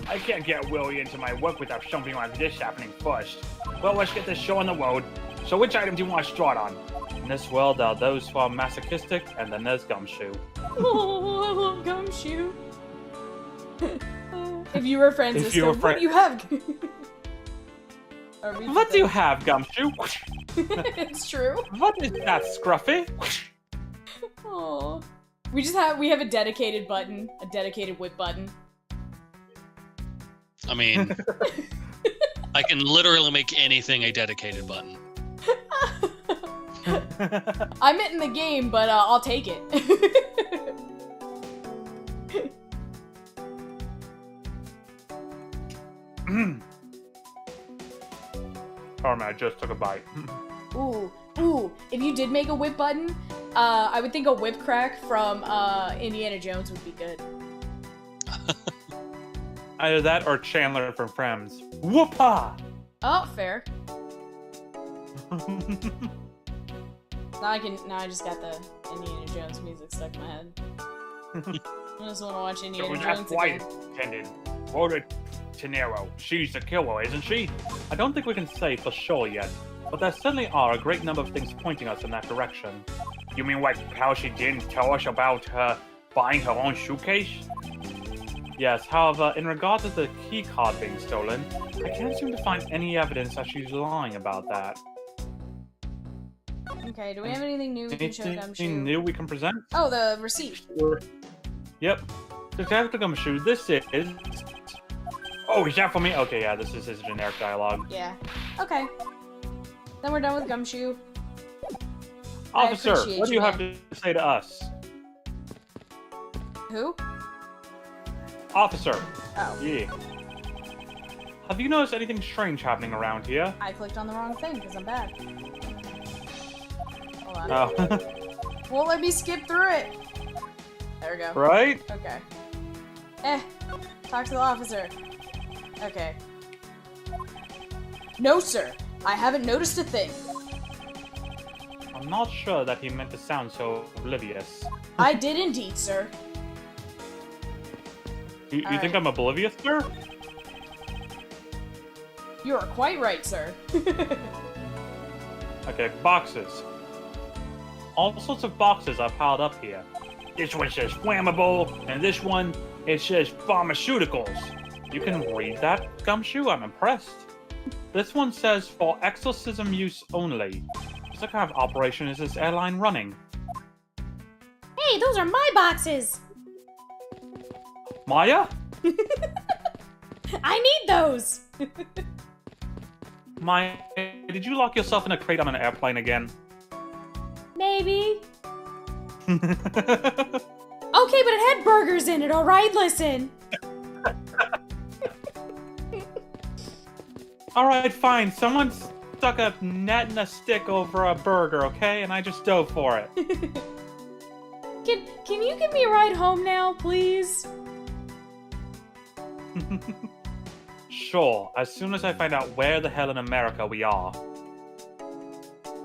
I can't get really into my work without something like this happening first. Well, let's get this show on the road. So which item do you want to start on? In this world, there are those who are masochistic, and then there's Gumshoe. Oh, I love Gumshoe. If you were Franziska, what do you have? What do you have, Gumshoe? It's true. What is that, Scruffy? Oh, we have a dedicated button, a dedicated whip button. I mean, I can literally make anything a dedicated button. I'm it in the game, but I'll take it. Oh man, I just took a bite. Ooh, if you did make a whip button, I would think a whip crack from Indiana Jones would be good. Either that or Chandler from Friends. Whoop-ha! Oh, fair. Now I just got the Indiana Jones music stuck in my head. I just want to watch Indiana So Jones that's why again. intended. Rhoda Tenero. She's the killer, isn't she? I don't think we can say for sure yet, but there certainly are a great number of things pointing us in that direction. You mean like how she didn't tell us about her buying her own suitcase? Yes, however, in regard to the key card being stolen, I can't seem to find any evidence that she's lying about that. Okay, do we have anything new we can show Anything Gumshoe? new we can present? Oh, the receipt. Yep. Detective Gumshoe, this is... Oh, is that for me? Okay, yeah, this is his generic dialogue. Yeah. Okay. Then we're done with Gumshoe. Officer, appreciate what do you, you have man. to say to us? Who? Officer. Oh. Yeah. Have you noticed anything strange happening around here? I clicked on the wrong thing because I'm bad. Hold on. Oh. Won't let me skip through it. There we go. Right? Okay. Talk to the officer. Okay. No, sir. I haven't noticed a thing. I'm not sure that he meant to sound so oblivious. I did indeed, sir. You All think right. I'm oblivious, sir? You are quite right, sir. Okay, boxes. All sorts of boxes are piled up here. This one says flammable, and this one, it says pharmaceuticals. You can read that, Gumshoe? I'm impressed. This one says for exorcism use only. What kind of operation is this airline running? Hey, those are my boxes! Maya? I need those! Maya, did you lock yourself in a crate on an airplane again? Maybe. Okay, but it had burgers in it, alright? Listen. Alright, fine. Someone stuck a net and a stick over a burger, okay? And I just dove for it. Can you give me a ride home now, please? Sure, as soon as I find out where the hell in America we are.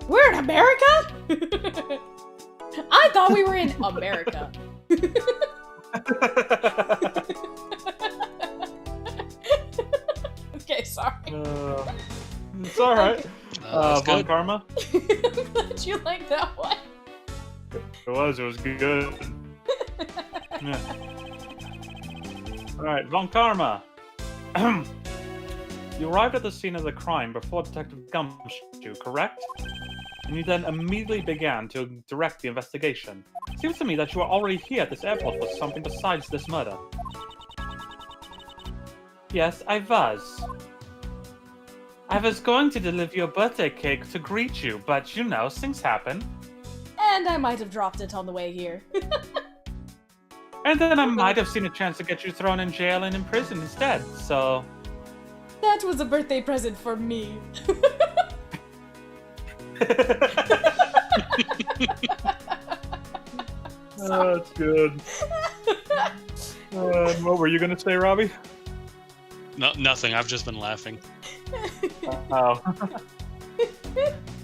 We're in America? I thought we were in America. Okay, sorry. It's alright. That's Von good. Karma? I'm glad you like that one. It was good. Yeah. Alright, Von Karma. You arrived at the scene of the crime before Detective Gumshoe, correct? And you then immediately began to direct the investigation. Seems to me that you were already here at this airport for something besides this murder. Yes, I was. I was going to deliver your birthday cake to greet you, but you know, things happen. And I might have dropped it on the way here. And then I might have seen a chance to get you thrown in jail and in prison instead, so... That was a birthday present for me. Oh, that's good. What were you gonna say, Robbie? No, nothing. I've just been laughing. Oh.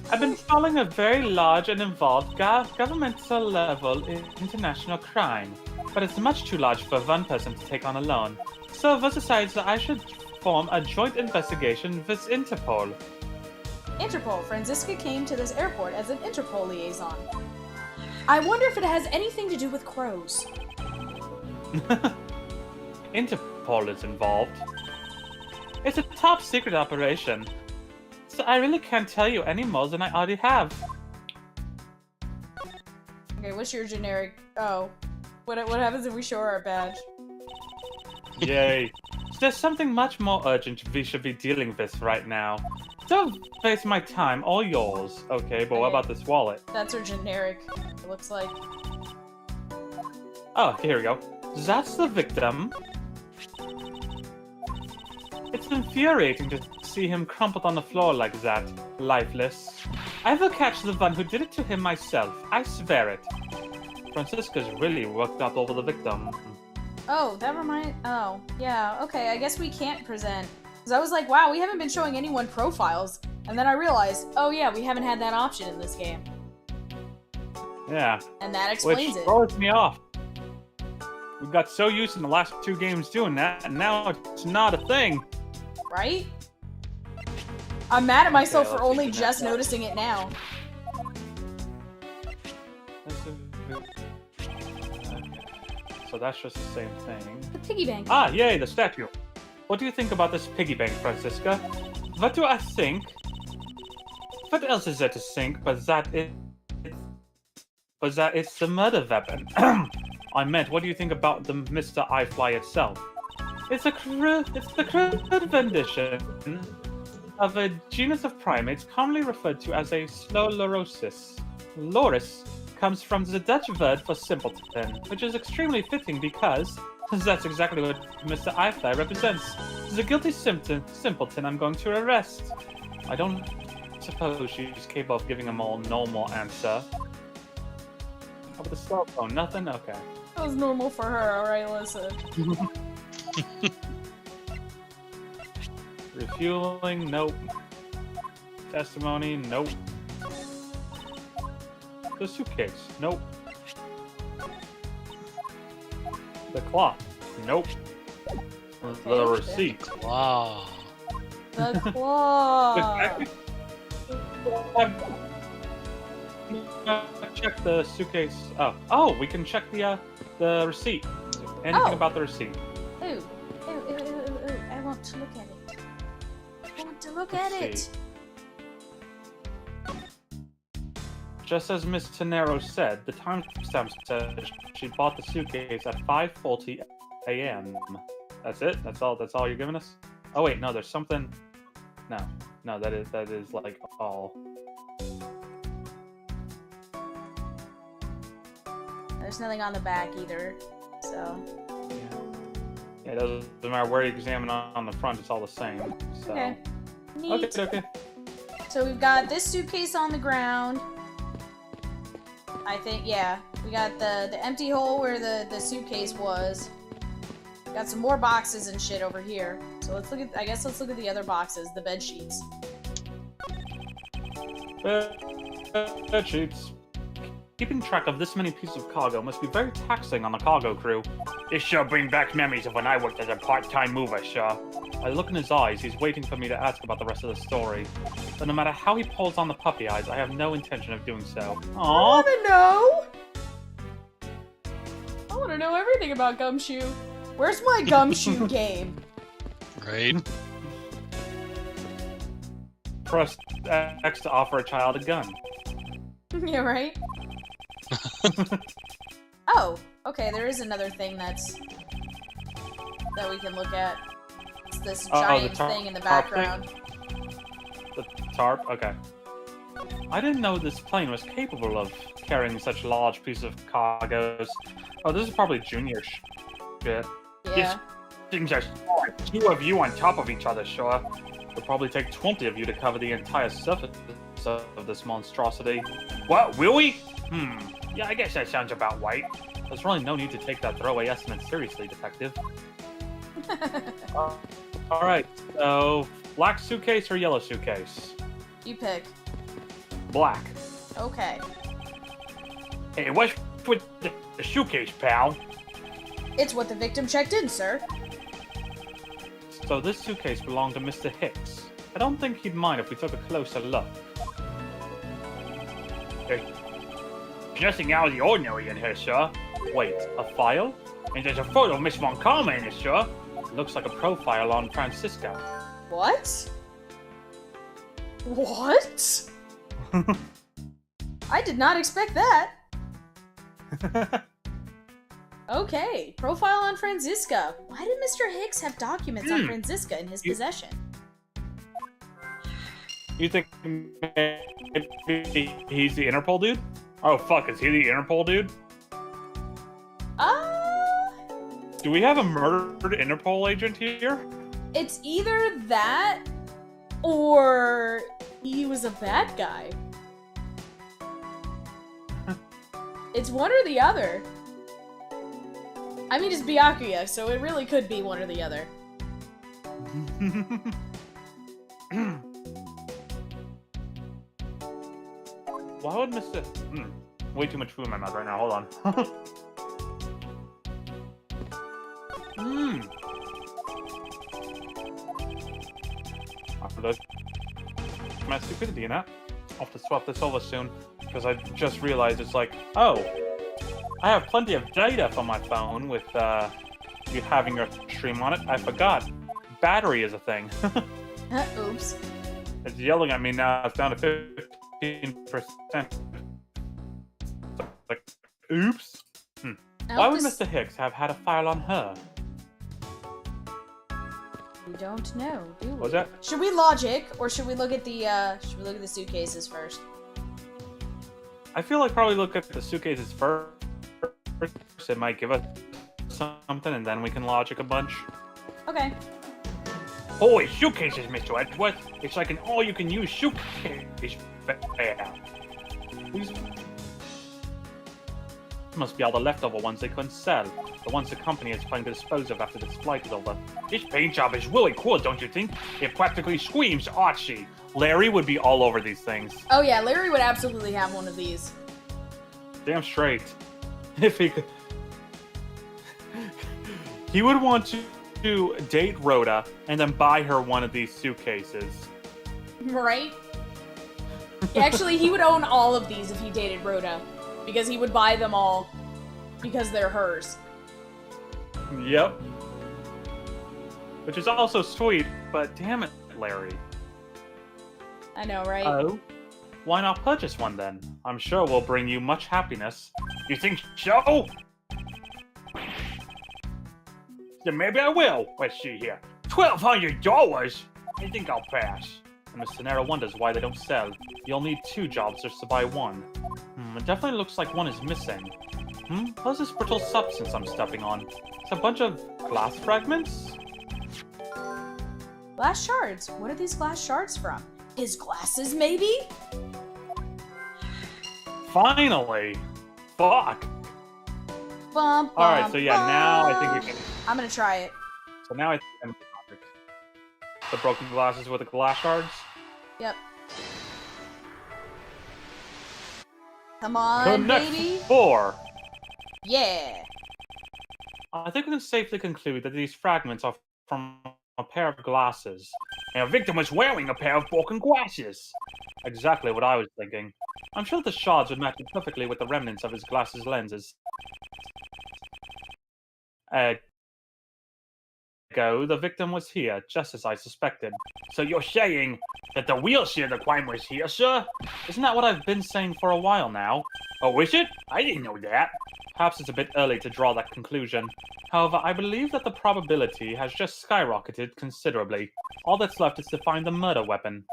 I've been following a very large and involved governmental level international crime, but it's much too large for one person to take on alone. So I decided that I should form a joint investigation with Interpol. Interpol. Franziska came to this airport as an Interpol liaison. I wonder if it has anything to do with crows. Interpol is involved. It's a top secret operation, so I really can't tell you any more than I already have. Okay, what's your generic... Oh. What happens if we show our badge? Yay. There's something much more urgent we should be dealing with right now. Don't waste my time, all yours. Okay, but what Okay. about this wallet? That's her generic, it looks like. Oh, here we go. That's the victim. It's infuriating to see him crumpled on the floor like that, lifeless. I will catch the one who did it to him myself, I swear it. Franziska's really worked up over the victim. Oh, oh, yeah, okay, I guess we can't present. Because I was like, wow, we haven't been showing anyone profiles. And then I realized, oh yeah, we haven't had that option in this game. Yeah, And that which explains it. throws me off. We got so used in the last 2 games doing that, and now it's not a thing. Right? I'm mad at myself Okay, for let's only see the just next one. noticing it now. So that's just the same thing. The piggy bank. Ah, yay, the statue. What do you think about this piggy bank, Franziska? What do I think? What else is there to think but that it's the murder weapon? I meant, what do you think about the Mr. iFly itself? It's the crude rendition of a genus of primates commonly referred to as a slow lorosis. Loris comes from the Dutch word for simpleton, which is extremely fitting because that's exactly what Mr. iFly represents. The guilty simpleton I'm going to arrest. I don't suppose she's capable of giving a more normal answer. How about the cell phone? Nothing? Okay. That was normal for her, alright, listen. Refueling? Nope. Testimony? Nope. The suitcase. Nope. The clock. Nope. The receipt. Wow. The claw. Check the suitcase. Oh, we can check the receipt. Anything about the receipt? Ooh. I want to look at it. I want to look at it. Just as Miss Tenero said, the timestamp said she bought the suitcase at 5:40 a.m. That's it? That's all you're giving us? Oh wait, no, there's something. No, that is like all. There's nothing on the back either, so. Yeah, it doesn't matter where you examine on the front; it's all the same. So. Okay. Neat. Okay. So we've got this suitcase on the ground. I think, yeah. We got the empty hole where the suitcase was. Got some more boxes and shit over here. So let's look at the other boxes, the bed sheets. Bed sheets. Keeping track of this many pieces of cargo must be very taxing on the cargo crew. It sure brings back memories of when I worked as a part-time mover, sure. I look in his eyes, he's waiting for me to ask about the rest of the story. But no matter how he pulls on the puppy eyes, I have no intention of doing so. I Aww! wanna know! I wanna know everything about Gumshoe. Where's my Gumshoe game? Right? Press X to offer a child a gun. Yeah, right? Oh, okay, there is another thing that we can look at. It's this giant thing in the background. The tarp? Okay. I didn't know this plane was capable of carrying such large pieces of cargoes. Oh, this is probably junior shit. Yeah. Things are small. 2 of you on top of each other, sure. It'll probably take 20 of you to cover the entire surface of this monstrosity. What, will we? Yeah, I guess that sounds about right. There's really no need to take that throwaway estimate seriously, Detective. Alright, so black suitcase or yellow suitcase? You pick. Black. Okay. Hey, what's with the suitcase, pal? It's what the victim checked in, sir. So this suitcase belonged to Mr. Hicks. I don't think he'd mind if we took a closer look. There's nothing out of the ordinary in here, sir. Wait, a file? And there's a photo of Miss Von Karma in it, sir. It looks like a profile on Francisco. What? What? I did not expect that. Okay, profile on Franziska. Why did Mr. Hicks have documents on Franziska in his possession? You think maybe he's the Interpol dude? Oh, fuck, is he the Interpol dude? Do we have a murdered Interpol agent here? It's either that, or he was a bad guy. It's one or the other. I mean, it's Byakuya, so it really could be one or the other. Why would Mr. Way too much food in my mouth right now, hold on. After those my stupidity, you know? I'll have to swap this over soon, because I just realized it's like, oh, I have plenty of data for my phone with you having your stream on it. I forgot. Battery is a thing. Oops. It's yelling at me now. It's down to 15%. Like, oops. Why would Mr. Hicks have had a file on her? We don't know, do we? What's that? Should we logic, or should we look at the suitcases first? I feel like probably look at the suitcases first. It might give us something, and then we can logic a bunch. Okay. Holy suitcases, Mr. Edgeworth. It's like an all-you-can-use suitcase fair. These must be all the leftover ones they couldn't sell. The ones the company is trying to dispose of after this flight is over. This paint job is really cool, don't you think? It practically screams artsy. Larry would be all over these things. Oh yeah, Larry would absolutely have one of these. Damn straight. If he could... He would want to date Rhoda and then buy her one of these suitcases. Right? Actually, he would own all of these if he dated Rhoda. Because he would buy them all because they're hers. Yep. Which is also sweet, but damn it, Larry. I know, right? Oh? Why not purchase one then? I'm sure will bring you much happiness. You think so? Then maybe I will. Let's see here. $1,200? I think I'll pass. And Mr. Nero wonders why they don't sell. You'll need 2 jobs just to buy one. It definitely looks like one is missing. What's this brittle substance I'm stepping on? It's a bunch of glass fragments? Glass shards. What are these glass shards from? His glasses, maybe? Finally! Fuck! Bum, bum, Alright, so yeah, now I think we can... I'm gonna try it. So now I think I'm... The broken glasses with the glass shards? Yep. Come on, Connect baby. 4! Yeah. I think we can safely conclude that these fragments are from a pair of glasses. And the victim was wearing a pair of broken glasses. Exactly what I was thinking. I'm sure the shards would match perfectly with the remnants of his glasses lenses. The victim was here, just as I suspected. So you're saying that the wheelchair the crime was here, sir? Isn't that what I've been saying for a while now? Oh, is it? I didn't know that. Perhaps it's a bit early to draw that conclusion. However, I believe that the probability has just skyrocketed considerably. All that's left is to find the murder weapon.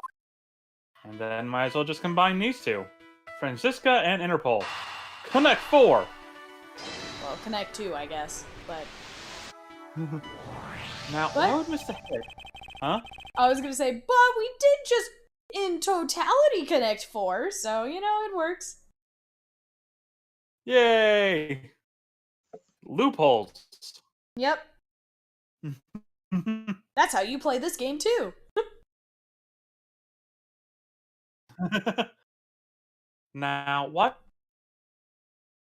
And then might as well just combine these two. Francisca and Interpol. Connect 4! Well, connect 2, I guess, but... Now, why would Mr. Hicks... Huh? I was gonna say, but we did just, in totality, connect 4, so, you know, it works. Yay! Loopholes. Yep. That's how you play this game, too. Now, why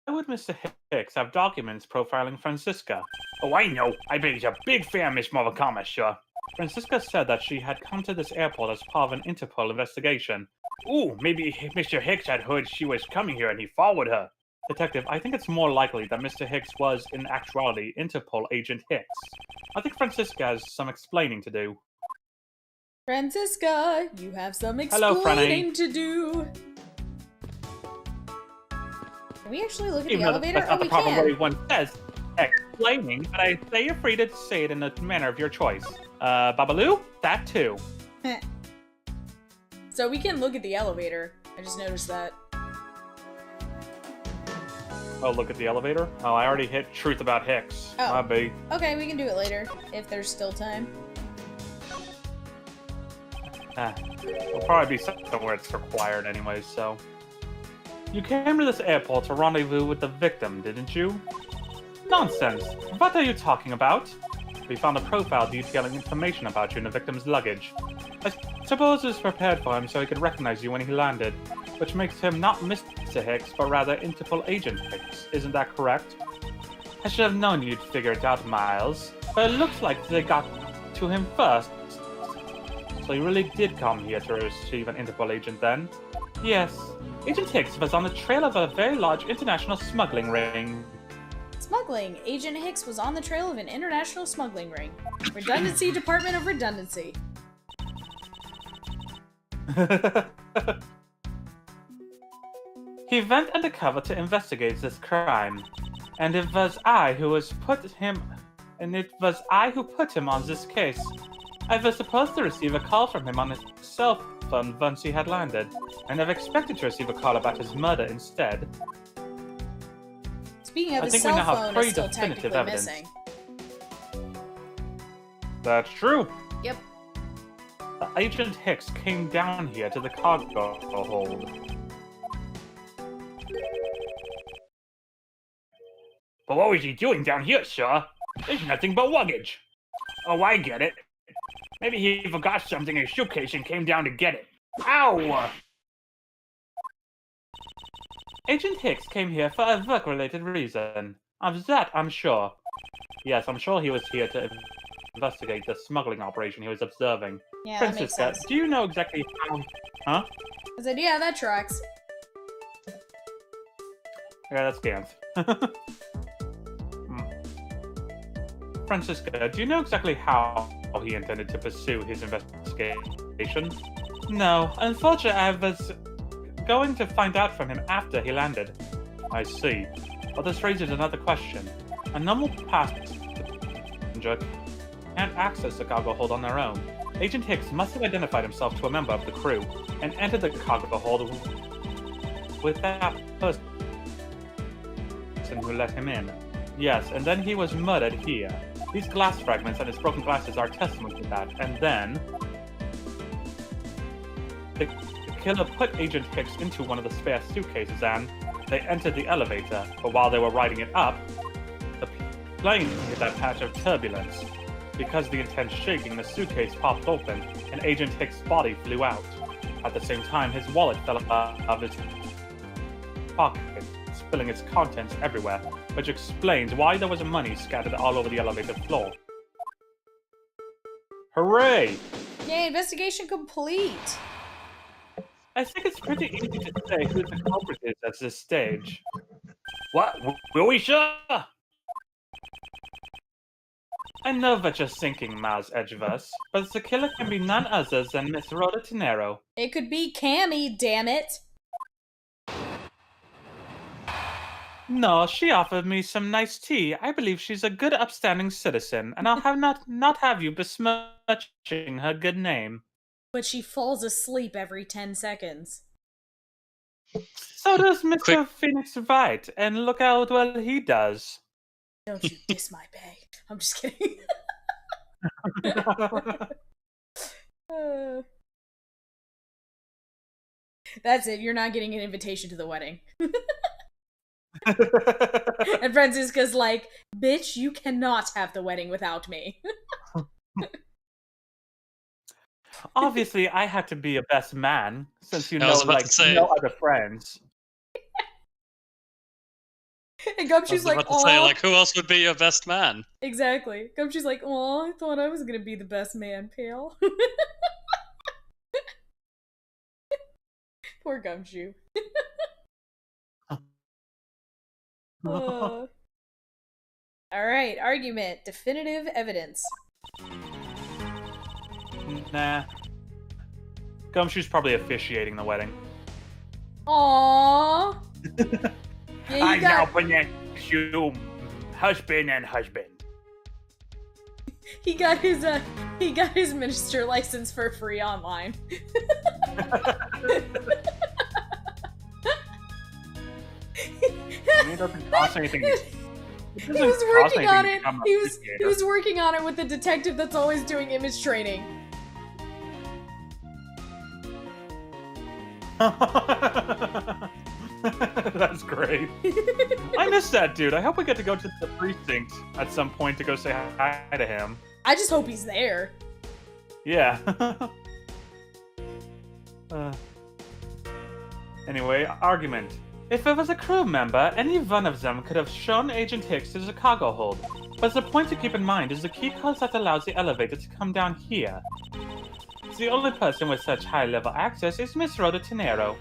would Mr. Hicks have documents profiling Francisca? Oh, I know. I bet he's a big fan, Miss Murakami, sir. Francisca said that she had come to this airport as part of an Interpol investigation. Ooh, maybe Mr. Hicks had heard she was coming here and he followed her. Detective, I think it's more likely that Mr. Hicks was, in actuality, Interpol agent Hicks. I think Francisca has some explaining to do. Francisca, you have some Hello, explaining to do. Can we actually look at the Even though elevator? that's not Oh, the proper we way can. one says explaining, but I say you're free to say it in the manner of your choice. Babaloo? That too. So we can look at the elevator. I just noticed that. Oh, look at the elevator? Oh, I already hit truth about Hicks. Oh. My B. Okay, we can do it later, if there's still time. It'll probably be somewhere it's required anyways, so... You came to this airport to rendezvous with the victim, didn't you? Nonsense! What are you talking about? We found a profile detailing information about you in the victim's luggage. I suppose it was prepared for him so he could recognize you when he landed, which makes him not Mr. Hicks, but rather Interpol Agent Hicks. Isn't that correct? I should have known you'd figure it out, Miles. But it looks like they got to him first. So you really did come here to receive an Interpol agent then? Yes. Agent Hicks was on the trail of a very large international smuggling ring. Smuggling. Agent Hicks was on the trail of an international smuggling ring. Redundancy Department of Redundancy. He went undercover to investigate this crime, and it was I who put him on this case. I was supposed to receive a call from him on his cell phone once he had landed, and I've expected to receive a call about his murder instead. Speaking of, I his think we cell now have phone is pretty still definitive technically evidence. missing. That's true. Yep. Agent Hicks came down here to the cargo hold. But what was he doing down here, sir? There's nothing but luggage. Oh, I get it. Maybe he forgot something in his suitcase and came down to get it. Ow! Agent Hicks came here for a work-related reason. Of that, I'm sure. Yes, I'm sure he was here to investigate the smuggling operation he was observing. Yeah, that makes Francisca, sense. do you know exactly how... Huh? I said, yeah, that tracks. Yeah, that's Gantz. Francisca, do you know exactly how he intended to pursue his investigation? No, unfortunately, I was going to find out from him after he landed. I see. Well, this raises another question. A normal passenger can't access the cargo hold on their own. Agent Hicks must have identified himself to a member of the crew and entered the cargo hold with that person who let him in. Yes, and then he was murdered here. These glass fragments and his broken glasses are testament to that. And then the killer put Agent Hicks into one of the spare suitcases and they entered the elevator. But while they were riding it up, the plane hit that patch of turbulence. Because of the intense shaking, the suitcase popped open and Agent Hicks' body flew out. At the same time, his wallet fell out of his pocket, spilling its contents everywhere, which explains why there was money scattered all over the elevator floor. Hooray! Yay, investigation complete. I think it's pretty easy to say who the culprit is at this stage. What? Will we, sure? I know what you're thinking, Maz Edgeworth, but the killer can be none other than Miss Rhoda Tenero. It could be Cammy, damn it. No, she offered me some nice tea. I believe she's a good, upstanding citizen, and I'll have not have you besmirching her good name. But she falls asleep every 10 seconds. So does Mr. Quick. Phoenix Wright, and look how well he does. Don't you diss my bae. I'm just kidding. That's it. You're not getting an invitation to the wedding. And Francisca's like, bitch, you cannot have the wedding without me. Obviously, I had to be a best man, since you I know, was about like, to say- no other friends. And I was Gumshoe's like, about to say, "Aw." like, who else would be your best man? Exactly. Gumshoe's like, "Aw, I thought I was gonna be the best man, pal." Poor Gumshoe. All right, argument. Definitive evidence. Nah. Gumshoe's probably officiating the wedding. Aww. Yeah, I you now got, pronounce you husband and husband. he got his minister license for free online. I mean, it doesn't cost anything. He was working on it. He was working on it with the detective that's always doing image training. That's great. I miss that dude. I hope we get to go to the precinct at some point to go say hi to him. I just hope he's there. Yeah. Anyway, argument. If it was a crew member, any one of them could have shown Agent Hicks to the cargo hold. But the point to keep in mind is the key code that allows the elevator to come down here. The only person with such high-level access is Miss Rhoda Tenero.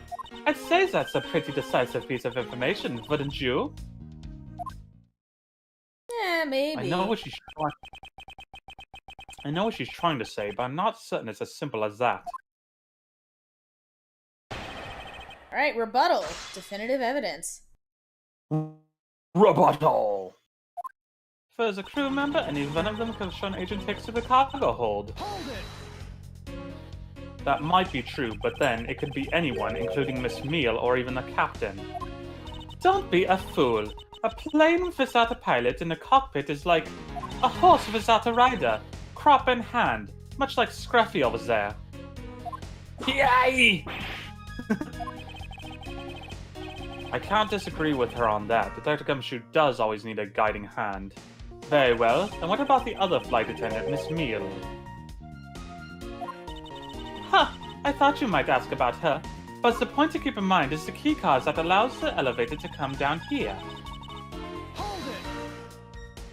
I'd say that's a pretty decisive piece of information, wouldn't you? Yeah, maybe. I know what she's trying to say, but I'm not certain it's as simple as that. Alright, rebuttal. Definitive evidence. Rebuttal! If there's a crew member, any one of them could have shown Agent Hicks to the cargo hold. Hold it! That might be true, but then it could be anyone, including Miss Meal or even the captain. Don't be a fool. A plane without a pilot in the cockpit is like a horse without a rider, crop in hand, much like Scruffy over there. Yay! I can't disagree with her on that. Detective Gumshoe does always need a guiding hand. Very well, and what about the other flight attendant, Miss Meal? Huh, I thought you might ask about her. But the point to keep in mind is the keycard that allows the elevator to come down here. Hold it.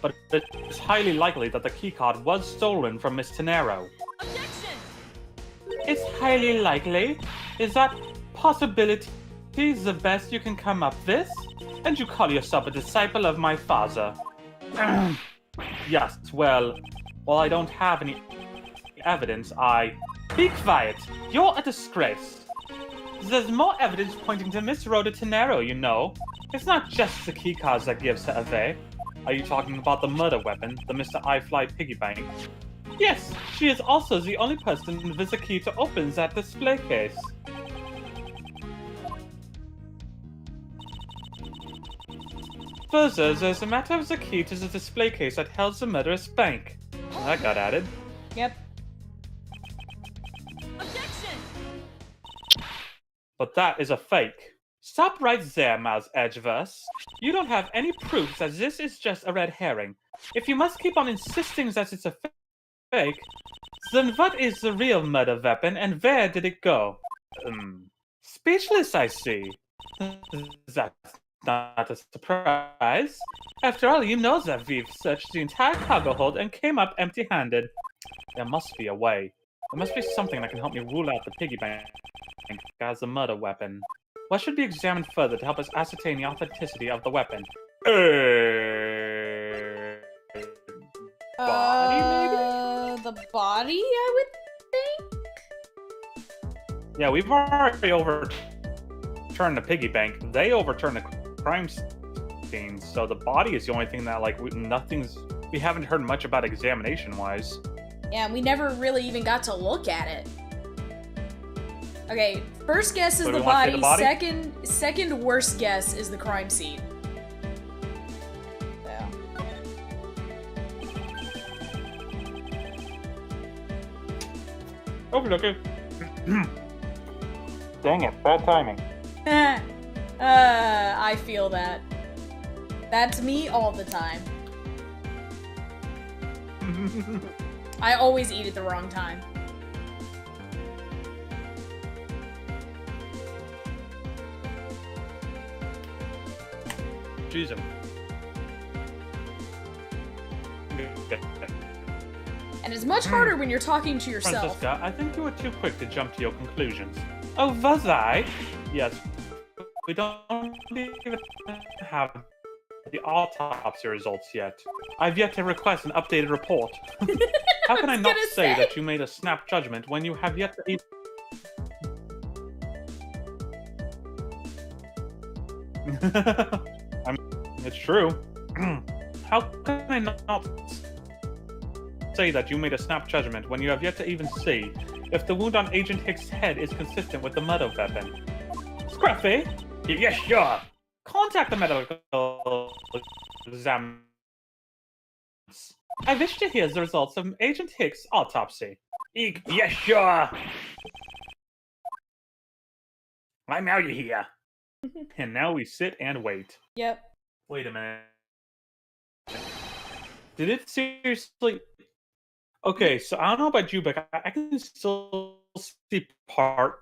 But it's highly likely that the keycard was stolen from Miss Tenero. Objection. It's highly likely? Is that possibility the best you can come up with? And you call yourself a disciple of my father? Yes, well, I don't have any evidence, Be quiet! You're a disgrace! There's more evidence pointing to Miss Rhoda Tenero, you know. It's not just the keycards that gives her away. Are you talking about the murder weapon, the Mr. I Fly piggy bank? Yes, she is also the only person with the key to open that display case. Further, there's a matter of the key to the display case that held the murderous bank. That got added. Yep. Objection. But that is a fake. Stop right there, Miles Edgeworth. You don't have any proof that this is just a red herring. If you must keep on insisting that it's a fake, then what is the real murder weapon and where did it go? Speechless, I see. That's not a surprise. After all, you know that we've searched the entire cargo hold and came up empty-handed. There must be a way. There must be something that can help me rule out the piggy bank as a murder weapon. What should be examined further to help us ascertain the authenticity of the weapon? Body, maybe? The body, I would think? Yeah, we've already overturned the piggy bank. They overturned the crime scene, so the body is the only thing that, like, we haven't heard much about examination-wise. Yeah, we never really even got to look at it. Okay, first guess is So the we wanna say body, the body? second worst guess is the crime scene. So. Oh, look at. Dang it, bad timing. I feel that. That's me all the time. I always eat at the wrong time. Choose him. And it's much harder when you're talking to yourself. Francesca, I think you were too quick to jump to your conclusions. Oh, was I? Yes. We don't even have the autopsy results yet. I've yet to request an updated report. How can I not say that you made a snap judgment when you have yet to eat? It's true. How can I not say that you made a snap judgment when you have yet to even see if the wound on Agent Hicks' head is consistent with the murder weapon? Scruffy? Yes, sure. Contact the medical exam. I wish to hear the results of Agent Hicks' autopsy. Yes, sure. I'm out of here. And now we sit and wait. Yep. Wait a minute. Did it seriously? Okay, so I don't know about you, but I can still see part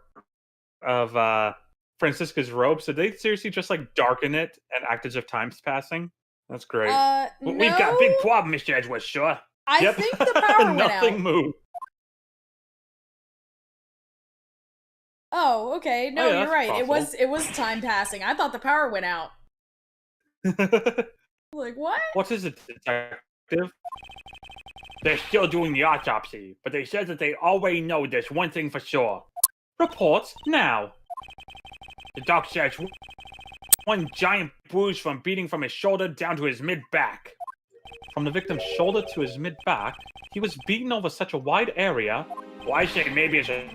of Francisca's robe. So they seriously just like darken it and act as if time's passing. That's great. No. We've got a big problem, Mr. Edgeworth, sure. I think the power went out. Nothing moved. Oh, okay. No, Oh, yeah, you're right. that's It was time passing. I thought the power went out. Like, what? What is it, detective? They're still doing the autopsy, but they said that they already know this one thing for sure. Report now. The doc says one giant bruise from beating from his shoulder down to his mid-back. From the victim's shoulder to his mid-back, he was beaten over such a wide area. Well, I say maybe it's a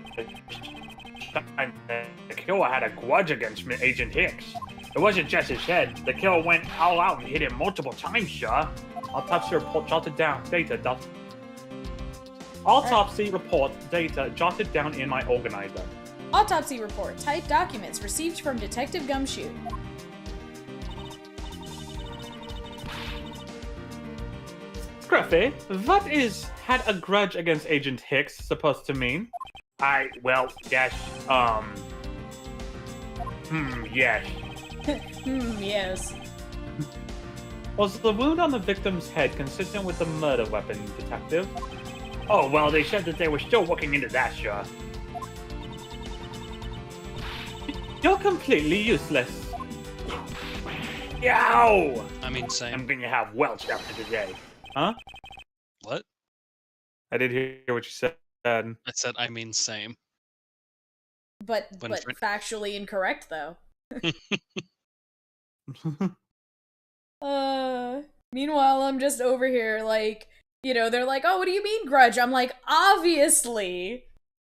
the killer had a grudge against Agent Hicks. It wasn't just his head. The killer went all out and hit him multiple times, sir. Autopsy report jotted down. Autopsy report data jotted down in my organizer. Autopsy report. Type documents received from Detective Gumshoe. Scruffy, what is had a grudge against Agent Hicks supposed to mean? Well, yes, Yes. Yes. Was the wound on the victim's head consistent with the murder weapon, Detective? Oh, well, they said that they were still looking into that, sir. You're completely useless. Yow! I mean, I'm same. gonna have Welch after today. Huh? What? I did hear what you said. I said, I mean, same. But When fr- factually incorrect though. Meanwhile, I'm just over here like, they're like, "Oh, what do you mean grudge?" I'm like, "Obviously,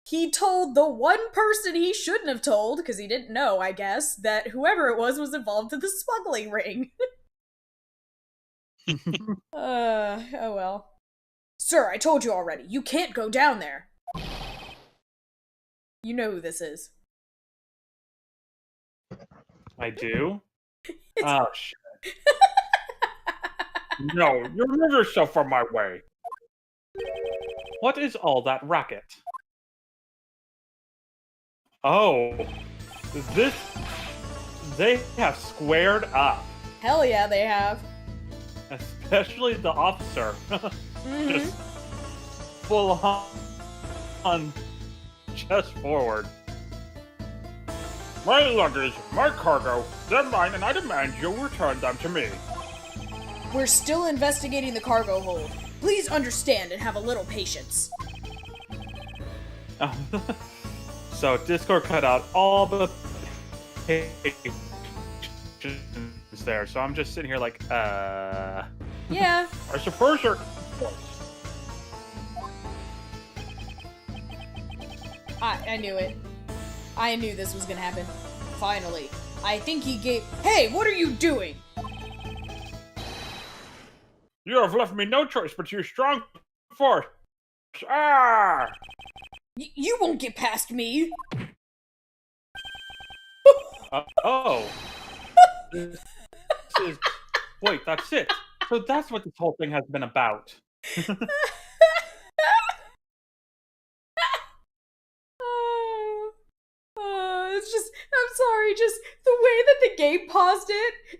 he told the one person he shouldn't have told because he didn't know, I guess, that whoever it was involved in the smuggling ring." Oh well. "Sir, I told you already. You can't go down there." You know who this is. I do? Oh, shit. No, you remove yourself from my way. What is all that racket? Oh, this... They have squared up. Hell yeah, they have. Especially the officer. Mhm. Just full on chest forward. My luggage, my cargo, they're mine and I demand you return them to me. We're still investigating the cargo hold. Please understand and have a little patience. So Discord cut out all the pages there, so I'm just sitting here like, Yeah. I suppose you're... I knew it. I knew this was gonna happen. Finally. I think he gave- Hey, what are you doing? You have left me no choice but to use strong force. Ah! You won't get past me. oh. This is... Wait, that's it. So that's what this whole thing has been about. It's just, I'm sorry, just the way that the game paused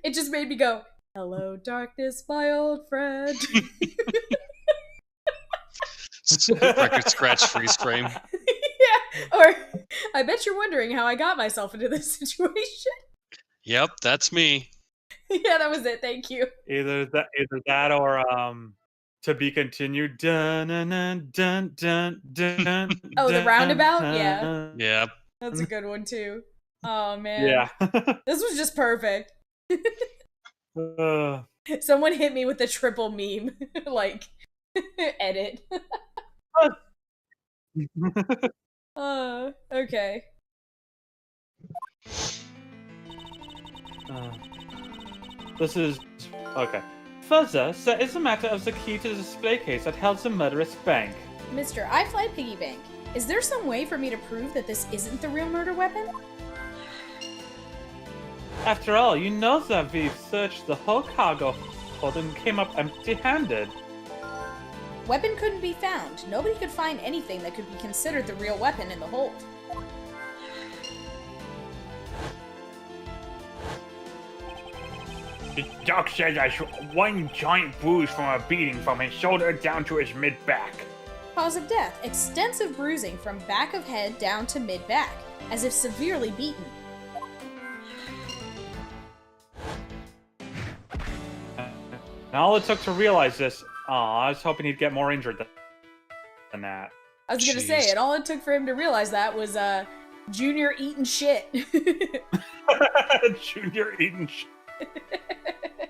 it just made me go, "Hello, darkness, my old friend." Record scratch freeze frame. Yeah, or I bet you're wondering how I got myself into this situation. Yep, that's me. Yeah, that was it. Thank you. Either that or to be continued. Dun dun dun dun dun dun. Oh, the dun, roundabout? dun, Yeah. dun. Yeah. That's a good one too. Oh man. Yeah. This was just perfect. Uh, Someone hit me with the triple meme. Like, edit. Okay. this is okay. Further, there is a matter of the key to the display case that held the murderous bank. Mr. I Fly Piggy Bank, is there some way for me to prove that this isn't the real murder weapon? After all, you know that we've searched the whole cargo hold and came up empty-handed. Weapon couldn't be found. Nobody could find anything that could be considered the real weapon in the hold. The doc says I should one giant bruise from a beating from his shoulder down to his mid-back. Cause of death, extensive bruising from back of head down to mid-back, as if severely beaten. And all it took to realize this, I was hoping he'd get more injured than that. I was gonna say, Jeez. and all it took for him to realize that was, Junior eating shit. Junior eating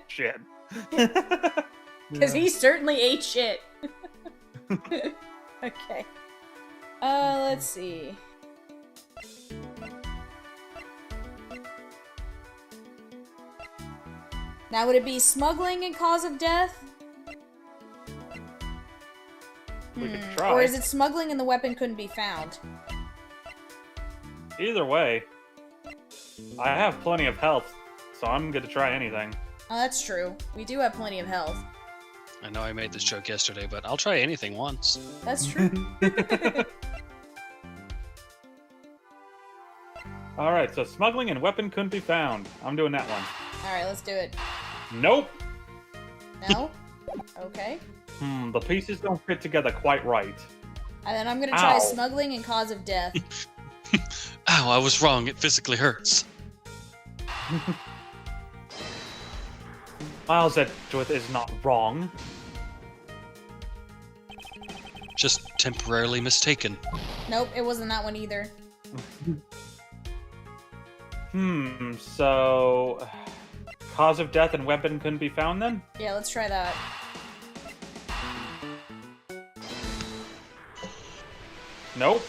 shit. Because he certainly ate shit. Okay. Let's see. Now, would it be smuggling and cause of death? We could try. Or is it smuggling and the weapon couldn't be found? Either way, I have plenty of health, so I'm good to try anything. Oh, that's true. We do have plenty of health. I know I made this joke yesterday, but I'll try anything once. That's true. Alright, so smuggling and weapon couldn't be found. I'm doing that one. Alright, let's do it. Nope! No? Okay. The pieces don't fit together quite right. And then I'm gonna try Ow. smuggling and cause of death. Ow, I was wrong. It physically hurts. Miles Edgeworth is not wrong. Just temporarily mistaken. Nope, it wasn't that one either. So... Cause of death and weapon couldn't be found then? Yeah, let's try that. Nope.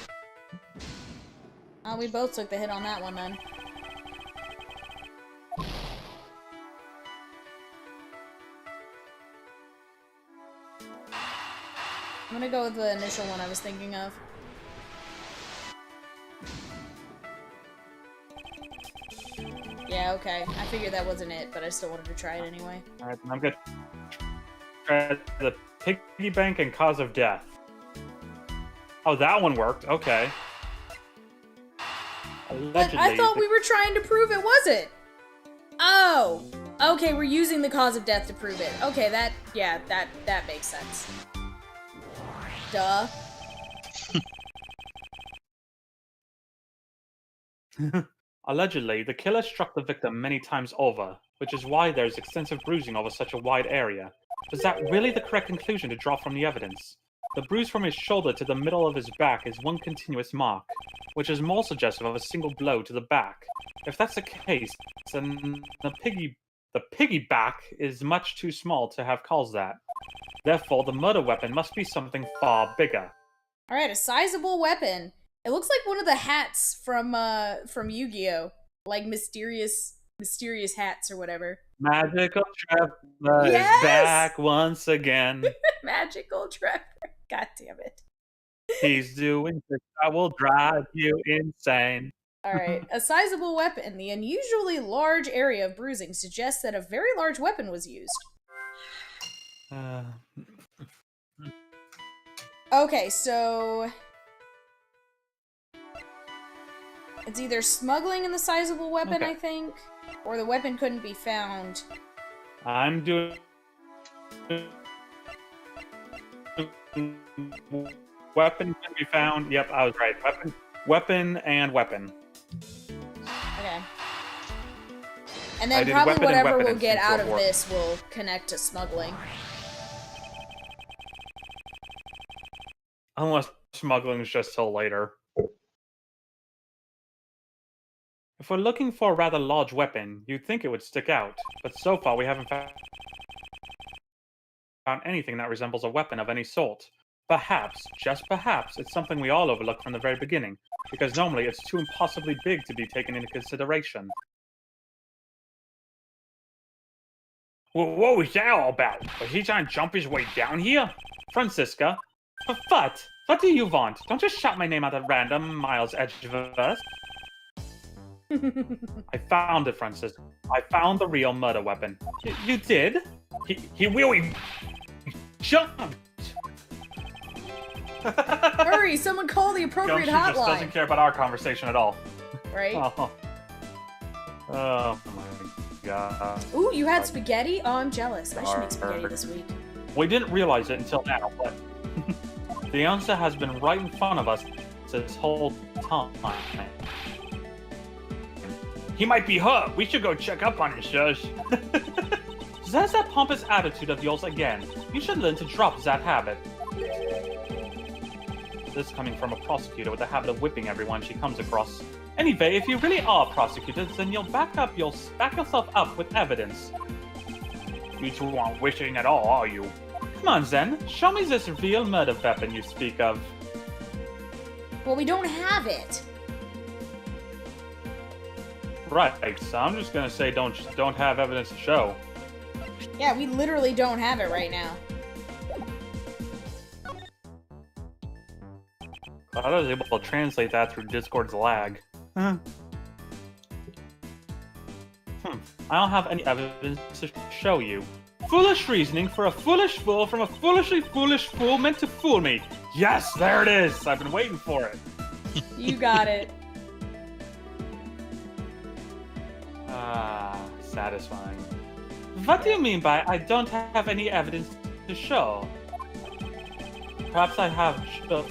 Oh, we both took the hit on that one then. I'm gonna go with the initial one I was thinking of. Yeah, okay. I figured that wasn't it, but I still wanted to try it anyway. Alright, I'm gonna try the piggy bank and cause of death. Oh, that one worked. Okay. But I thought we were trying to prove it wasn't. Oh! Okay, we're using the cause of death to prove it. Okay, that makes sense. Duh. Allegedly, the killer struck the victim many times over, which is why there is extensive bruising over such a wide area. Is that really the correct conclusion to draw from the evidence? The bruise from his shoulder to the middle of his back is one continuous mark, which is more suggestive of a single blow to the back. If that's the case, then the piggy back is much too small to have caused that. Therefore, the murder weapon must be something far bigger. Alright, a sizable weapon. It looks like one of the hats from Yu-Gi-Oh! Like mysterious hats or whatever. Magical Trevor Yes! is back once again. Magical Trevor. God damn it. He's doing tricks that will drive you insane. Alright, a sizable weapon. The unusually large area of bruising suggests that a very large weapon was used. Okay, so... it's either smuggling in the sizable weapon, Okay. I think, or the weapon couldn't be found. I'm doing weapon can be found. Yep, I was right. Weapon and weapon. Okay. And I then did probably weapon and whatever weapon we'll in get Super out of War. this will connect to smuggling. Unless smuggling is just till later. If we're looking for a rather large weapon, you'd think it would stick out, but so far we haven't found anything that resembles a weapon of any sort. Perhaps, just perhaps, it's something we all overlook from the very beginning, because normally it's too impossibly big to be taken into consideration. Well, what was that all about? Was he trying to jump his way down here? Francisca, but what do you want? Don't just shout my name out at random, Miles Edgeworth. I found it, Francisca. I found the real murder weapon. You did? He really jumped. Hurry, someone call the appropriate Gumshoe just doesn't hotline. care about our conversation at all. Right? Oh my god. Ooh, you had spaghetti? Oh, I'm jealous. I should make spaghetti this week. We didn't realize it until now, but the answer has been right in front of us this whole time. He might be hurt. We should go check up on him, Shush. There's that pompous attitude of yours again. You should learn to drop that habit. This coming from a prosecutor with a habit of whipping everyone she comes across. Anyway, if you really are prosecutors, then you'll back yourself up with evidence. You two aren't wishing at all, are you? Come on, Zen. Show me this real murder weapon you speak of. Well, we don't have it. Right, so I'm just gonna say don't have evidence to show. Yeah, we literally don't have it right now. I was able to translate that through Discord's lag. I don't have any evidence to show you. Foolish reasoning for a foolish fool from a foolishly foolish fool meant to fool me. Yes, there it is. I've been waiting for it. You got it. Satisfying. What do you mean by I don't have any evidence to show? Perhaps I have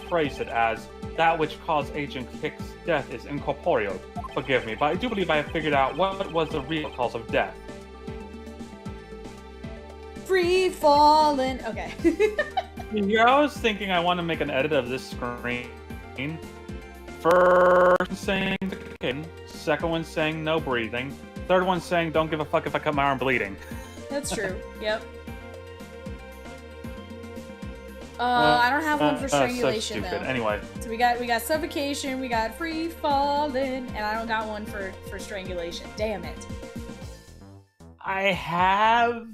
phrased it as that which caused Agent Hick's death is incorporeal. Forgive me, but I do believe I have figured out what was the real cause of death. Free falling. Okay. Here, I was thinking I want to make an edit of this screen. First saying the kitten, second one saying no breathing, third one saying don't give a fuck if I cut my arm bleeding. That's true. Yep. I don't have one for strangulation so stupid. though. Anyway, So we got suffocation, we got free falling, and I don't got one for strangulation. Damn it. I have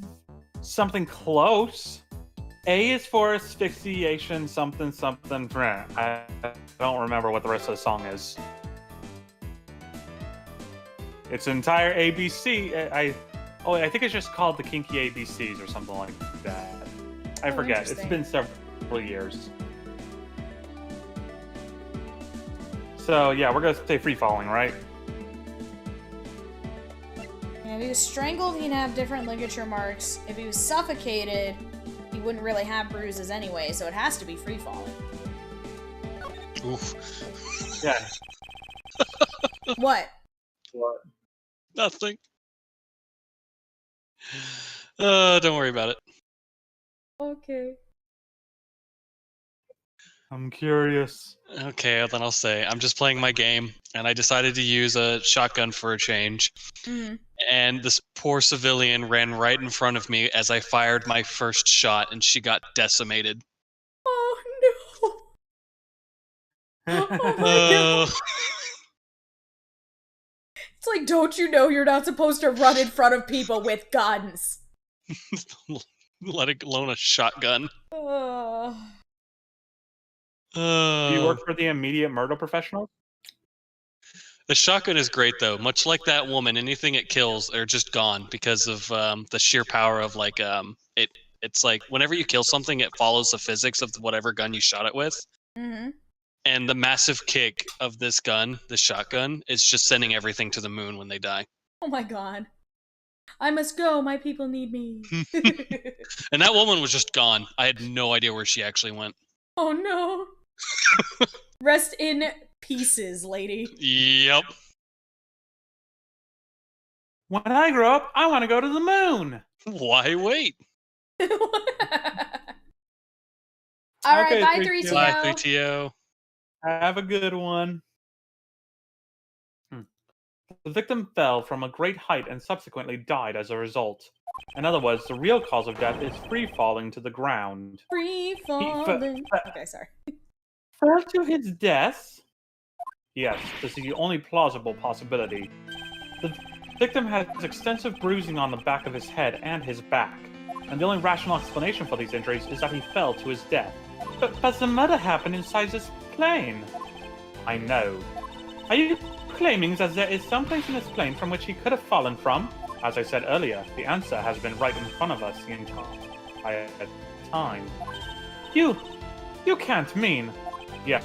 something close. A is for asphyxiation, something, something. I don't remember what the rest of the song is. It's an entire ABC. I think it's just called the Kinky ABCs or something like that. I forget. It's been several years. So yeah, we're gonna say free falling, right? Yeah, if he was strangled, he'd have different ligature marks. If he was suffocated, he wouldn't really have bruises anyway, so it has to be free falling. Oof. Yeah. What? What? Nothing. Don't worry about it. Okay. I'm curious. Okay, then I'll say I'm just playing my game, and I decided to use a shotgun for a change. Mm. And this poor civilian ran right in front of me as I fired my first shot, and she got decimated. Oh no. Oh my god. It's like, don't you know you're not supposed to run in front of people with guns? Let alone a shotgun. Do you work for the immediate murder professionals? The shotgun is great though. Much like that woman, anything it kills are just gone because of the sheer power of like It's like whenever you kill something, it follows the physics of whatever gun you shot it with. Mm-hmm. And the massive kick of this gun, this shotgun, is just sending everything to the moon when they die. Oh my god. I must go. My people need me. And that woman was just gone. I had no idea where she actually went. Oh no. Rest in pieces, lady. Yep. When I grow up, I want to go to the moon. Why wait? Alright, Okay, bye 3TO. 3TO. Bye, 3TO. Have a good one. The victim fell from a great height and subsequently died as a result. In other words, the real cause of death is free falling to the ground. Free falling. Okay, sorry. Fell to his death? Yes, this is the only plausible possibility. The victim has extensive bruising on the back of his head and his back, and the only rational explanation for these injuries is that he fell to his death. But the murder happened inside this plane. I know. Are you claiming that there is some place in this plane from which he could have fallen from? As I said earlier, the answer has been right in front of us the entire time. You can't mean... Yes,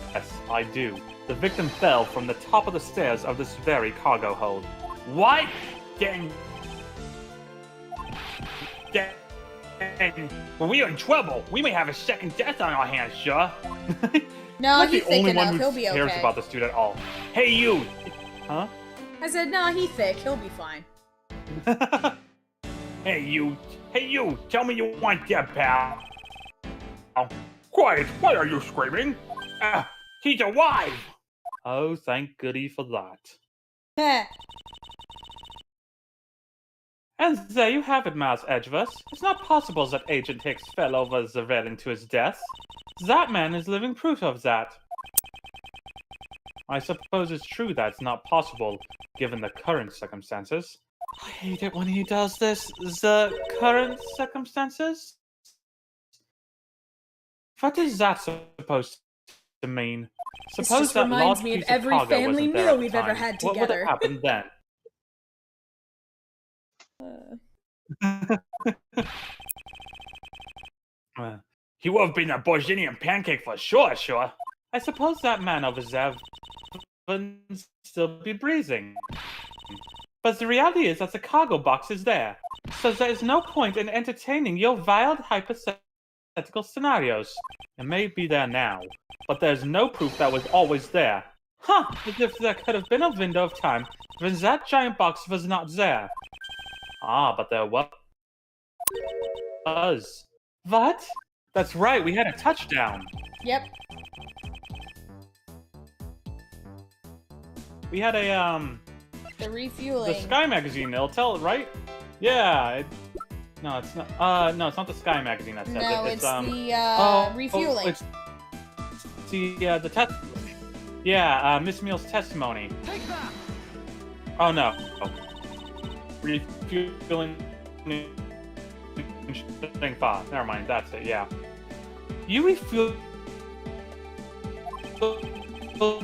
I do. The victim fell from the top of the stairs of this very cargo hold. What? Then when we are in trouble, we may have a second death on our hands, sir. No, Not he's the thick only enough. one He'll who be cares okay. about this dude at all. Hey, you! Huh? I said, no, he's thick. He'll be fine. Hey, you! Hey, you! Tell me you want that, pal. Quiet! Why are you screaming? He's alive! Oh, thank goody for that. Heh. And there you have it, Miles Edgeworth. It's not possible that Agent Hicks fell over the railing to his death. That man is living proof of that. I suppose it's true that's not possible, given the current circumstances. I hate it when he does this. The current circumstances? What is that supposed to mean? This Suppose just that reminds large me of piece every cargo family wasn't there meal at the we've ever time. had What would together. have happened then? He would have been a Bosnian pancake for sure, sure. I suppose that man over there wouldn't still be breathing. But the reality is that the cargo box is there. So there is no point in entertaining your wild hypothetical scenarios. It may be there now, but there's no proof that was always there. Huh, as if there could have been a window of time when that giant box was not there. Ah, but there was. What? That's right, we had a touchdown. Yep. We had a, The refueling. the Sky magazine, they'll tell it, right? Yeah, no, it's not, no, it's not the Sky magazine that says No, it. it's the refueling. It's the test. Yeah, Miss Meal's testimony. Take that! Oh no. Refueling thing far. Never mind, that's it, yeah. You refuel the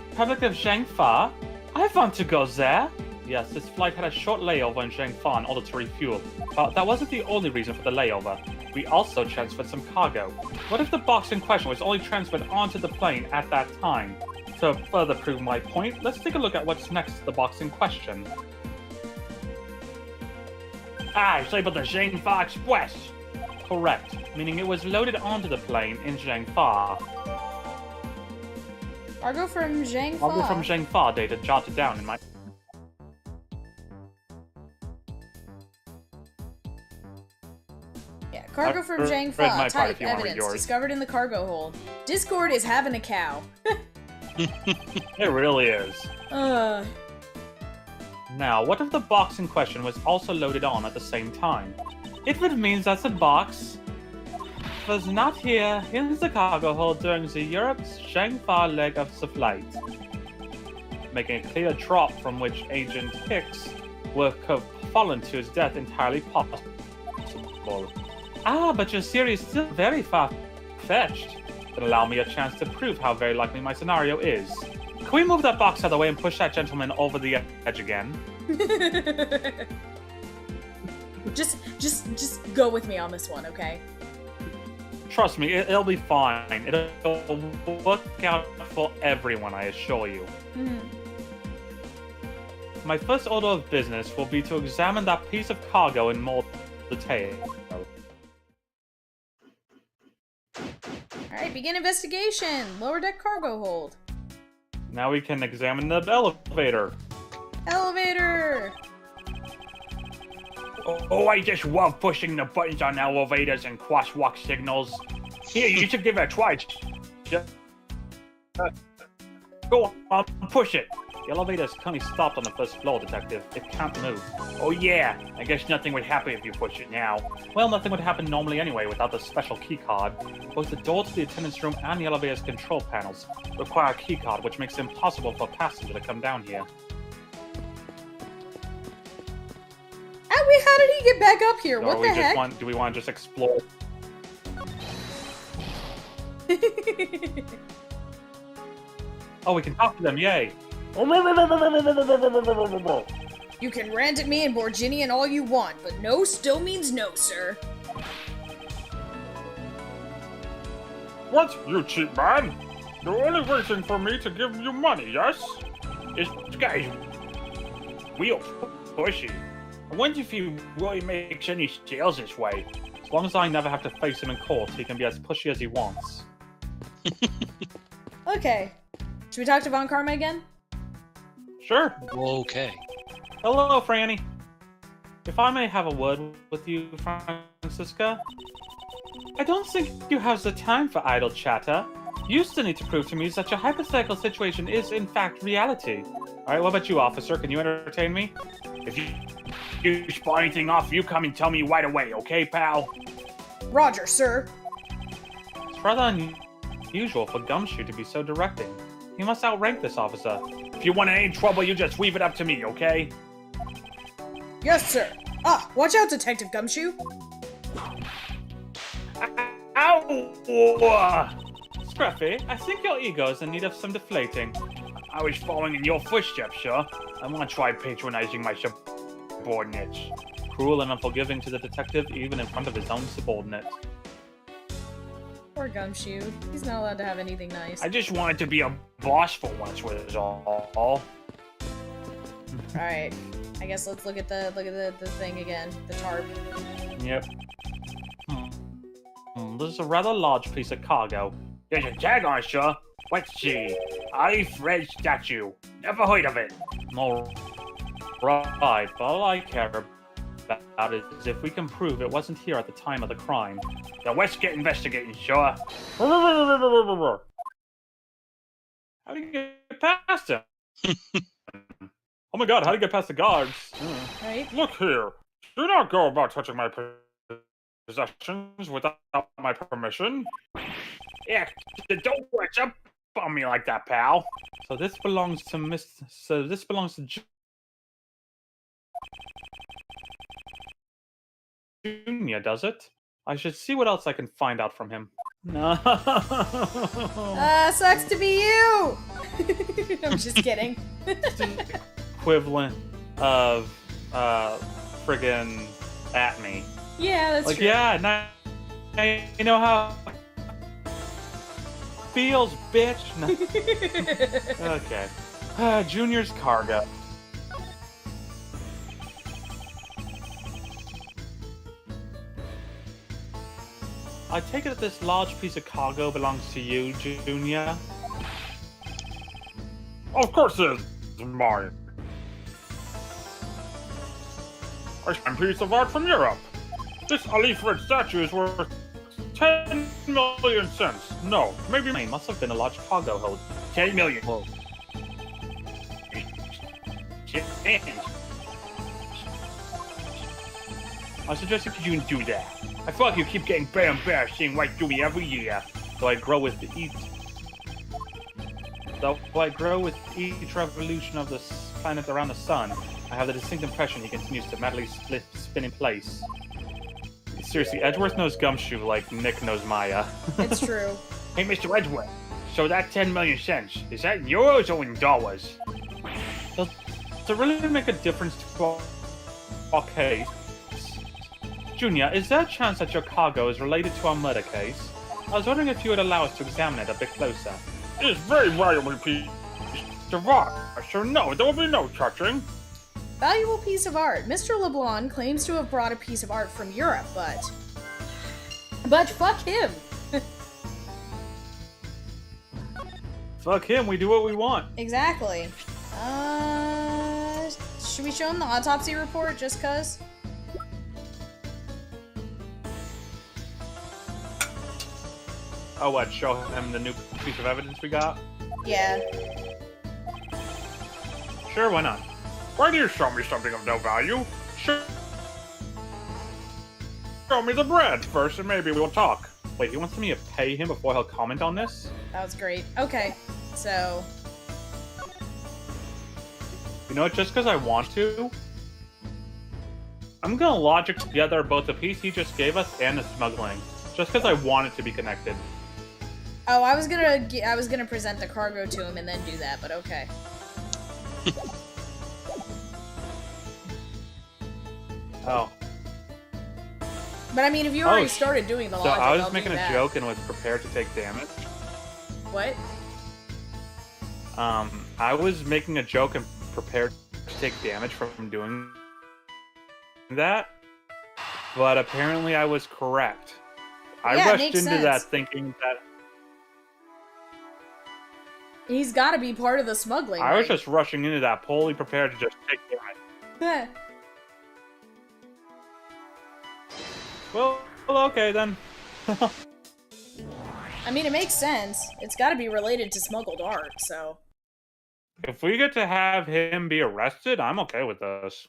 Republic of Zhangfa? I want to go there. Yes, this flight had a short layover in Zhangfa in order to refuel. But that wasn't the only reason for the layover. We also transferred some cargo. What if the box in question was only transferred onto the plane at that time? To further prove my point, let's take a look at what's next to the box in question. Ah, it's labeled the Zhangfa Express. Correct, meaning it was loaded onto the plane in Zhangfa. Cargo from Zhangfa. Cargo from Zhangfa data jotted down in my... Yeah, cargo from read my Zhangfa. part Type if you wanna read evidence yours. discovered in the cargo hold. Discord is having a cow. It really is. Uh, Now, what if the box in question was also loaded on at the same time? It would mean that the box was not here in the cargo hold during the Europe's Zhangfa leg of the flight, making a clear drop from which Agent Hicks would have fallen to his death entirely possible. Ah, but your theory is still very far-fetched. Then allow me a chance to prove how very likely my scenario is. Can we move that box out of the way and push that gentleman over the edge again? just go with me on this one, okay? Trust me, it'll be fine. It'll work out for everyone, I assure you. Mhm. My first order of business will be to examine that piece of cargo in more detail. Alright, begin investigation. Lower deck cargo hold. Now we can examine the elevator. Elevator! Oh, I just love pushing the buttons on elevators and crosswalk signals. Here, you should give it a try. Go on, push it. The elevator is currently stopped on the first floor, Detective. It can't move. Oh yeah, I guess nothing would happen if you push it now. Well, nothing would happen normally anyway without the special keycard. Both the door to the attendance room and the elevator's control panels require a keycard, which makes it impossible for a passenger to come down here. Wait, how did he get back up here? What Or the we heck? do we want to just explore? Oh, we can talk to them, yay! You can rant at me and Borginian all you want, but no still means no, sir. What, you cheap man? You're only waiting for me to give you money, yes? This guy's real pushy. I wonder if he really makes any sales this way. As long as I never have to face him in court, he can be as pushy as he wants. Okay. Should we talk to Von Karma again? Sure. Okay. Hello, Franny. If I may have a word with you, Francisca? I don't think you have the time for idle chatter. You still need to prove to me that your hypothetical situation is, in fact, reality. Alright, what about you, officer? Can you entertain me? If you spot anything off, you come and tell me right away, okay, pal? Roger, sir. It's rather unusual for Gumshoe to be so directing. He must outrank this officer. If you want any trouble, you just leave it up to me, okay? Yes, sir. Ah, watch out, Detective Gumshoe. Ow! Scruffy, I think your ego is in need of some deflating. I was following in your footsteps, sir. I want to try patronizing my subordinates. Cruel and unforgiving to the detective, even in front of his own subordinate. Poor Gumshoe. He's not allowed to have anything nice. I just wanted to be a boss for once, was all. Alright. I guess let's look at the thing again. The tarp. Yep. This is a rather large piece of cargo. There's a tag on it, sir. Let's see. I've red statue. Never heard of it. All right, but all I care about is if we can prove it wasn't here at the time of the crime. Then let's get investigating, sir. How do you get past him? Oh my god, how do you get past the guards? Right? Look here. Do not go about touching my possessions without my permission. Yeah, don't what's up on me like that, pal. So this belongs to Junior, does it? I should see what else I can find out from him. No. Sucks to be you! I'm just kidding. Equivalent of friggin' at me. Yeah, that's Like, true. yeah, now you know how it feels, bitch. No. Okay. Junior's cargo. I take it that this large piece of cargo belongs to you, Junior? Of course it is mine. A piece of art from Europe. This Alif Red statue is worth 10 million cents. No, maybe It must have been a large cargo hold. 10 million. Whoa. I suggested You didn't do that. I feel like you keep getting better and better, seeing right through me every year. though I grow with each revolution of the planet around the sun, I have the distinct impression he continues to madly spin in place. Seriously, Edgeworth knows Gumshoe like Nick knows Maya. It's true. Hey, Mr. Edgeworth. So that 10 million cents, is that in euros or in dollars? Does it really make a difference to our case? Junior, is there a chance that your cargo is related to our murder case? I was wondering if you would allow us to examine it a bit closer. It is very valuable piece of art. So no, there will be no touching. Valuable piece of art. Mr. LeBlanc claims to have brought a piece of art from Europe, but fuck him. Fuck him, we do what we want. Exactly. Should we show him the autopsy report just cuz? Oh, what? Show him the new piece of evidence we got? Yeah. Sure, why not? Why do you show me something of no value? Show me the bread first and maybe we'll talk. Wait, he wants me to pay him before he'll comment on this? That was great. Okay. So, You know what, just because I want to, I'm gonna logic together both the piece he just gave us and the smuggling. Just because I want it to be connected. oh, I was gonna present the cargo to him and then do that, but okay. Oh. But I mean, if you Oh, already sh- started doing the So logic, I was I'll making do a that. joke and was prepared to take damage. What? I was making a joke and prepared to take damage from doing that. But apparently I was correct. I Yeah, it rushed makes into sense. that thinking that He's got to be part of the smuggling. I was ring. just rushing into that, fully prepared to just take damage. Well, okay then. I mean, it makes sense. It's got to be related to smuggled art, so. If we get to have him be arrested, I'm okay with this.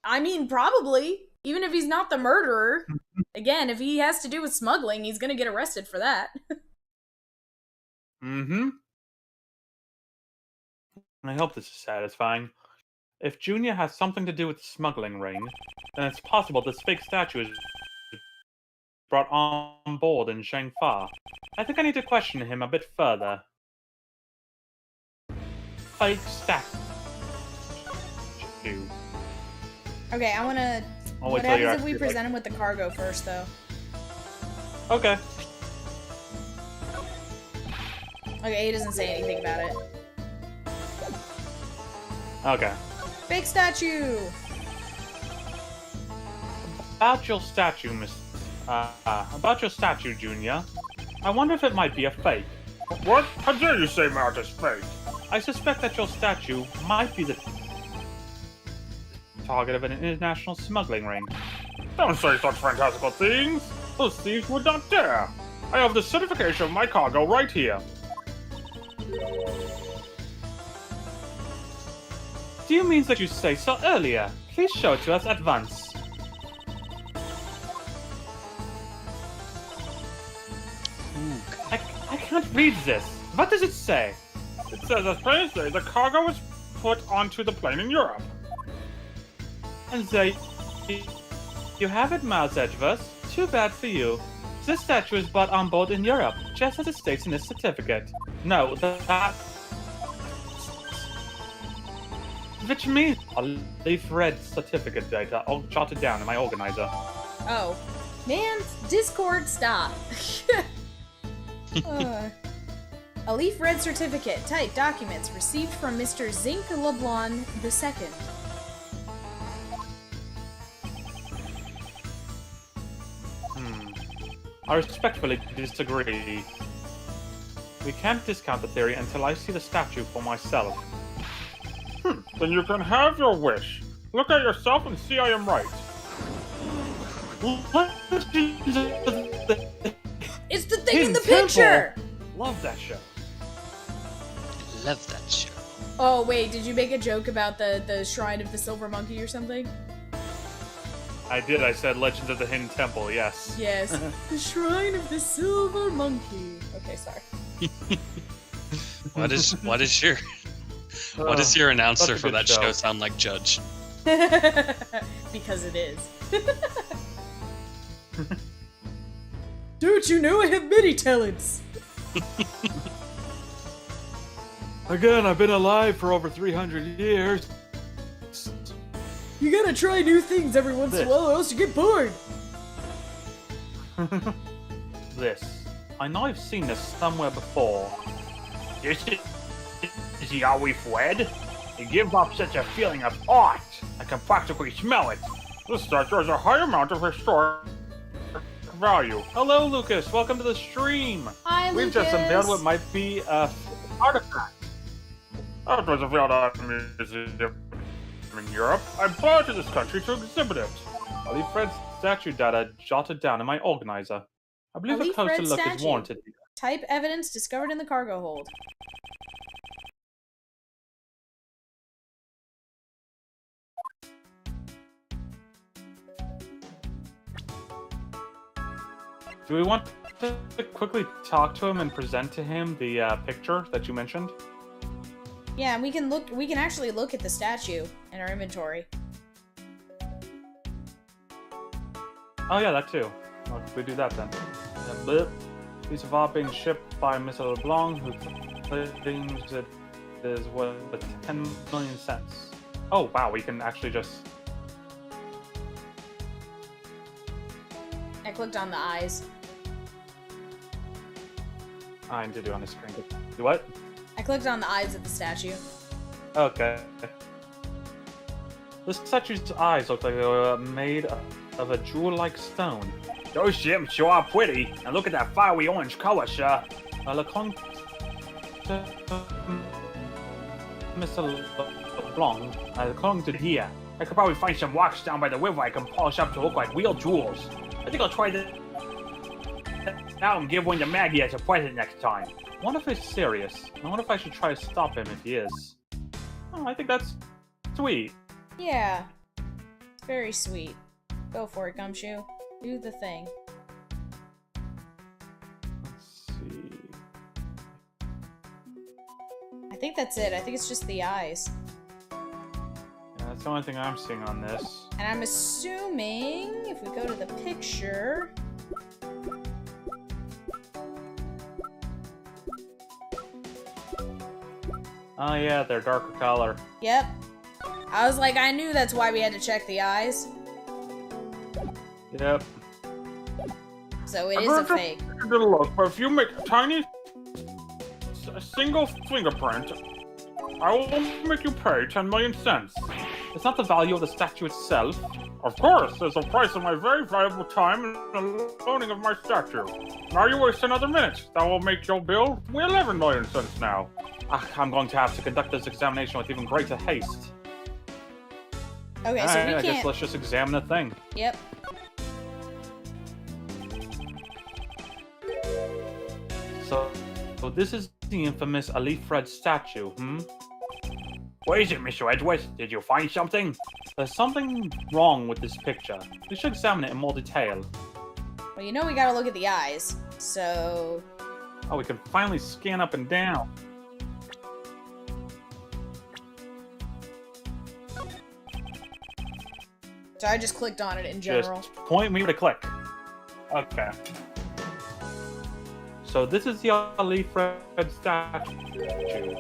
I mean, probably. Even if he's not the murderer. Again, if he has to do with smuggling, he's gonna get arrested for that. Mm-hmm. I hope this is satisfying. If Junior has something to do with the smuggling ring, then it's possible this fake statue is brought on board in Shangfa. I think I need to question him a bit further. Fake statue. Okay, I wanna. I'll What wait till you're happens if we actually, present him with the cargo first, though? Okay. Okay, he doesn't say anything about it. Okay. Fake statue! About your statue, about your statue, Junior. I wonder if it might be a fake. What? How dare you say Mount is fake? I suspect that your statue might be the target of an international smuggling ring. Don't say such fantastical things. Those thieves would not dare. I have the certification of my cargo right here. Do you mean that you say so earlier? Please show it to us at once. I can't read this. What does it say? It says as plain as day, the cargo was put onto the plane in Europe. And there you have it, Miles Edgeworth. Too bad for you. This statue is bought on board in Europe, just as it states in this certificate. No, that... Which means I'll leave red certificate data. I'll jot it down in my organizer. Oh. Man, Discord, stop. A leaf red certificate. Type documents received from Mr. Zinc LeBlanc II. I respectfully disagree. We can't discount the theory until I see the statue for myself. Then you can have your wish. Look at yourself and see I am right. It's the thing in the picture! Love that show. Love that show. Oh, wait, did you make a joke about the Shrine of the Silver Monkey or something? I did. I said Legends of the Hidden Temple, yes. Yes. The Shrine of the Silver Monkey. Okay, sorry. What is your announcer for that show sound like Judge? Because it is. Don't you know I have many talents? Again, I've been alive for over 300 years. You gotta try new things every once in a while or else you get bored. This. I know I've seen this somewhere before. Is he always red? He gives off such a feeling of art. I can practically smell it. This statue has a high amount of historic value. Hello, Lucas. Welcome to the stream. Hi, We've Lucas. just unveiled what might be a artifact. That was unveiled at a museum in Europe. I brought it to this country to exhibit it. I'll leave Fred's statue data jotted down in my organizer. I believe a closer look is warranted. Type evidence discovered in the cargo hold. Do we want to quickly talk to him and present to him the picture that you mentioned? Yeah, and we can actually look at the statue in our inventory. Oh yeah, that too. Well, we do that then. Piece of art being shipped by Mr. LeBlanc, who claims it is worth 10 million cents. Oh wow, we can actually just... I clicked on the eyes. I need to do on the screen. Do what? I clicked on the eyes of the statue. Okay. The statue's eyes look like they were made of a jewel-like stone. Those gems sure are pretty. And look at that fiery orange color, sir. According to Mr. LeBlanc, according to Here, I could probably find some rocks down by the river I can polish up to look like real jewels. I think I'll try this out and give one to Maggie as a present next time. I wonder if he's serious. I wonder if I should try to stop him if he is. Oh, I think that's sweet. Yeah. It's very sweet. Go for it, Gumshoe. Do the thing. Let's see. I think that's it. I think it's just the eyes. Yeah, that's the only thing I'm seeing on this. And I'm assuming if we go to the picture... Oh yeah, they're darker color. Yep. I was like, I knew that's why we had to check the eyes. Yep. So it is a fake. A good look, but if you make a tiny, single fingerprint, I will make you pay 10 million cents. It's not the value of the statue itself. Of course, there's the price of my very valuable time and the loaning of my statue. Now you waste another minute. That will make your bill 11 million cents now. I'm going to have to conduct this examination with even greater haste. Okay, so Alright, we I guess can't. let's just examine the thing. Yep. So this is the infamous Ali Fred statue, What is it, Mr. Edgeworth? Did you find something? There's something wrong with this picture. We should examine it in more detail. Well, you know we gotta look at the eyes. So Oh, we can finally scan up and down. So I just clicked on it in general. Just point me to click. Okay. So this is the Ali Fred statue.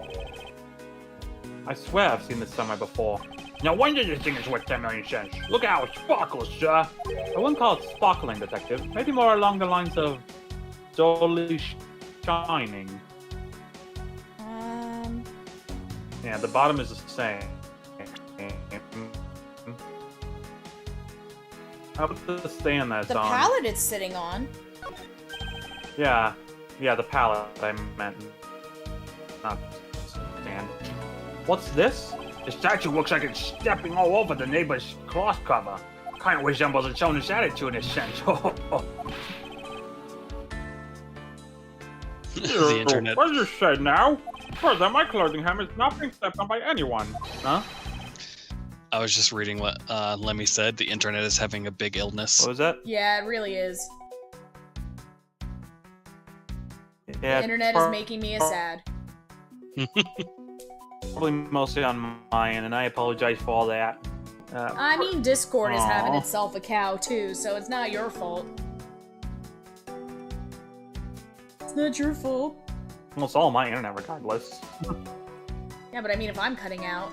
I swear I've seen this somewhere before. No wonder this thing is worth 10 million cents. Look how it sparkles, sir. I wouldn't call it sparkling, detective. Maybe more along the lines of dully shining. Yeah, the bottom is the same. How about the stand that's The on? palette it's sitting on. Yeah, the palette I meant. Not stand. What's this? The statue looks like it's stepping all over the neighbor's cloth cover. Kind of resembles its owner's attitude in a sense. The internet. What did you say now? Further, my clothing hem is not being stepped on by anyone. Huh? I was just reading what Lemmy said. The internet is having a big illness. What was that? Yeah, it really is. Yeah, The internet is making me sad. probably mostly on my end, and I apologize for all that. I mean, Discord is having Aw. itself a cow too, so it's not your fault. It's not your fault. Almost all my internet, regardless. Yeah, but I mean, if I'm cutting out,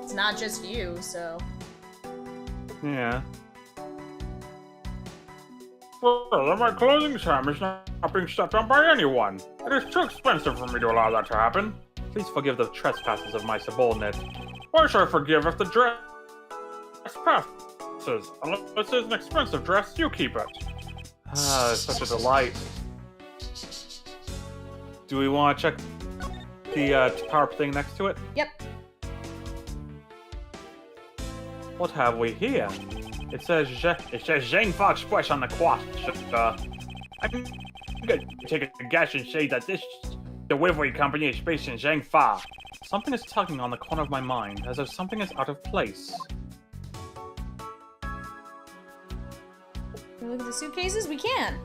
it's not just you, so. Yeah. Further, my clothing hem is not being stepped on by anyone. It is too expensive for me to allow that to happen. Please forgive the trespasses of my subordinate. Why should I forgive if the dress passes? Unless it's an expensive dress, you keep it. Ah, it's such a delight. Do we want to check the power thing next to it? Yep. What have we here? It says It says Zhang Fa Express on the quad. I'm gonna take a guess and say that this delivery company is based in Zhang Fa. Something is tugging on the corner of my mind, as if something is out of place. Can we look at the suitcases? We can.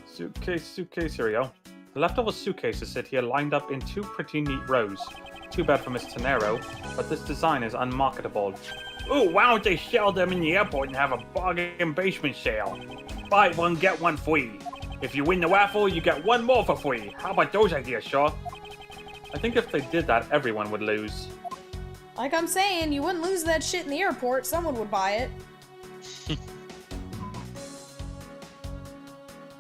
Suitcase, here we go. The leftover suitcases sit here lined up in two pretty neat rows. Too bad for Miss Tenero, but this design is unmarketable. Ooh, why don't they sell them in the airport and have a bargain basement sale? Buy one, get one free. If you win the raffle, you get one more for free. How about those ideas, Shaw? I think if they did that, everyone would lose. Like I'm saying, you wouldn't lose that shit in the airport. Someone would buy it.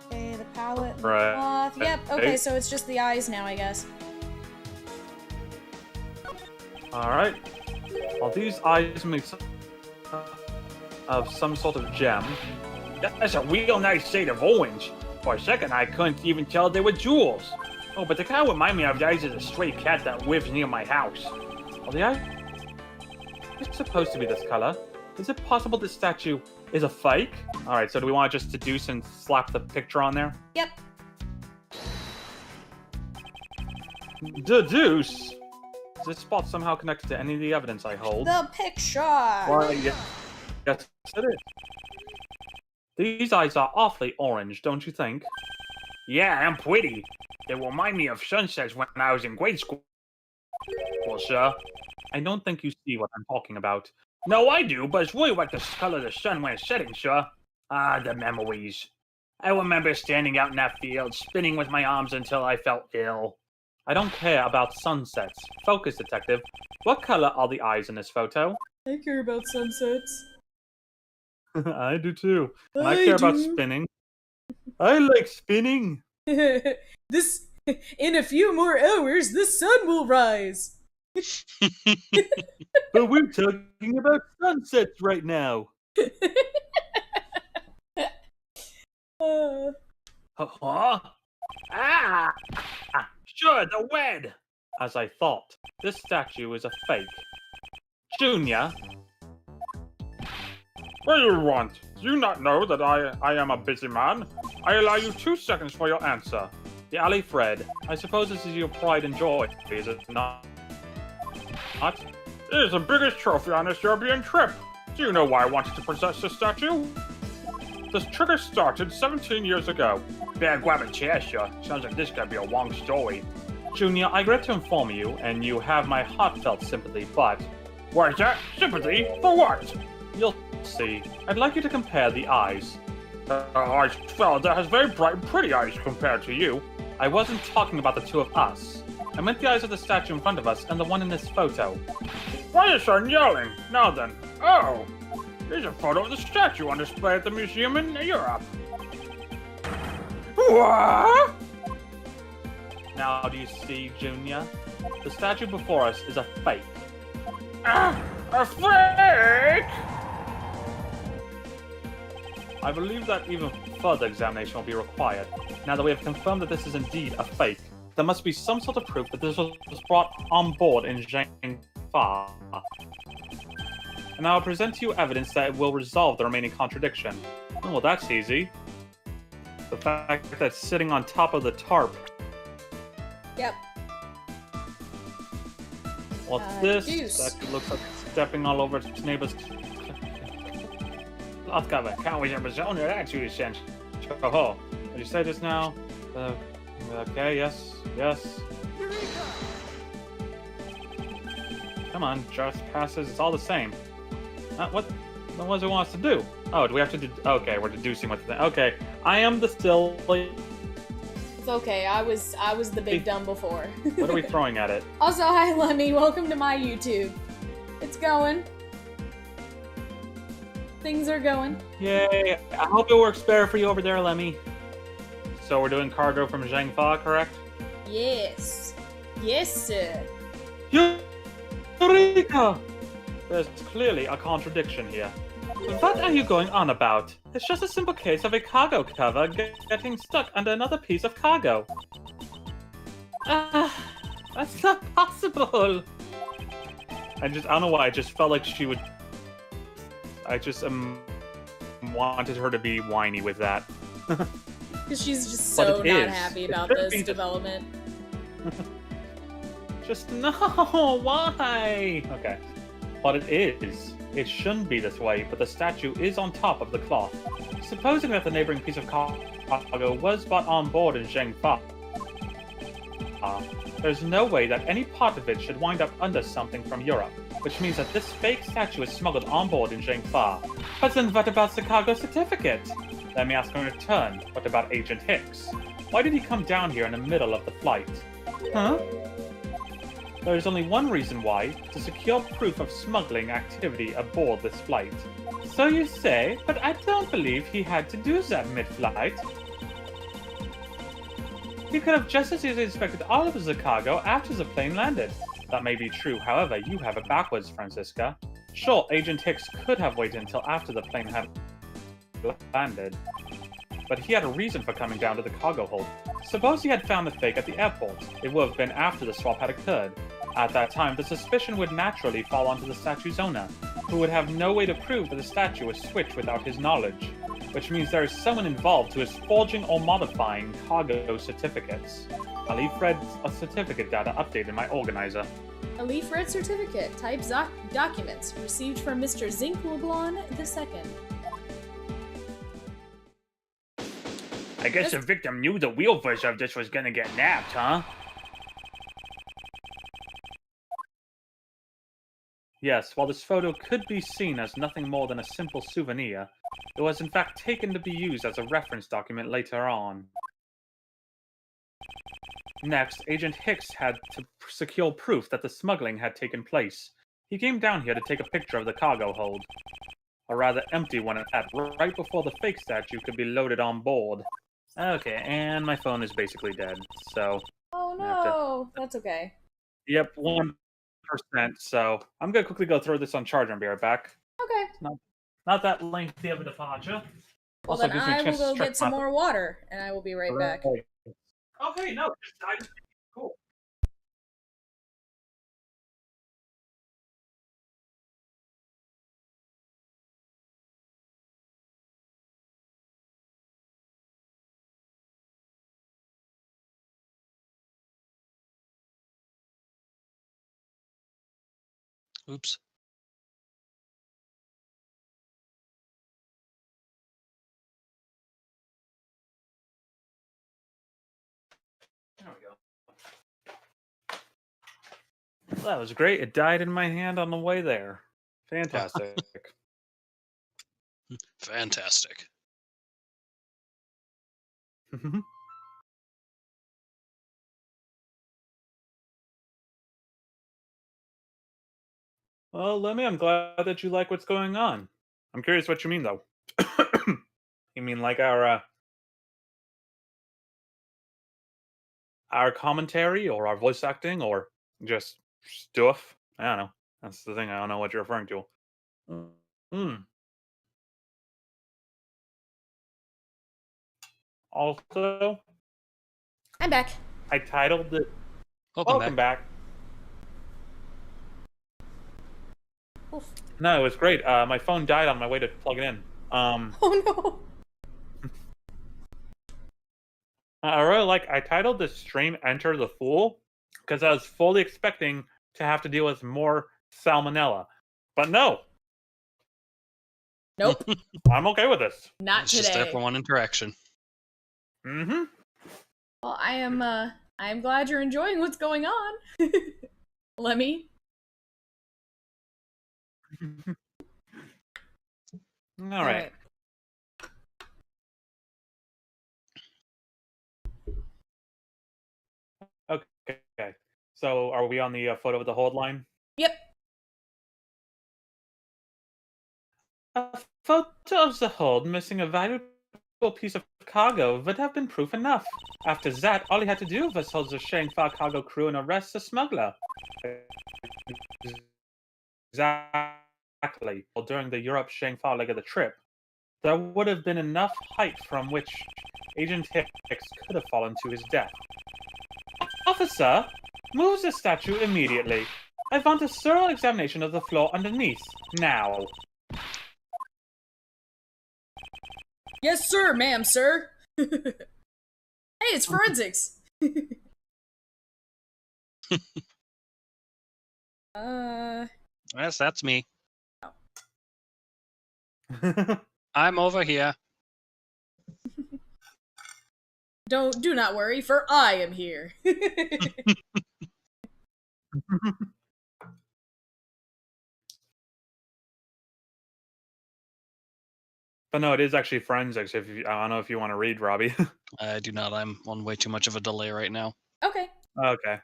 Okay, the palette, the Right. cloth. Yep. Okay, so it's just the eyes now, I guess. Alright. Well, these eyes make of some sort of gem. That's a real nice shade of orange. For a second, I couldn't even tell they were jewels. Oh, but they kind of remind me of the eyes of a stray cat that lives near my house. Well, the eye is supposed to be this color. Is it possible this statue is a fake? Alright, so do we want to just deduce and slap the picture on there? Yep. Deduce? Is this spot somehow connected to any of the evidence I hold? The picture. Why, yes, it is. These eyes are awfully orange, don't you think? Yeah, and pretty. They remind me of sunsets when I was in grade school. Well, sir. I don't think you see what I'm talking about. No, I do, but it's really like the color of the sun when it's setting, sir. Ah, the memories. I remember standing out in that field, spinning with my arms until I felt ill. I don't care about sunsets. Focus, detective. What color are the eyes in this photo? I care about sunsets. I do too. And I I care about do. spinning. I like spinning. This in a few more hours the sun will rise. But we're talking about sunsets right now. Uh, Huh? Ah! Sure, the wed! As I thought, this statue is a fake. Junior, What do you want? Do you not know that I am a busy man? I allow you 2 seconds for your answer. the alley Fred, I suppose this is your pride and joy, is it not? What? It is the biggest trophy on this European trip. Do you know why I wanted to possess this statue? This trigger started 17 years ago. Better grab a chair, sure. Sounds like this could be a long story. Junior, I regret to inform you, and you have my heartfelt sympathy, but What is that? Sympathy? For what? you'll see. I'd like you to compare the eyes. I felt that has very bright and pretty eyes compared to you. I wasn't talking about the two of us. I meant the eyes of the statue in front of us and the one in this photo. Why are you so yelling? Now then. Oh! Here's a photo of the statue on display at the museum in Europe. What? Now do you see, Junior? The statue before us is a fake. A fake? I believe that even further examination will be required. Now that we have confirmed that this is indeed a fake, there must be some sort of proof that this was brought on board in Zhengfa. And I will present to you evidence that will resolve the remaining contradiction. Oh, well, that's easy. The fact that it's sitting on top of the tarp. yep. What's this? Deuce. That looks like stepping all over its neighbor's... I've got a can't we Arizona, that's you sense. Oh, what did you say just now? Okay, yes. Come on, just passes. It's all the same. What does it want us to do? Oh, do we have to do... Okay, we're deducing what the thing... Okay, I am the still... It's okay. I was the big dumb before. What are we throwing at it? Also, hi Lemmy. Welcome to my YouTube. It's going. Things are going. Yay! I hope it works better for you over there, Lemmy. So we're doing cargo from Zhengfa, correct? Yes. Yes, sir. Eureka! There's clearly a contradiction here. What are you going on about? It's just a simple case of a cargo cover getting stuck under another piece of cargo. That's not possible! I don't know why, I just felt like she would... I just wanted her to be whiny with that. Because she's just But so it not is. happy It about should this be just- development. Just no, why? Okay. But it is. It shouldn't be this way, but the statue is on top of the cloth. Supposing that the neighboring piece of cargo was brought on board in Zhengfa, there's no way that any part of it should wind up under something from Europe, which means that this fake statue is smuggled on board in Zhengfa. But then what about the cargo certificate? Let me ask in return, what about Agent Hicks? Why did he come down here in the middle of the flight? Huh? There is only one reason why, to secure proof of smuggling activity aboard this flight. So you say, but I don't believe he had to do that mid-flight. He could have just as easily inspected all of the cargo after the plane landed. That may be true, however, you have it backwards, Francisca. Sure, Agent Hicks could have waited until after the plane had landed, but he had a reason for coming down to the cargo hold. Suppose he had found the fake at the airport. It would have been after the swap had occurred. At that time, the suspicion would naturally fall onto the statue's owner, who would have no way to prove that the statue was switched without his knowledge, which means there is someone involved who is forging or modifying cargo certificates. I'll leave Fred a certificate data update in my organizer. A leaf red certificate. Type documents. Received from Mr. Zinkulblon II. I guess the victim knew the wheel version of this was gonna get nabbed, huh? Yes, while this photo could be seen as nothing more than a simple souvenir, it was in fact taken to be used as a reference document later on. Next, Agent Hicks had to secure proof that the smuggling had taken place. He came down here to take a picture of the cargo hold. A rather empty one at that, right before the fake statue could be loaded on board. Okay, and my phone is basically dead. So, Oh I have to- no, that's okay. yep, 1%. So, I'm gonna quickly go throw this on charger and be right back. Okay. It's not that lengthy of a departure. Well, Also, then gives me a I will chance to go stretch get some my- more water, and I will be right back. Right. Okay, no, cool. Oops. There we go. Well, that was great. It died in my hand on the way there. Fantastic. Fantastic. Well, Lemmy, I'm glad that you like what's going on. I'm curious what you mean, though. You mean like our commentary, or our voice acting, or just stuff? I don't know. That's the thing. I don't know what you're referring to. Mm. Also, I'm back. I titled it. Welcome back. Oof. No, it was great. My phone died on my way to plug it in. Oh no. I really like. I titled this stream "Enter the Fool" because I was fully expecting to have to deal with more salmonella, but no, Nope. I'm okay with this. Not It's just there today. for one interaction. Mm-hmm. Well, I am glad you're enjoying what's going on. Lemmy. All right. Okay. So, are we on the photo with the hold line? Yep. A photo of the hold missing a valuable piece of cargo would have been proof enough. After that, all he had to do was hold the Shangfa cargo crew and arrest the smuggler. Exactly. Well, during the Europe Shangfa leg of the trip, there would have been enough height from which Agent Hicks could have fallen to his death. Officer, move the statue immediately. I want a thorough examination of the floor underneath, now. Yes, sir, ma'am, sir. Hey, it's forensics. Yes, that's me. I'm over here. Do not worry, for I am here. But no, it is actually forensics. If you, I don't know if you want to read, Robbie. I do not. I'm on way too much of a delay right now. Okay. Okay.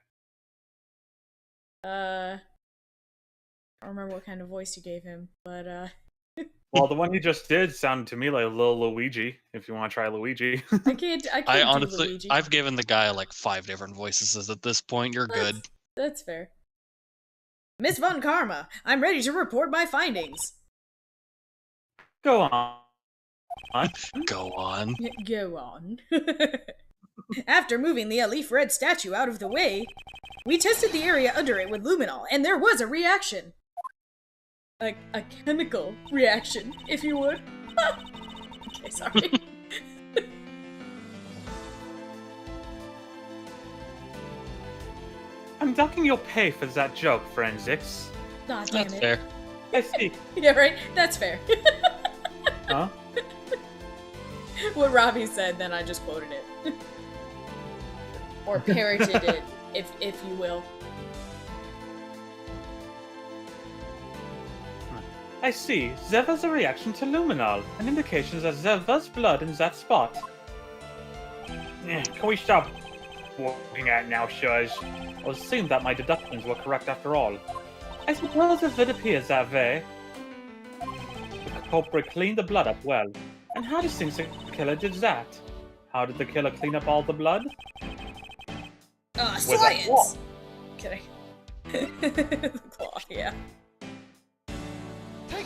I don't remember what kind of voice you gave him, but Well, the one he just did sounded to me like a little Luigi. If you want to try Luigi. I can't I do honestly, Luigi. I've given the guy like 5 different voices at this point. You're good. That's fair. Miss Von Karma, I'm ready to report my findings. Go on. Go on. Go on. After moving the Alif Red statue out of the way, we tested the area under it with luminol, and there was a reaction. A chemical reaction, if you would. Okay, sorry. I'm docking your pay for that joke, forensics. Aw, damn That's it. fair. I see. Yeah, right? That's fair. Huh? What Robbie said, then I just quoted it. Or parroted it, if you will. I see. There was a reaction to luminol, an indication that there was blood in that spot. Can we stop looking at it now, Shuz? It would seem that my deductions were correct after all. I suppose it would appear that way. The culprit cleaned the blood up well. And how do you think the killer did that? How did the killer clean up all the blood? With a Science! claw. Kidding. The claw, yeah.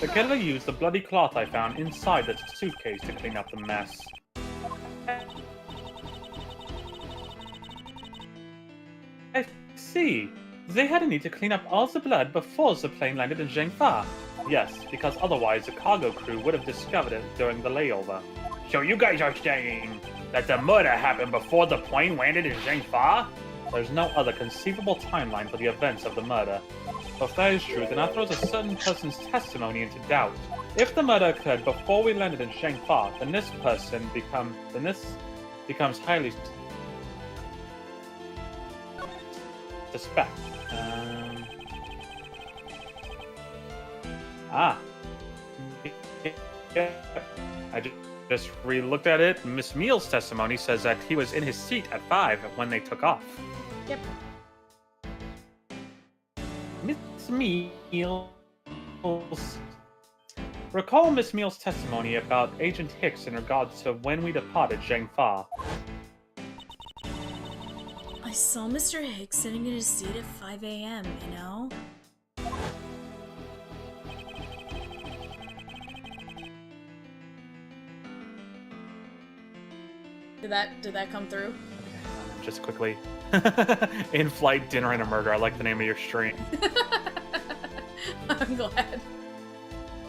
The killer used the bloody cloth I found inside the suitcase to clean up the mess. I see. They had a need to clean up all the blood before the plane landed in Zhengfa. Yes, because otherwise the cargo crew would have discovered it during the layover. So you guys are saying that the murder happened before the plane landed in Zhengfa? There's no other conceivable timeline for the events of the murder. If that is true, then that throws a certain person's testimony into doubt. If the murder occurred before we landed in Zhengfa, then this becomes highly suspect. I just re-looked at it. Miss Meal's testimony says that he was in his seat at 5 when they took off. Yep. Miss Meals. Recall Miss Meal's testimony about Agent Hicks in regards to when we departed Zhengfa. I saw Mr. Hicks sitting in his seat at 5 a.m., you know? Did that come through? Just quickly. In-flight dinner and a murder. I like the name of your stream. I'm glad.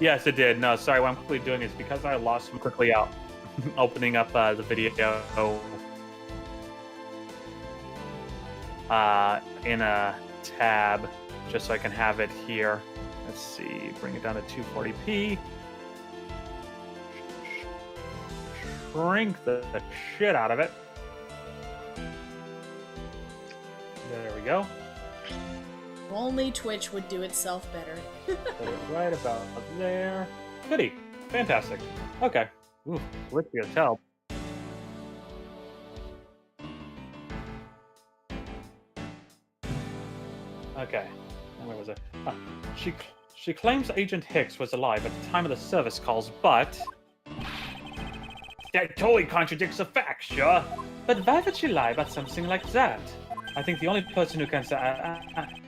Yes, it did. No, sorry, what I'm quickly doing is because I lost them quickly out. Opening up the video in a tab just so I can have it here. Let's see, bring it down to 240p. Shrink the shit out of it. There we go. Only Twitch would do itself better. Put it right about there. Goody. Fantastic. Okay. Ooh, glitchy as hell. Okay. Now where was it? She claims Agent Hicks was alive at the time of the service calls, but... That totally contradicts the facts, sure. But why would she lie about something like that? I think the only person who can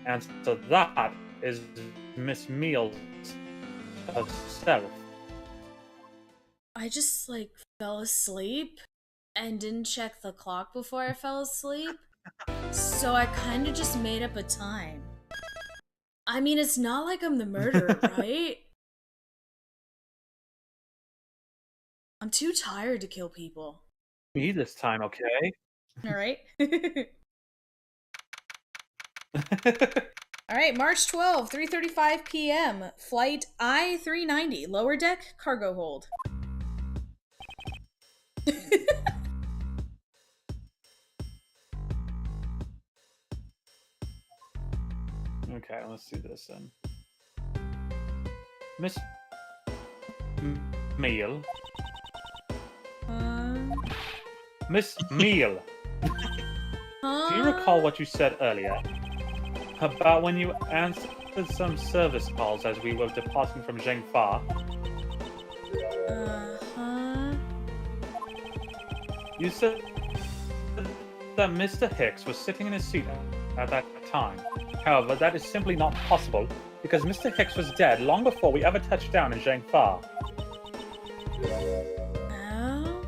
answer that is Miss Meals herself. I just, fell asleep and didn't check the clock before I fell asleep. So I kind of just made up a time. I mean, it's not like I'm the murderer, right? I'm too tired to kill people. Me this time, okay? Alright. Alright, March 12, 3:35 p.m. Flight I-390, lower deck, cargo hold. Okay, let's do this then. Miss Meal. Miss Meal. Do you recall what you said earlier? About when you answered some service calls as we were departing from Zhengfa? You said that Mr. Hicks was sitting in his seat at that time. However, that is simply not possible, because Mr. Hicks was dead long before we ever touched down in Zhengfa. Oh?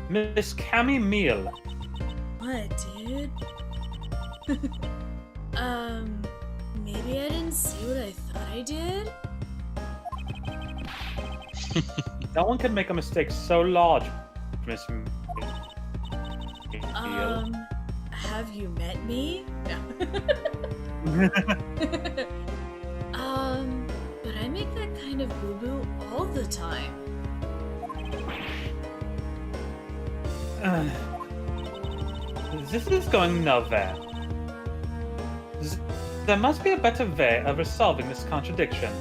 Miss Cammy Meal. What, dude? Maybe I didn't see what I thought I did? No one can make a mistake so large, Miss Meal. Have you met me? No. But I make that kind of boo-boo all the time. This is going nowhere. There must be a better way of resolving this contradiction.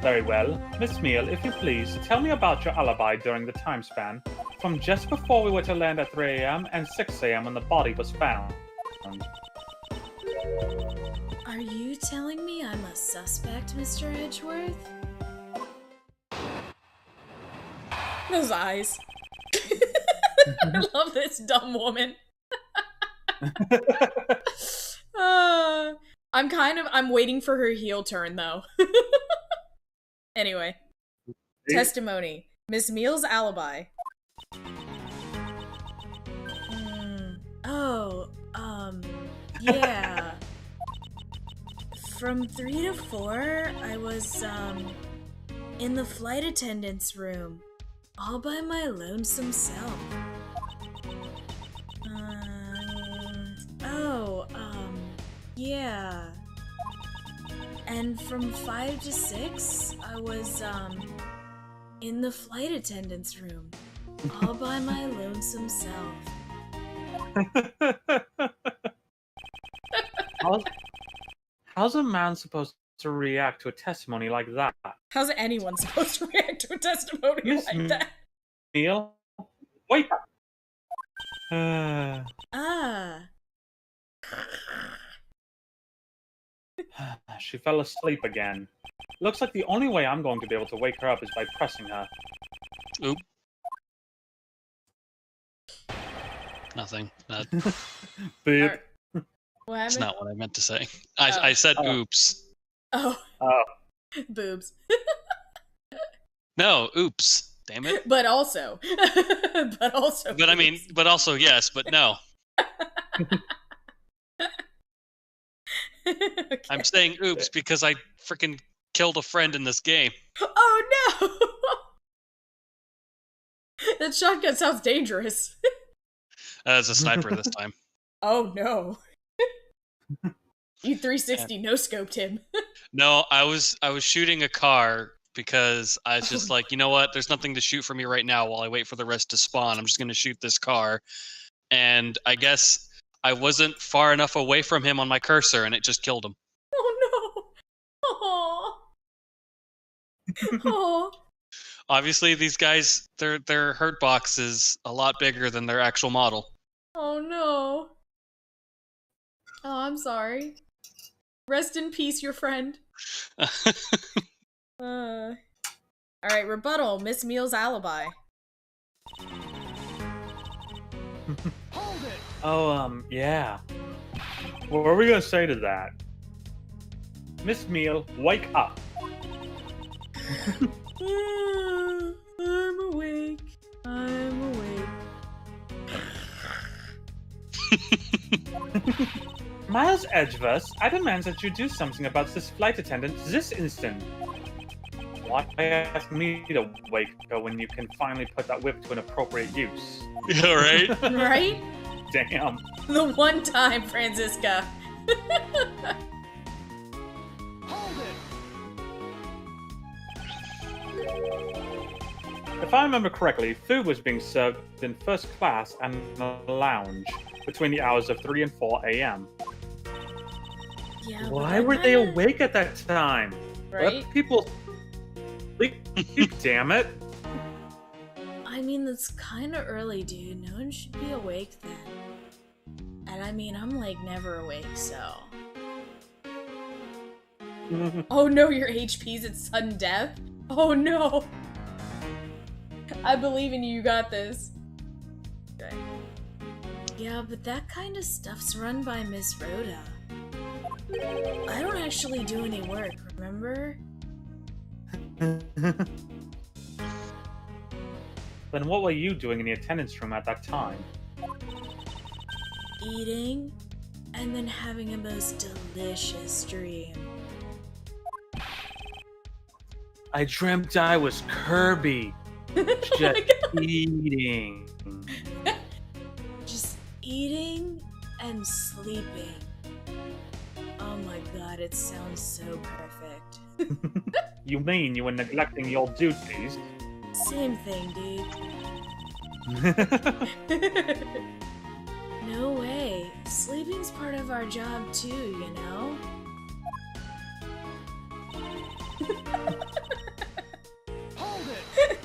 Very well. Miss Meal, if you please, tell me about your alibi during the time span from just before we were to land at 3 a.m. and 6 a.m. when the body was found. Are you telling me I'm a suspect, Mr. Edgeworth? Those eyes. I love this dumb woman. I'm waiting for her heel turn though. Anyway, testimony. Miss Meal's alibi. Oh, yeah. From 3 to 4, I was, in the flight attendant's room, all by my lonesome self. Yeah. And from 5 to 6, I was, in the flight attendant's room, all by my lonesome self. How's a man supposed to react to a testimony like that? How's anyone supposed to react to a testimony Miss like that? Neil, wake up! She fell asleep again. Looks like the only way I'm going to be able to wake her up is by pressing her. Oop. Nothing. Boop. What That's happened? not what I meant to say. I said oops. Oh. Oh. Boobs. No, oops. Damn it. But also. But also. But I mean, but also yes, but no. Okay. I'm saying oops because I freaking killed a friend in this game. Oh no! That shotgun sounds dangerous. As a sniper this time. Oh no. You 360 no scoped him. No, I was shooting a car because I was just like, you know what? There's nothing to shoot for me right now while I wait for the rest to spawn. I'm just going to shoot this car. And I guess I wasn't far enough away from him on my cursor and it just killed him. Oh no. Aww. Aww. Obviously these guys, their hurt box is a lot bigger than their actual model. Oh no. Oh, I'm sorry. Rest in peace, your friend. Alright, rebuttal. Miss Meal's alibi. Hold it! Oh, yeah. What were we gonna say to that? Miss Meal, wake up. I'm awake. I'm awake. Miles Edgeworth, I demand that you do something about this flight attendant this instant. Why ask me to wake her when you can finally put that whip to an appropriate use? Yeah, right? Right? Damn. The one time, Franziska. Hold it! If I remember correctly, food was being served in first class and in the lounge between the hours of 3 and 4 a.m. Yeah, but Why that were they kinda- awake at that time? Right? Let people sleep, damn it. I mean, that's kind of early, dude. No one should be awake then. And I mean, I'm like never awake, so. Oh no, your HP's at sudden death? Oh no! I believe in you, you got this. Okay. Yeah, but that kind of stuff's run by Miss Rhoda. I don't actually do any work, remember? Then what were you doing in the attendance room at that time? Eating, and then having a most delicious dream. I dreamt I was Kirby. Just eating. Just eating and sleeping. Oh my god, it sounds so perfect. You mean you were neglecting your duties? Same thing, dude. No way. Sleeping's part of our job too, you know? Hold it!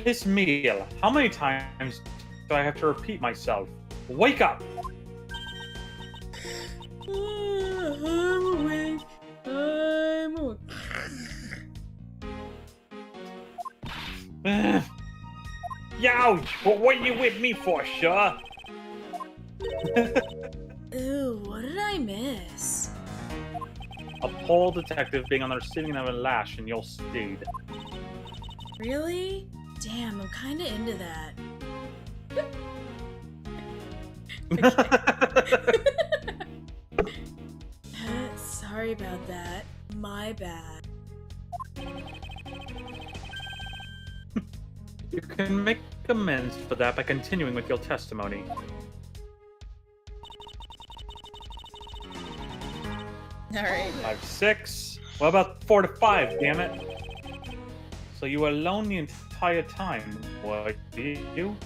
Miss Meal, how many times do I have to repeat myself? Wake up! I'm awake. I'm awake. Youch! What you with me for, sure? Ooh, what did I miss? A pole detective being on the receiving end of a lash in your steed. Really? Damn, I'm kinda into that. Sorry about that. My bad. You can make amends for that by continuing with your testimony. Alright. 5 to 6. What about 4 to 5, damn it? So you were alone the entire time, were you?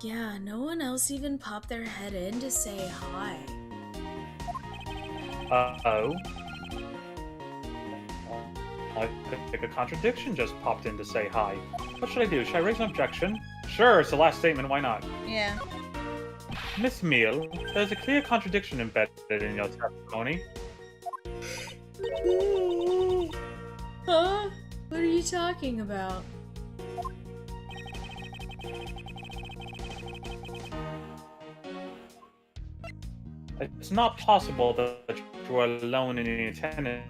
Yeah, no one else even popped their head in to say hi. Uh-oh. I think a contradiction just popped in to say hi. What should I do? Should I raise an objection? Sure, it's the last statement, why not? Yeah. Miss Meal, there's a clear contradiction embedded in your testimony. Huh? What are you talking about? It's not possible that you were alone in the attendance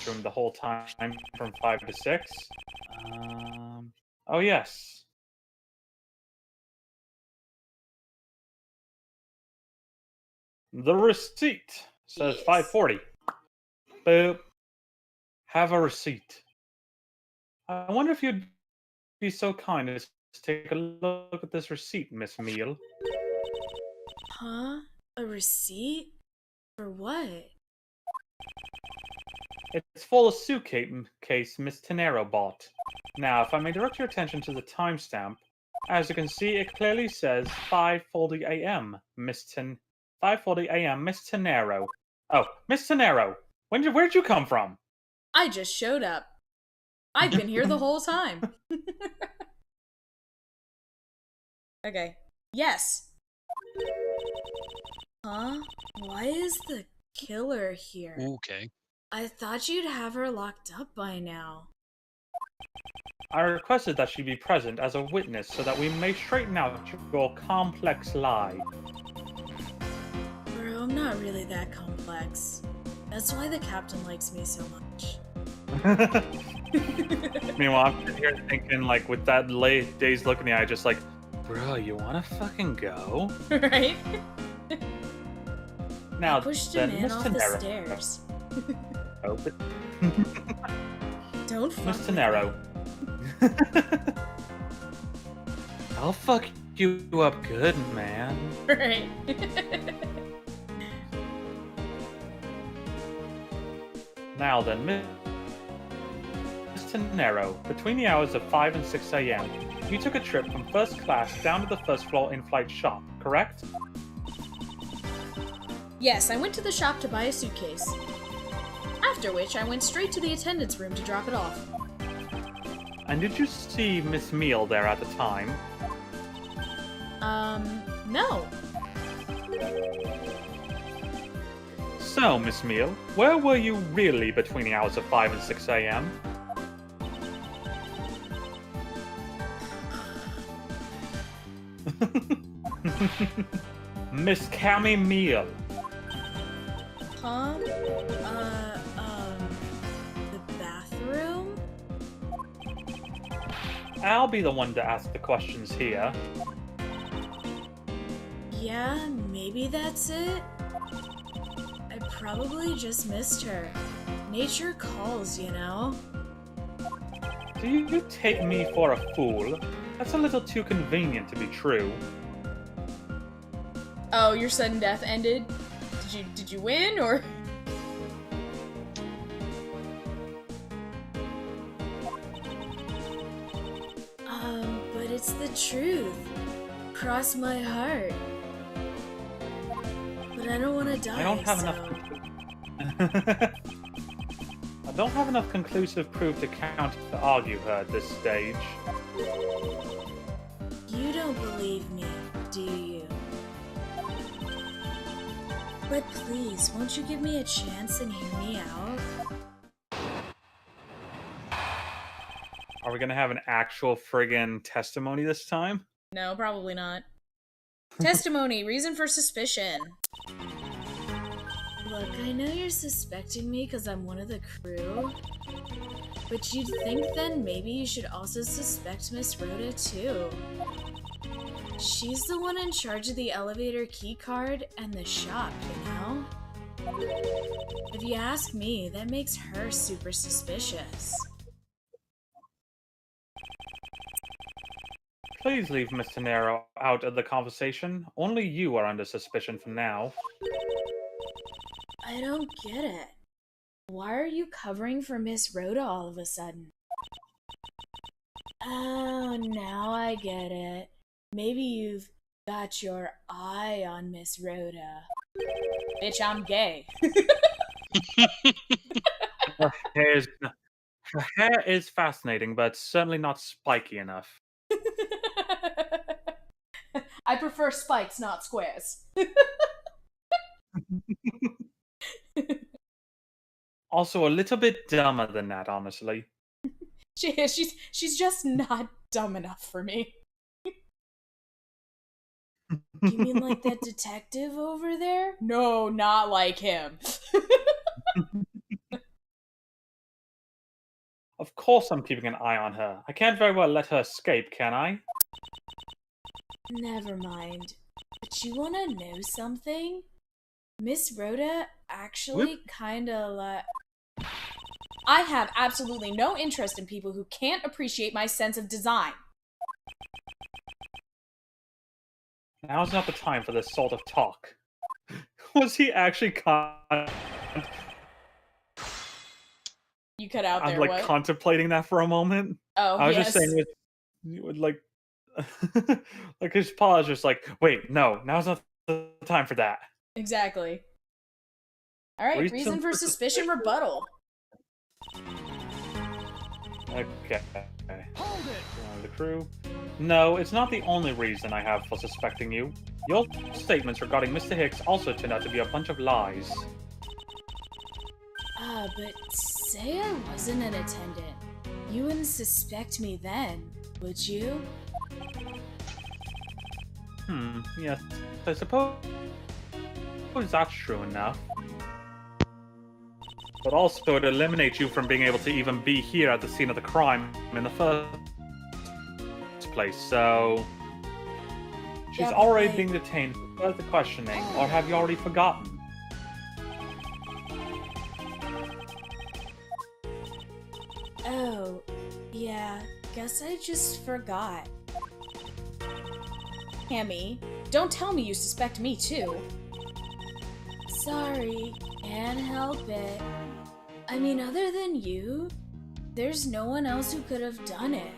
room the whole time from 5 to 6. Oh yes. The receipt says Yes. 5:40. Boop. Have a receipt. I wonder if you'd be so kind as to take a look at this receipt, Miss Meal. Huh? A receipt? For what? It's full of suitcase Miss Tenero bought. Now, if I may direct your attention to the timestamp, as you can see, it clearly says 5:40 a.m. 5:40 a.m. Miss Tenero. Oh, Miss Tenero, where'd you come from? I just showed up. I've been here the whole time. Okay. Yes. Huh? Why is the killer here? Okay. I thought you'd have her locked up by now. I requested that she be present as a witness so that we may straighten out your complex lie. Bro, I'm not really that complex. That's why the captain likes me so much. Meanwhile, I'm sitting here thinking, like, with that dazed look in the eye, just like, bro, you wanna fucking go? Right? Now, Pushed a then, man Miss off the Tenero. stairs. Open. Don't fuck Miss with Tenero. I'll fuck you up good, man. me. Right. Now then, Miss Tenero, between the hours of 5 and 6 a.m., you took a trip from first class down to the first floor in-flight shop, correct? Yes, I went to the shop to buy a suitcase. After which, I went straight to the attendance room to drop it off. And did you see Miss Meal there at the time? No. So, Miss Meal, where were you really between the hours of 5 and 6 a.m.? Miss Cammy Meal. Huh? The bathroom? I'll be the one to ask the questions here. Yeah, maybe that's it. I probably just missed her. Nature calls, you know? Do you take me for a fool? That's a little too convenient to be true. Oh, your sudden death ended? Did you win, or? But it's the truth. Cross my heart. But I don't want to die, I don't have so... enough. I don't have enough conclusive proof to argue her at this stage. You don't believe me, do you? But please, won't you give me a chance and hear me out? Are we gonna have an actual friggin' testimony this time? No, probably not. Testimony, reason for suspicion. Look, I know you're suspecting me because I'm one of the crew. But you'd think then maybe you should also suspect Miss Rhoda too. She's the one in charge of the elevator keycard and the shop, you know? If you ask me, that makes her super suspicious. Please leave Mr. Nero out of the conversation. Only you are under suspicion for now. I don't get it. Why are you covering for Miss Rhoda all of a sudden? Oh, now I get it. Maybe you've got your eye on Miss Rhoda. Bitch, I'm gay. Her hair is fascinating, but certainly not spiky enough. I prefer spikes, not squares. Also, a little bit dumber than that, honestly. She's just not dumb enough for me. You mean like that detective over there? No, not like him. Of course I'm keeping an eye on her. I can't very well let her escape, can I? Never mind. But you wanna know something? Miss Rhoda actually kinda I have absolutely no interest in people who can't appreciate my sense of design. Now's not the time for this sort of talk. Was he actually You cut out there, I'm like what? contemplating that for a moment. Oh, I was yes. just saying with like like his paw is just like, wait, no, now's not the time for that. Exactly. Alright, reason for suspicion rebuttal. Okay. Hold it! The crew. No, it's not the only reason I have for suspecting you. Your statements regarding Mr. Hicks also turned out to be a bunch of lies. But say I wasn't an attendant. You wouldn't suspect me then, would you? Yes. I suppose that's true enough. But also it eliminates you from being able to even be here at the scene of the crime in the first place, so... She's Yeah, already but being detained for further questioning, or have you already forgotten? Oh, yeah, guess I just forgot. Hammy, don't tell me you suspect me too. Sorry, can't help it. I mean, other than you, there's no one else who could have done it.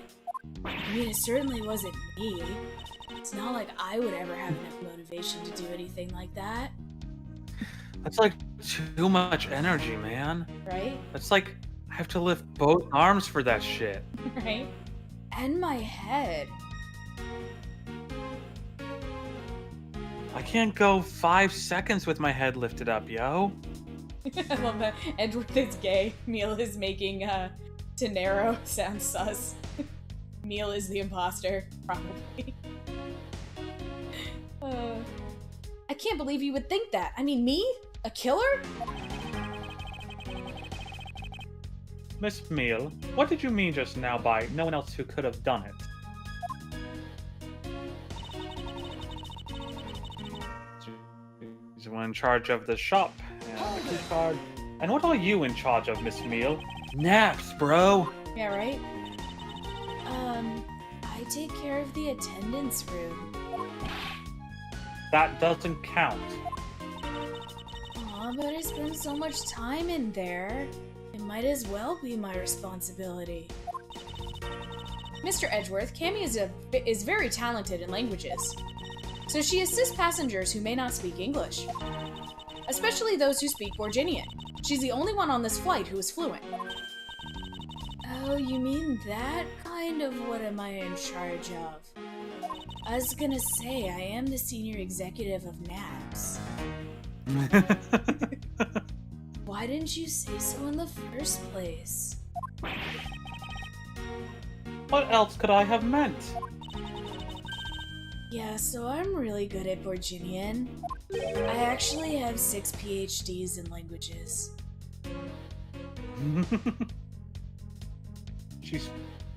I mean, it certainly wasn't me. It's not like I would ever have enough motivation to do anything like that, That's like too much energy, man. right? That's like, I have to lift both arms for that shit. Right? And my head. I can't go 5 seconds with my head lifted up, yo. I love that. Edgeworth is gay. Meal is making Tenero sound sus. Meal is the imposter, probably. I can't believe you would think that. I mean, me? A killer? Miss Meal, what did you mean just now by no one else who could have done it? He's the one in charge of the shop and the key card. And what are you in charge of, Miss Meal? Naps, bro. Yeah, right? I take care of the attendance room. That doesn't count. Aw, but I spend so much time in there. It might as well be my responsibility. Mr. Edgeworth, Cammy is very talented in languages. So she assists passengers who may not speak English. Especially those who speak Borginian. She's the only one on this flight who is fluent. Oh, you mean that kind of what am I in charge of? I was gonna say, I am the senior executive of NAPS. Why didn't you say so in the first place? What else could I have meant? Yeah, so I'm really good at Borginian. I actually have 6 PhDs in languages. She's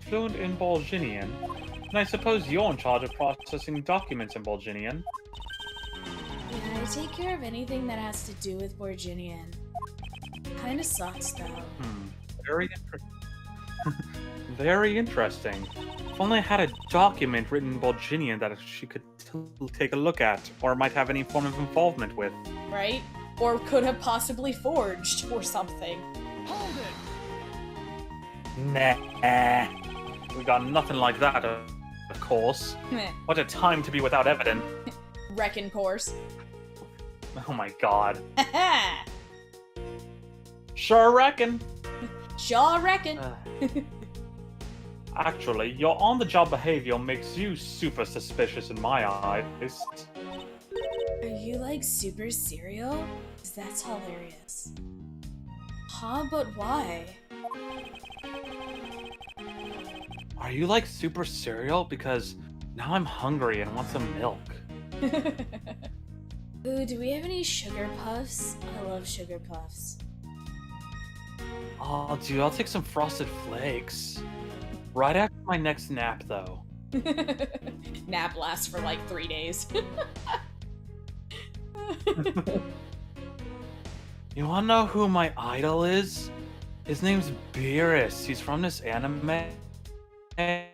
fluent in Bolginian, and I suppose you're in charge of processing documents in Bolginian. Yeah, I take care of anything that has to do with Borginian. Kinda sucks, though. Very Very interesting. If only I had a document written in Bolginian that she could take a look at, or might have any form of involvement with. Right? Or could have possibly forged, or something. Hold it! Nah. We got nothing like that, of course. Meh. What a time to be without evidence. Reckon course. Oh my god. Haha! Sure reckon. Sure reckon. Actually, your on-the-job behavior makes you super suspicious in my eyes. Are you like super serial? 'Cause that's hilarious. Huh, but why? Are you like super cereal? Because now I'm hungry and want some milk. Ooh, do we have any sugar puffs? I love sugar puffs. Oh, dude, I'll take some Frosted Flakes. Right after my next nap, though. Nap lasts for like 3 days. You wanna know who my idol is? His name's Beerus. He's from this anime. Oh my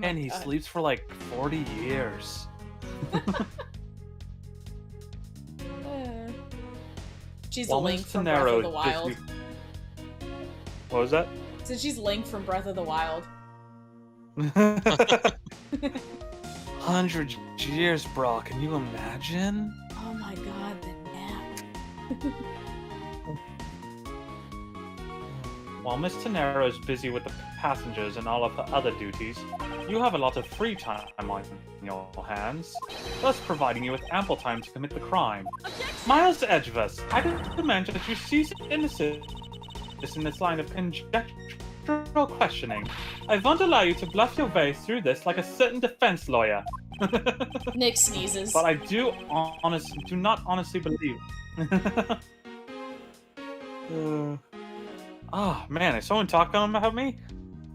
And he God. sleeps for like 40 years. She's While Link Miss from Breath of Tenero the Wild. just- What was that? So she's Link from Breath of the Wild. 100 years, bro. Can you imagine? Oh my god, the nap. While Miss Tenero is busy with the passengers and all of her other duties, you have a lot of free time on your hands, thus providing you with ample time to commit the crime. Miles Edgeworth, I demand that you cease innocence in this line of conjectural questioning. I won't allow you to bluff your way through this like a certain defense lawyer. Nick sneezes. But I do not honestly believe. Oh man, is someone talking about me?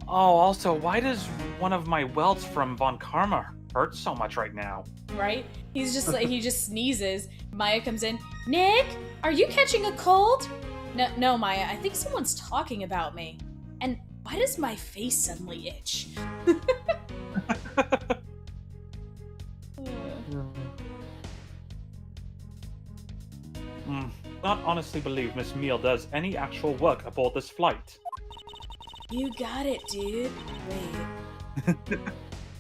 Oh, also, why does one of my welts from Von Karma hurt so much right now? Right? He's just like, he just sneezes. Maya comes in. Nick, are you catching a cold? No, Maya, I think someone's talking about me. And why does my face suddenly itch? Not honestly believe Miss Meal does any actual work aboard this flight. You got it, dude.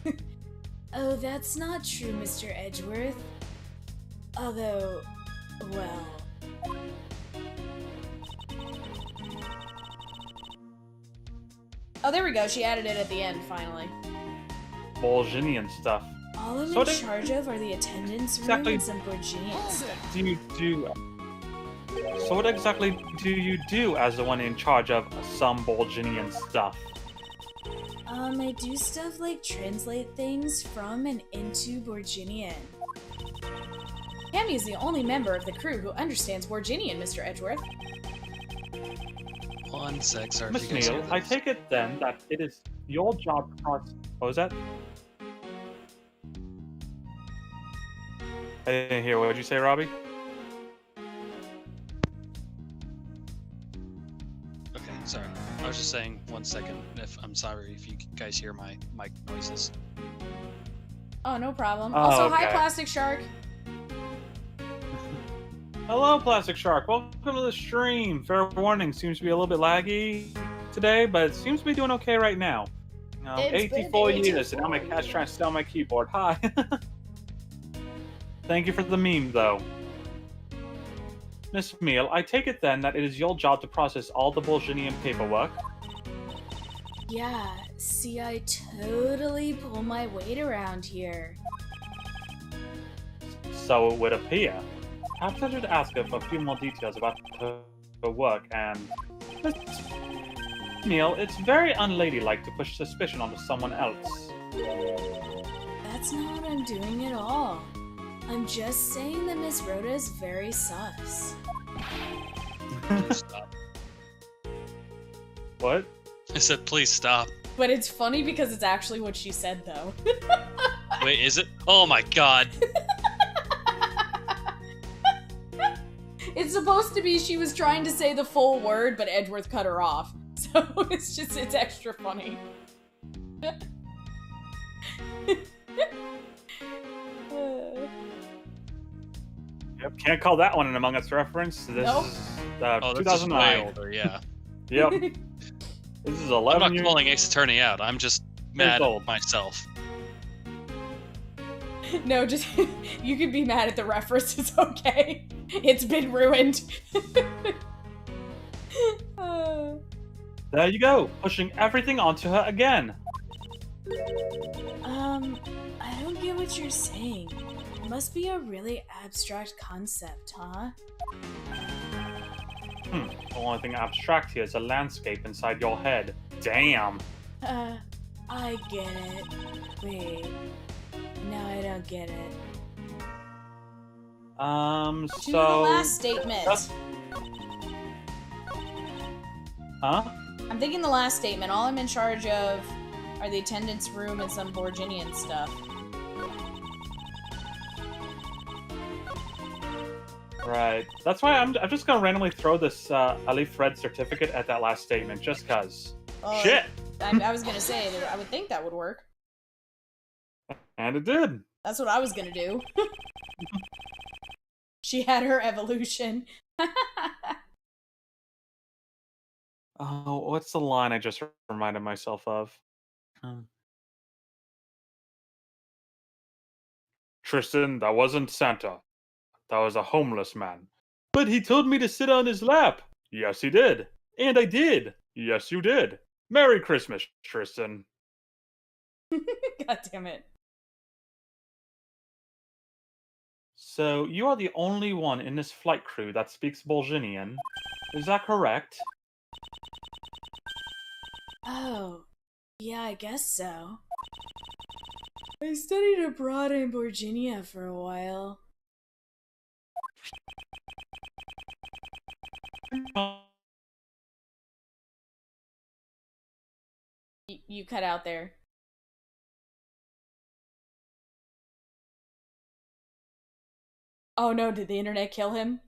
Wait. Oh, that's not true, Mr. Edgeworth. Although, well... Oh, there we go. She added it at the end, finally. Bolginian stuff. All I'm So in they- charge of are the attendance room Exactly. and some Borginian stuff. So what exactly do you do as the one in charge of some Bolginian stuff? I do stuff like translate things from and into Borginian. Cammy is the only member of the crew who understands Borginian, Mr. Edgeworth. 1 sec, sorry. if Miss you guys hear Neal, I this. take it then that it is your job to process... What was that? I didn't hear. What did you say, Robbie? Okay, sorry. I was just saying 1 second. If I'm sorry if you guys hear my mic noises. Oh, no problem. Oh, Also, hi, okay. Plastic Shark. Hello, Plastic Shark. Welcome to the stream. Fair warning, seems to be a little bit laggy today, but it seems to be doing okay right now. It's been 84 years, 84 and now my cat's trying to steal my keyboard. Hi. Thank you for the meme, though. Miss Meal, I take it then that it is your job to process all the Bolginian paperwork. Yeah, see, I totally pull my weight around here. So it would appear. Perhaps I should ask her for a few more details about her work and... Neil, it's very unladylike to push suspicion onto someone else. That's not what I'm doing at all. I'm just saying that Miss Rhoda is very sus. Please stop. What? I said, please stop. But it's funny because it's actually what she said, though. Wait, is it? Oh my god. It's supposed to be she was trying to say the full word, but Edgeworth cut her off. So it's extra funny. Yep, can't call that one an Among Us reference. This Nope. is Oh, this is 2009. way older, yeah. Yep. This is 11 I'm not years calling Ace Attorney out. I'm just mad old. at myself. No, just you can be mad at the reference. It's okay. It's been ruined. There you go, pushing everything onto her again. I don't get what you're saying. It must be a really abstract concept, huh? The only thing abstract here is a landscape inside your head. Damn. I get it. Wait. No, I don't get it. So... Do the last statement. That's- Huh? I'm thinking the last statement. All I'm in charge of are the attendance room and some Borginian stuff. Right. That's why I'm just gonna randomly throw this Alif Red certificate at that last statement, just cause. Oh, Shit! I was gonna say that I would think that would work. And it did. That's what I was gonna do. She had her evolution. Oh, what's the line I just reminded myself of? Tristan, that wasn't Santa. That was a homeless man. But he told me to sit on his lap. Yes, he did. And I did. Yes, you did. Merry Christmas, Tristan. God damn it. So, you are the only one in this flight crew that speaks Bolginian. Is that correct? Oh, yeah, I guess so. I studied abroad in Virginia for a while. You cut out there. Oh no, did the internet kill him?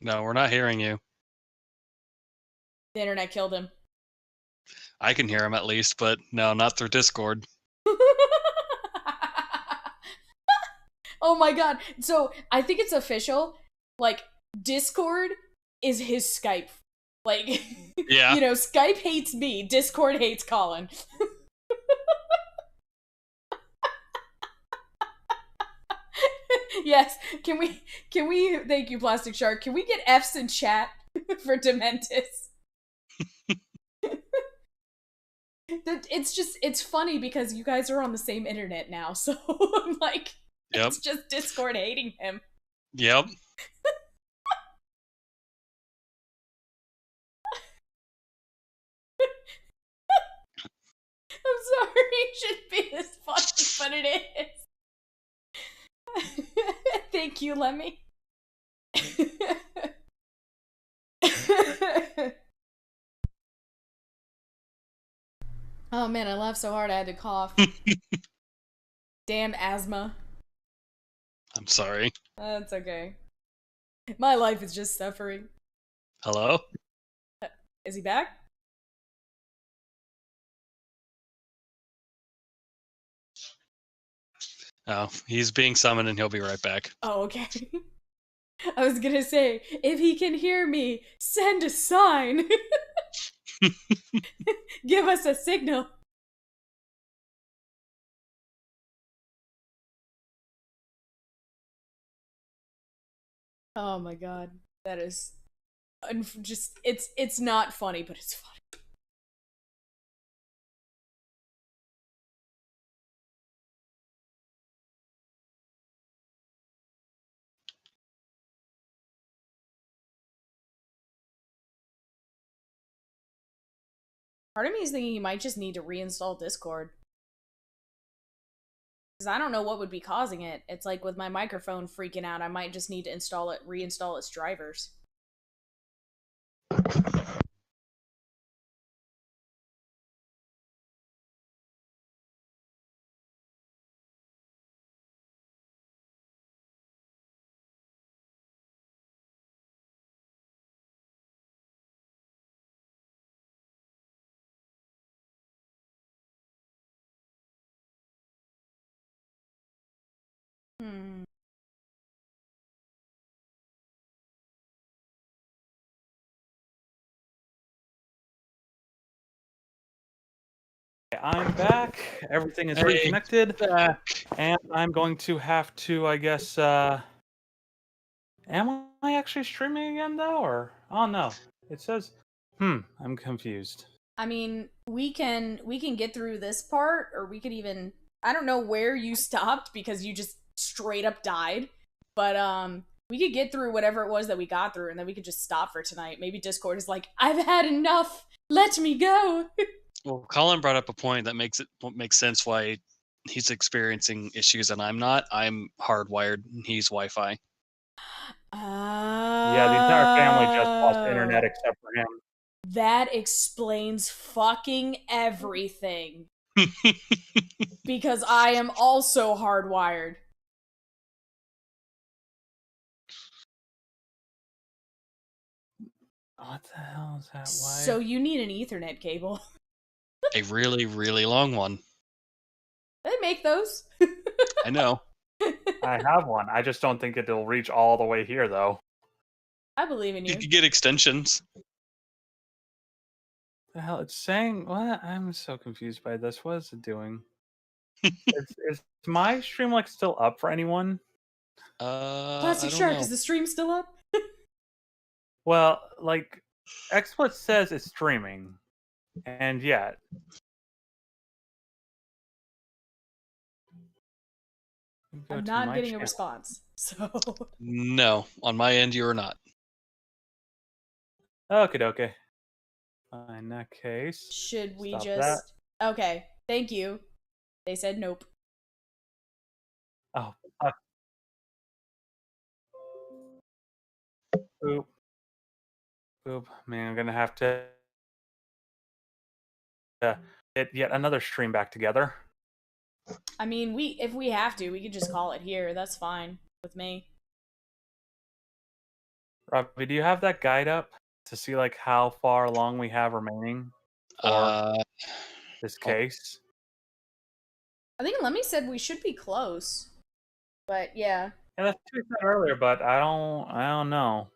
No, we're not hearing you. The internet killed him. I can hear him at least, but no, not through Discord. Oh my god. So, I think it's official. Like, Discord is his Skype. Like, Yeah. you know, Skype hates me, Discord hates Colin. Yes, can we, thank you, Plastic Shark, can we get F's in chat for Dementis? It's funny because you guys are on the same internet now, so I'm like, Yep. it's just Discord hating him. Yep. I'm sorry it shouldn't be this funny, but it is. Thank you, Lemmy. Oh man, I laughed so hard I had to cough. Damn asthma. I'm sorry. That's okay. My life is just suffering. Hello? Is he back? Oh, he's being summoned and he'll be right back. Oh, okay. I was gonna say, if he can hear me, send a sign. Give us a signal. Oh my god. That is just it's not funny, but it's funny. Part of me is thinking you might just need to reinstall Discord. Because I don't know what would be causing it. It's like with my microphone freaking out, I might just need to reinstall its drivers. Hmm. I'm back. Everything is Hey, reconnected. back. And I'm going to have to, I guess, am I actually streaming again, though? Or, oh no. It says, I'm confused. I mean, we can get through this part, or we could even, I don't know where you stopped because you just straight up died, but we could get through whatever it was that we got through, and then we could just stop for tonight. Maybe Discord is like, I've had enough. Let me go. Well, Colin brought up a point that makes sense why he's experiencing issues and I'm not. I'm hardwired and he's Wi-Fi. Yeah, the entire family just lost internet except for him. That explains fucking everything. Because I am also hardwired. What the hell is that? Why? So you need an Ethernet cable. A really, really long one. They make those. I know. I have one. I just don't think it'll reach all the way here, though. I believe in You you. could get extensions. The hell? It's saying what? I'm so confused by this. What is it doing? is my stream like still up for anyone? I Plastic don't Shark, know. is the stream still up? Well, like, XSplit says it's streaming, and yet. I'm not getting a response, so. No, on my end, you are not. Okay. In that case, Should we stop just. That. Okay, thank you. They said nope. Oh, Boop. Man, I'm gonna have to get yet another stream back together. I mean, if we have to, we could just call it here. That's fine with me. Robbie, do you have that guide up to see like how far along we have remaining for this case? I think Lemmy said we should be close, but yeah. Yeah, that's what we said earlier, but I don't know.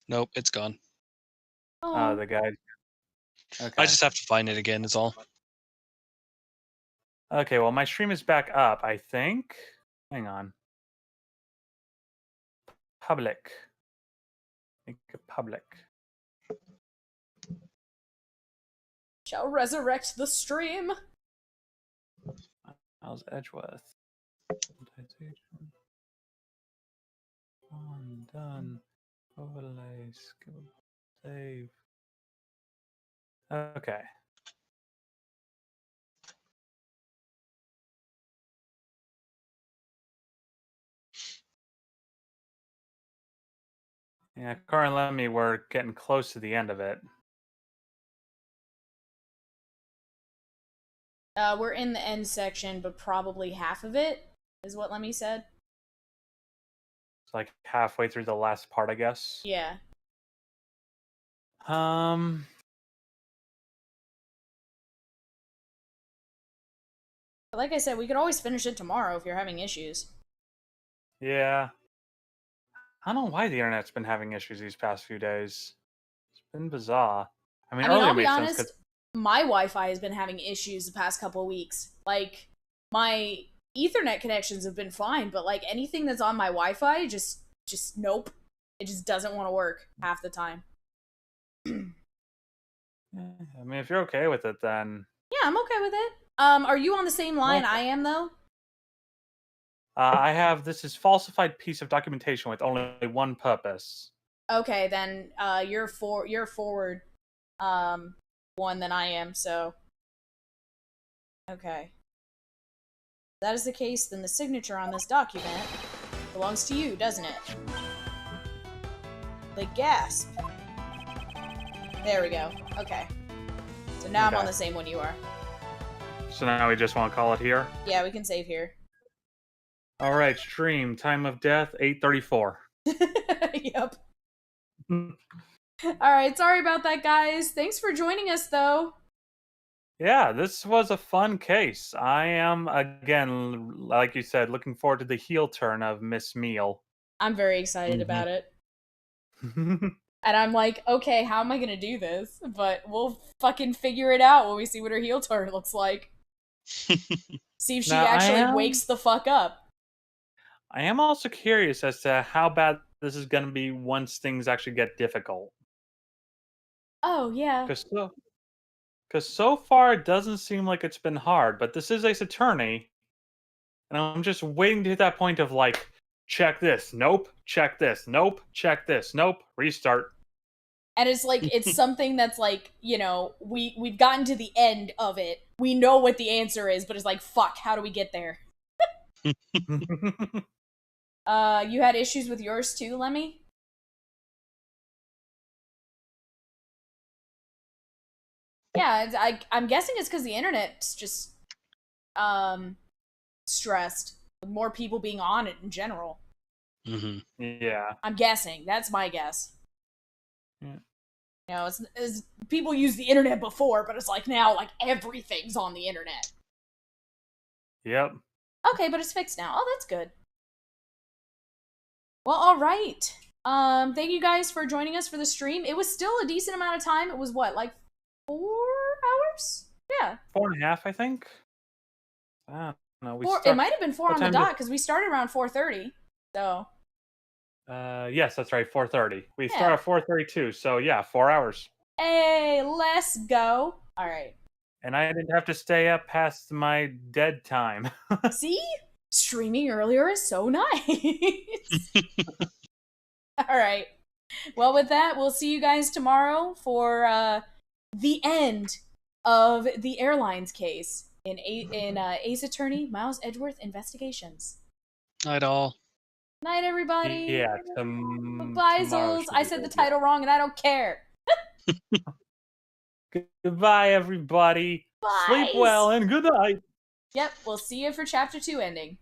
Nope, it's gone. Oh, The guide. Okay. I just have to find it again, is all. Okay, well, my stream is back up, I think. Hang on. Public. Make it public. shall resurrect the stream. How's Edgeworth? On, done. Overlay, skill, save. Okay. Yeah, Car and Lemmy, we're getting close to the end of it. We're in the end section, but probably half of it is what Lemmy said. It's like halfway through the last part, I guess. Yeah. But like I said, we could always finish it tomorrow if you're having issues. Yeah. I don't know why the internet's been having issues these past few days. It's been bizarre. I mean, earlier I'll be made honest, sense my Wi-Fi has been having issues the past couple of weeks. Like, my Ethernet connections have been fine, but like anything that's on my Wi-Fi, just nope. It just doesn't want to work half the time. I mean, if you're okay with it, then Yeah, I'm okay with it. Are you on the same line I am though? I have this is falsified piece of documentation with only one purpose. Okay, then you're forward. one than I am, so... Okay. If that is the case, then the signature on this document belongs to you, doesn't it? The gasp. There we go. Okay. So now I'm on Okay. the same one you are. So now we just want to call it here. Yeah, we can save here. All right, stream time of death 8:34. Yep. Alright, sorry about that, guys. Thanks for joining us, though. Yeah, this was a fun case. I am again, like you said, looking forward to the heel turn of Miss Meal. I'm very excited about it. And I'm like, okay, how am I gonna do this? But we'll fucking figure it out when we see what her heel turn looks like. See if she Now, actually wakes the fuck up. I am also curious as to how bad this is going to be once things actually get difficult. Oh, yeah. Because so far it doesn't seem like it's been hard, but this is Ace Attorney, and I'm just waiting to hit that point of like, check this, nope, check this, nope, check this, nope, restart. And it's like, it's something that's like, you know, we've gotten to the end of it. We know what the answer is, but it's like, fuck, how do we get there? You had issues with yours too, Lemmy? Yeah, I'm guessing it's because the internet's just, stressed. With more people being on it in general. Yeah. I'm guessing. That's my guess. Yeah. You know, it's people used the internet before, but it's like now, like, everything's on the internet. Yep. Okay, but it's fixed now. Oh, that's good. Well, alright. Thank you guys for joining us for the stream. It was still a decent amount of time. It was what, like 4 hours? Yeah. 4.5, I think. I don't know. It might have been 4 what on the time dot, because we started around 4:30. So. Yes, that's right, 4:30. We Yeah. start at 4:32, so yeah, 4 hours. Hey, let's go. Alright. And I didn't have to stay up past my dead time. See? Streaming earlier is so nice. Alright. Well, with that, we'll see you guys tomorrow for the end of the airlines case in Ace Attorney Miles Edgeworth Investigations. Night all. Night, everybody. Yeah, Bye, tomorrow Zools. should I be said the good, yeah. title wrong, and I don't care. Goodbye, everybody. Bye. Sleep well and good night. Yep, we'll see you for Chapter 2 ending.